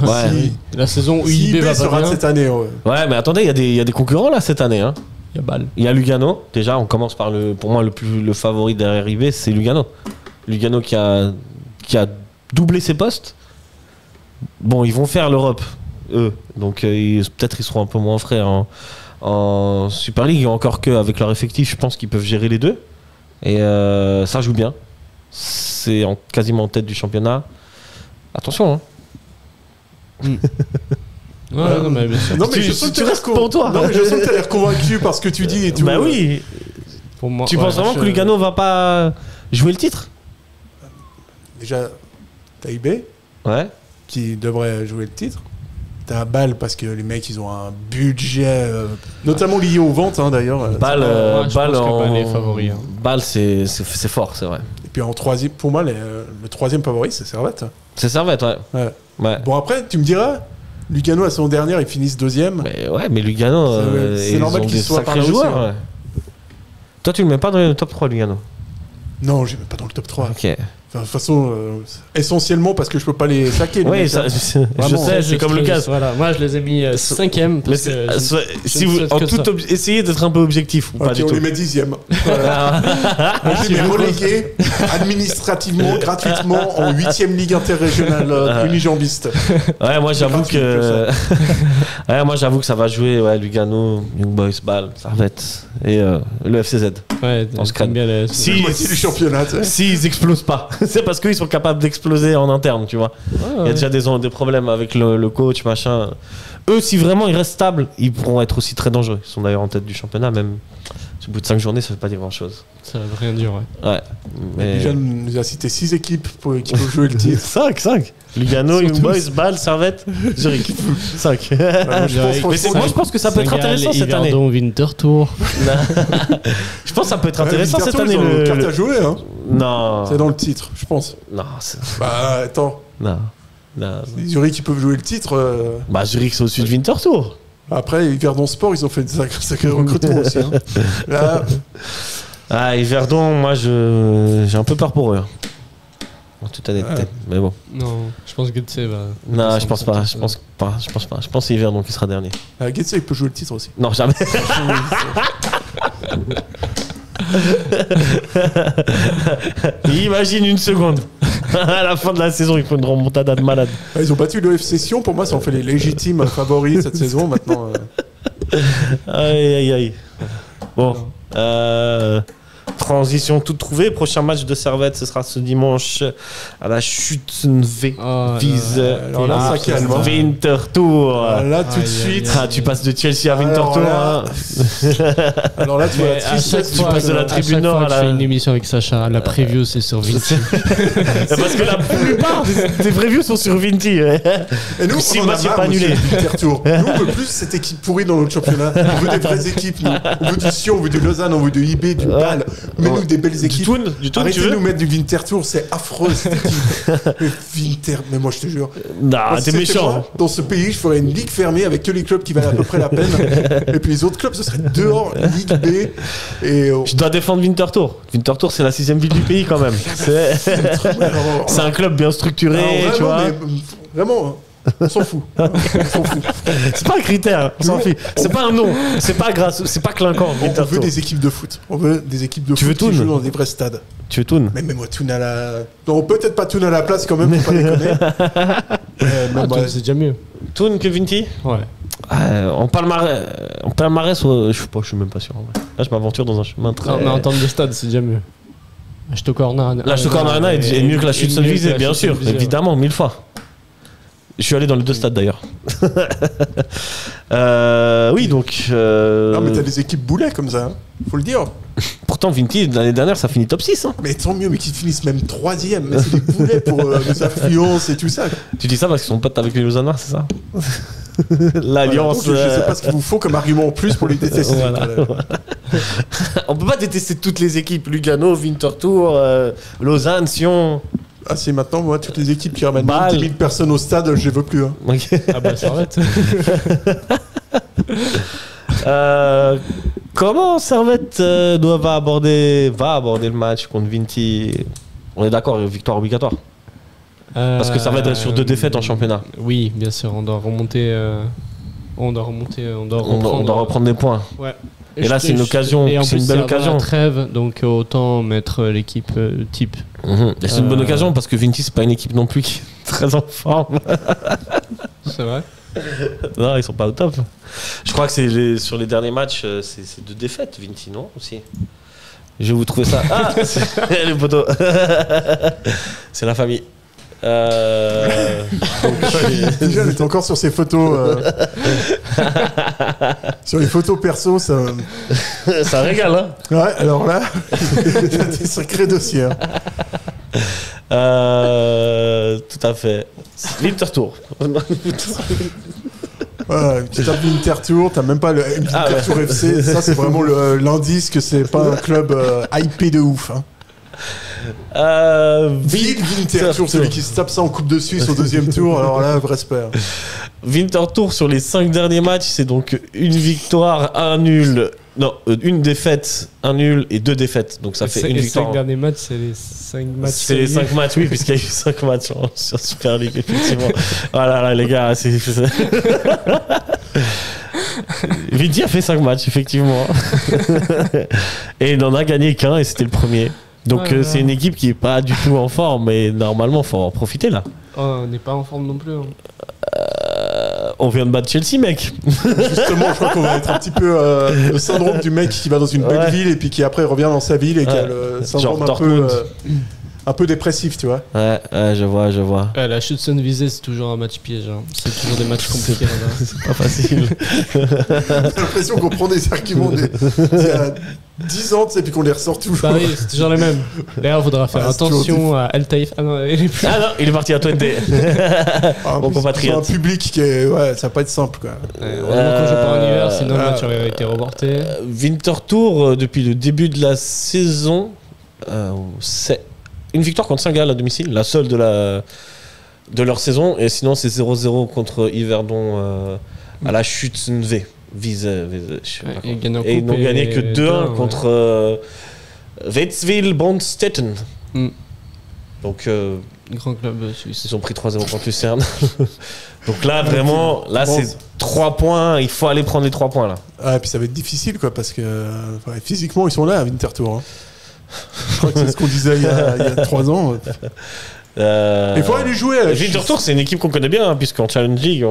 Speaker 5: Ouais.
Speaker 6: La saison où
Speaker 7: IB
Speaker 6: va
Speaker 7: sera
Speaker 6: pas bien.
Speaker 7: cette année.
Speaker 5: Ouais, mais attendez, il y a des concurrents là cette année. Hein.
Speaker 6: Il y a Bâle.
Speaker 5: Il y a Lugano. Déjà, on commence par pour moi le favori derrière IB, c'est Lugano. Lugano qui a doublé ses postes. Bon, ils vont faire l'Europe. Eux, donc peut-être ils seront un peu moins frais en Super League, encore qu'avec leur effectif je pense qu'ils peuvent gérer les deux et ça joue bien, c'est quasiment en tête du championnat, attention hein.
Speaker 6: Non mais bien sûr.
Speaker 7: Non mais je sens que tu restes pour toi. Non mais je sens que tu as l'air convaincu par ce que tu dis et tout.
Speaker 5: Bah oui.
Speaker 6: Pour moi,
Speaker 5: tu penses vraiment que Lugano va pas jouer le titre?
Speaker 7: Déjà t'as IB qui devrait jouer le titre. T'as Bâle parce que les mecs ils ont un budget notamment lié aux ventes d'ailleurs.
Speaker 5: Bâle
Speaker 6: est favori.
Speaker 5: Bâle c'est fort, c'est vrai.
Speaker 7: Et puis en troisième, pour moi le troisième favori c'est Servette.
Speaker 5: C'est Servette, ouais.
Speaker 7: Bon après tu me diras, Lugano la saison dernière ils finissent deuxième.
Speaker 5: Mais Lugano
Speaker 7: c'est normal qu'ils soient
Speaker 5: sacrés joueurs. Ouais. Toi tu le mets pas dans le top 3 Lugano?
Speaker 7: Non, je ne mets pas dans le top 3.
Speaker 5: Ok.
Speaker 7: Enfin, de toute façon, essentiellement parce que je peux pas les saquer.
Speaker 5: Oui, ça, je sais, c'est comme Lucas.
Speaker 6: Voilà. Moi, je les ai mis 5e.
Speaker 5: Si vous essayez d'être un peu objectif ou pas du tout.
Speaker 7: On les met 10e. On les met relégués administrativement, gratuitement en 8e ligue interrégionale unijambiste.
Speaker 5: Ouais, moi j'avoue que ça va jouer Lugano, Young Boys, Bâle, Servette et le FCZ.
Speaker 6: Ouais,
Speaker 5: on se crée
Speaker 6: bien
Speaker 5: si
Speaker 7: du championnat.
Speaker 5: S'ils explosent pas. C'est parce qu'ils sont capables d'exploser en interne, tu vois. Il y a déjà des problèmes avec le coach, machin. Eux, si vraiment ils restent stables, ils pourront être aussi très dangereux. Ils sont d'ailleurs en tête du championnat, même au bout de 5 journées, ça veut pas dire grand chose.
Speaker 6: Ça veut rien dire,
Speaker 5: ouais.
Speaker 7: Mais... Déjà, nous a cité 6 équipes qui peuvent jouer le titre.
Speaker 5: 5. Lugano, Young Boys, Bâle, Servette, Zurich. 5. Moi, je pense que ça peut être intéressant cette année.
Speaker 6: Winterthur.
Speaker 5: Je pense que ça peut être intéressant cette année.
Speaker 7: Le carte à jouer, hein.
Speaker 5: Non.
Speaker 7: C'est dans le titre, je pense.
Speaker 5: Non.
Speaker 7: Bah, attends.
Speaker 5: Non.
Speaker 7: Zurich, ils peuvent jouer le titre.
Speaker 5: Bah, Zurich, c'est au-dessus de Winterthur.
Speaker 7: Après, Yverdon Sport, ils ont fait des sacrés recrutements aussi. Hein.
Speaker 5: Là... Yverdon, moi, j'ai un peu peur pour eux. En toute honnêteté. Mais bon.
Speaker 6: Non, je pense que Getse va.
Speaker 5: Non, je pense pas. Je pense pas. Je pense Yverdon qui sera dernier.
Speaker 7: Getse, il peut jouer le titre aussi.
Speaker 5: Non, jamais. Imagine une seconde. À la fin de la saison, ils font une remontada de malade.
Speaker 7: Ils ont battu le FC Sion. Pour moi, ça en fait les légitimes favoris cette saison. Maintenant.
Speaker 5: Aïe. Bon. Transition toute trouvée. Prochain match de Servette, ce sera ce dimanche à la Schützenwiese Winterthur.
Speaker 7: Là, tout de suite.
Speaker 5: Tu passes de Chelsea à Winterthur.
Speaker 7: Alors là, tu
Speaker 5: passes de la tribune nord à la.
Speaker 6: Je fais une émission avec Sacha. La preview, c'est sur Vinti.
Speaker 5: Parce que la plupart des previews sont sur Vinti. Et
Speaker 7: nous,
Speaker 5: si moi, c'est pas annulé.
Speaker 7: Nous, on veut plus cette équipe pourrie dans notre championnat. On veut des vraies équipes. Nous. On veut du Sion, on veut du Lausanne, on veut de IB, du Bâle. Mets-nous des belles équipes.
Speaker 5: Du Toon,
Speaker 7: arrêtez de nous mettre du Winterthur, c'est affreux cette équipe. Mais moi je te jure.
Speaker 5: Non, t'es méchant.
Speaker 7: Moi, dans ce pays, je ferais une ligue fermée avec que les clubs qui valent à peu près la peine. Et puis les autres clubs, ce serait dehors, Ligue B. Et
Speaker 5: je dois défendre Winterthur. Winterthur, c'est la 6e ville du pays quand même. C'est un club bien structuré, tu vois.
Speaker 7: Vraiment. On s'en fout.
Speaker 5: C'est pas un critère, on s'en fiche. C'est pas un nom, c'est pas grâce, c'est pas clinquant.
Speaker 7: On veut des équipes de foot. On veut des équipes de foot qui jouent dans des vrais stades.
Speaker 5: Tu veux Toon?
Speaker 7: Mais mets-moi Toon à la. Non, peut-être pas Toon à la place quand même, faut pas déconner.
Speaker 6: Toon, c'est déjà mieux.
Speaker 5: Toon que Vinti?
Speaker 6: Ouais.
Speaker 5: En palmarès, je suis même pas sûr. En vrai. Là, je m'aventure dans un chemin très.
Speaker 6: Non, mais en termes de stade, c'est déjà mieux. La Stockholm Arena
Speaker 5: est mieux que la Schutzenwiese, bien sûr, évidemment, 1000 fois. Je suis allé dans les 2 stades d'ailleurs. Oui, donc.
Speaker 7: Non, mais t'as des équipes boulets comme ça, hein. Faut le dire.
Speaker 5: Pourtant, Vinti, l'année dernière, ça finit top 6. Hein.
Speaker 7: Mais tant mieux, mais qu'ils finissent même 3ème. Mais c'est des boulets pour les affluences et tout ça.
Speaker 5: Tu dis ça parce qu'ils sont potes avec les Lausannois, c'est ça? L'alliance.
Speaker 7: Voilà, je sais pas ce qu'il vous faut comme argument en plus pour les détester.
Speaker 5: Voilà. On peut pas détester toutes les équipes. Lugano, Winterthur, Lausanne, Sion.
Speaker 7: Ah, c'est maintenant, moi, toutes les équipes qui ramènent 10 000 personnes au stade, je les veux plus. Hein.
Speaker 5: Okay.
Speaker 6: Ah bah, Servette.
Speaker 5: Comment Servette va aborder le match contre Vinti? On est d'accord, victoire obligatoire. Parce que Servette reste sur 2 défaites en championnat.
Speaker 6: Oui, bien sûr, on doit remonter. On doit
Speaker 5: reprendre des points.
Speaker 6: Ouais.
Speaker 5: Et là, c'est une occasion, c'est une belle occasion.
Speaker 6: La trêve, donc autant mettre l'équipe type.
Speaker 5: Et c'est une bonne occasion parce que Vinti, c'est pas une équipe non plus qui est très en forme.
Speaker 6: C'est vrai.
Speaker 5: Non, ils sont pas au top. Je crois que sur les derniers matchs, c'est 2 défaites, Vinti, non aussi. Je vais vous trouver ça. Ah, les poteaux. C'est la famille.
Speaker 7: Déjà, elle est encore sur ses photos. Sur les photos perso, ça
Speaker 5: régale, hein.
Speaker 7: Ouais, alors là, t'as des sacrés dossiers. Hein.
Speaker 5: Tout à fait. Winterthur.
Speaker 7: Voilà, tu tapes Winterthur, t'as même pas le Winterthur FC. Ça, c'est vraiment l'indice que c'est pas un club hypé de ouf. Hein. Winterthur, celui qui se tape ça en Coupe de Suisse au 2e tour, alors là, respect.
Speaker 5: Winterthur sur les 5 derniers matchs, c'est donc une victoire, un nul. Non, une défaite, un nul et 2 défaites. Donc ça fait une victoire.
Speaker 6: Les 5 derniers matchs, c'est les 5 matchs.
Speaker 5: C'est les 5 matchs, oui, puisqu'il y a eu 5 matchs sur Super League, effectivement. Voilà, là, les gars, c'est. Vinti a fait 5 matchs, effectivement. Et il n'en a gagné qu'un, et c'était le premier. Donc c'est une équipe qui est pas du tout en forme, mais normalement, faut en profiter là.
Speaker 6: Oh, on n'est pas en forme non plus. Hein.
Speaker 5: On vient de battre Chelsea, mec.
Speaker 7: Justement, je crois qu'on va être un petit peu le syndrome du mec qui va dans une belle ville et puis qui après revient dans sa ville et qui a le syndrome un peu dépressif, tu vois.
Speaker 5: Ouais, je vois.
Speaker 6: La Schutzenwiese, c'est toujours un match piège. Hein. C'est toujours des matchs compliqués.
Speaker 5: C'est pas facile.
Speaker 7: J'ai l'impression qu'on prend des arguments d'il y a 10 ans, tu sais, puis qu'on les ressort toujours.
Speaker 6: Bah oui, c'est toujours les mêmes. D'ailleurs, il faudra faire attention à El Taïf. Ah non, il
Speaker 5: est parti à Twente. Mon compatriote.
Speaker 7: C'est un public qui est. Ouais, ça va pas être simple, quoi.
Speaker 6: Heureusement qu'on joue pas en hiver, sinon le match aurait été reporté.
Speaker 5: Winterthur, depuis le début de la saison, c'est une victoire contre Saint-Gall à domicile, la seule de leur saison, et sinon c'est 0-0 contre Yverdon à la Schutzenwiese. Et ils n'ont gagné que 2-1 contre Wetzwil Bondstetten. Donc
Speaker 6: grand club suisse.
Speaker 5: Ils ont pris 3-0 contre Lucerne. Donc là vraiment, c'est 3 points, il faut aller prendre les 3 points là.
Speaker 7: Ah, et puis ça va être difficile quoi, parce que physiquement ils sont là à Winterthur. Hein. Je crois que c'est ce qu'on disait il y a 3 ans. Il faut aller jouer à la
Speaker 5: Winterthur, c'est une équipe qu'on connaît bien, hein, puisqu'en Challenge League,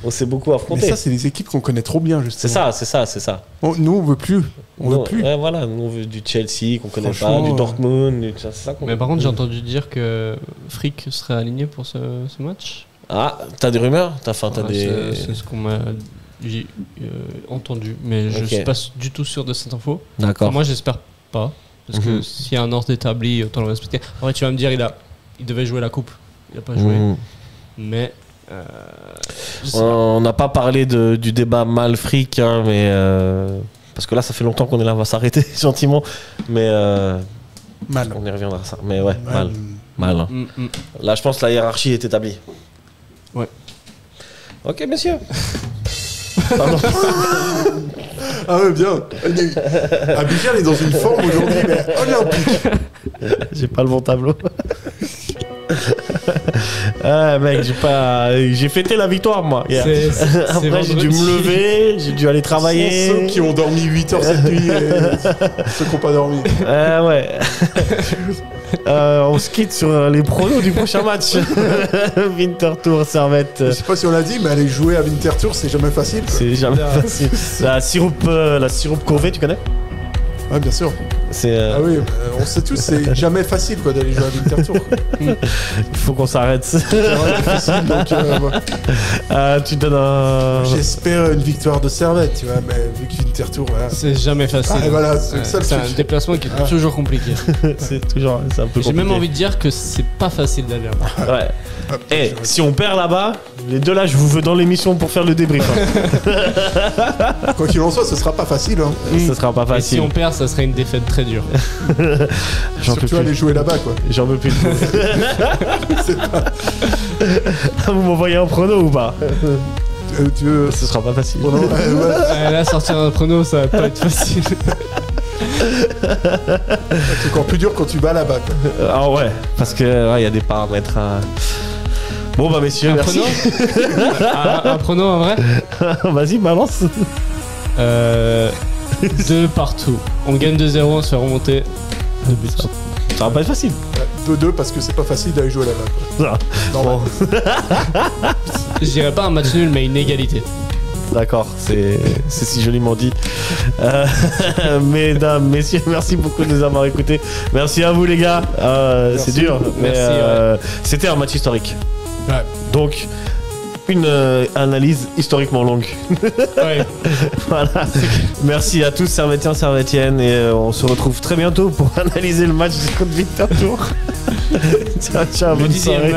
Speaker 5: on s'est beaucoup affronté.
Speaker 7: Mais ça, c'est des équipes qu'on connaît trop bien, justement.
Speaker 5: C'est ça.
Speaker 7: Nous, on veut plus. Veut plus.
Speaker 5: Voilà, nous, on veut du Chelsea qu'on connaît pas, du Dortmund. C'est ça qu'on
Speaker 6: Mais par contre, j'ai entendu dire que Frick serait aligné pour ce match.
Speaker 5: Ah, t'as des rumeurs?
Speaker 6: C'est ce qu'on m'a entendu, mais je suis pas du tout sûr de cette info.
Speaker 5: D'accord.
Speaker 6: Moi, j'espère pas. Parce que s'il y a un ordre établi, autant le respecter. En fait, tu vas me dire, il devait jouer la coupe. Il n'a pas joué. Mais.
Speaker 5: On n'a pas parlé du débat mal-fric, hein, mais. Parce que là, ça fait longtemps qu'on est là, on va s'arrêter gentiment. Mais.
Speaker 7: Mal.
Speaker 5: On y reviendra à ça. Mais ouais, mal. Hein. Là, je pense que la hiérarchie est établie.
Speaker 6: Ouais.
Speaker 5: Ok, messieurs.
Speaker 7: Pardon. Ah ouais, bien. Abidjan est dans une forme aujourd'hui, mais olympique.
Speaker 5: J'ai pas le bon tableau. Mec, j'ai fêté la victoire, moi.
Speaker 6: C'est
Speaker 5: Après, j'ai dû me lever, j'ai dû aller travailler.
Speaker 7: Ceux qui ont dormi 8 heures cette nuit et ceux qui n'ont pas dormi.
Speaker 5: Ouais. On se quitte sur les pronos du prochain match. Winterthur, Servette.
Speaker 7: Je sais pas si on l'a dit, mais aller jouer à Winterthur, c'est jamais facile. Quoi.
Speaker 5: C'est jamais facile. La siroupe Corvée, tu connais?
Speaker 7: Ouais, bien sûr. Ah oui, on sait tous, c'est jamais facile quoi d'aller jouer à Winterthur.
Speaker 5: Il faut qu'on s'arrête.
Speaker 7: C'est vraiment difficile, donc
Speaker 5: tu donnes un...
Speaker 7: J'espère une victoire de Servette, tu vois, mais vu que Winterthur, voilà.
Speaker 6: C'est jamais facile.
Speaker 7: Ah, voilà, c'est
Speaker 6: un déplacement qui est toujours compliqué.
Speaker 5: C'est un peu compliqué.
Speaker 6: J'ai même envie de dire que c'est pas facile d'aller là-bas.
Speaker 5: Ouais. Et si on perd là-bas, les deux là, je vous veux dans l'émission pour faire le débrief.
Speaker 7: Quoi qu'il en soit, ce sera pas facile. Hein.
Speaker 5: Ce sera pas facile.
Speaker 6: Et si on perd, ça serait une défaite très dure.
Speaker 7: Surtout aller jouer là-bas, quoi.
Speaker 5: J'en veux plus. Vous m'envoyez un prono ou pas? Ce sera pas facile.
Speaker 6: Là, sortir un prono, ça va pas être facile.
Speaker 7: C'est encore plus dur quand tu vas là-bas. Quoi.
Speaker 5: Ah ouais, parce que y a des paramètres à... Bon bah messieurs, merci.
Speaker 6: Un prono en vrai?
Speaker 5: Vas-y, balance.
Speaker 6: 2 partout. On gagne 2-0, on se fait remonter. 2 buts.
Speaker 5: Ça va pas être facile.
Speaker 7: 2-2 parce que c'est pas facile d'aller jouer là-bas.
Speaker 5: Bon.
Speaker 6: Je dirais pas un match nul, mais une égalité.
Speaker 5: D'accord, c'est si joliment dit. Mesdames, messieurs, merci beaucoup de nous avoir écoutés. Merci à vous les gars. C'est dur, mais c'était un match historique.
Speaker 6: Ouais.
Speaker 5: Donc, une analyse historiquement longue.
Speaker 6: Ouais.
Speaker 5: Voilà. Merci à tous, Servettiens, Servettiennes, et on se retrouve très bientôt pour analyser le match contre Winterthur. Ciao, bonne soirée.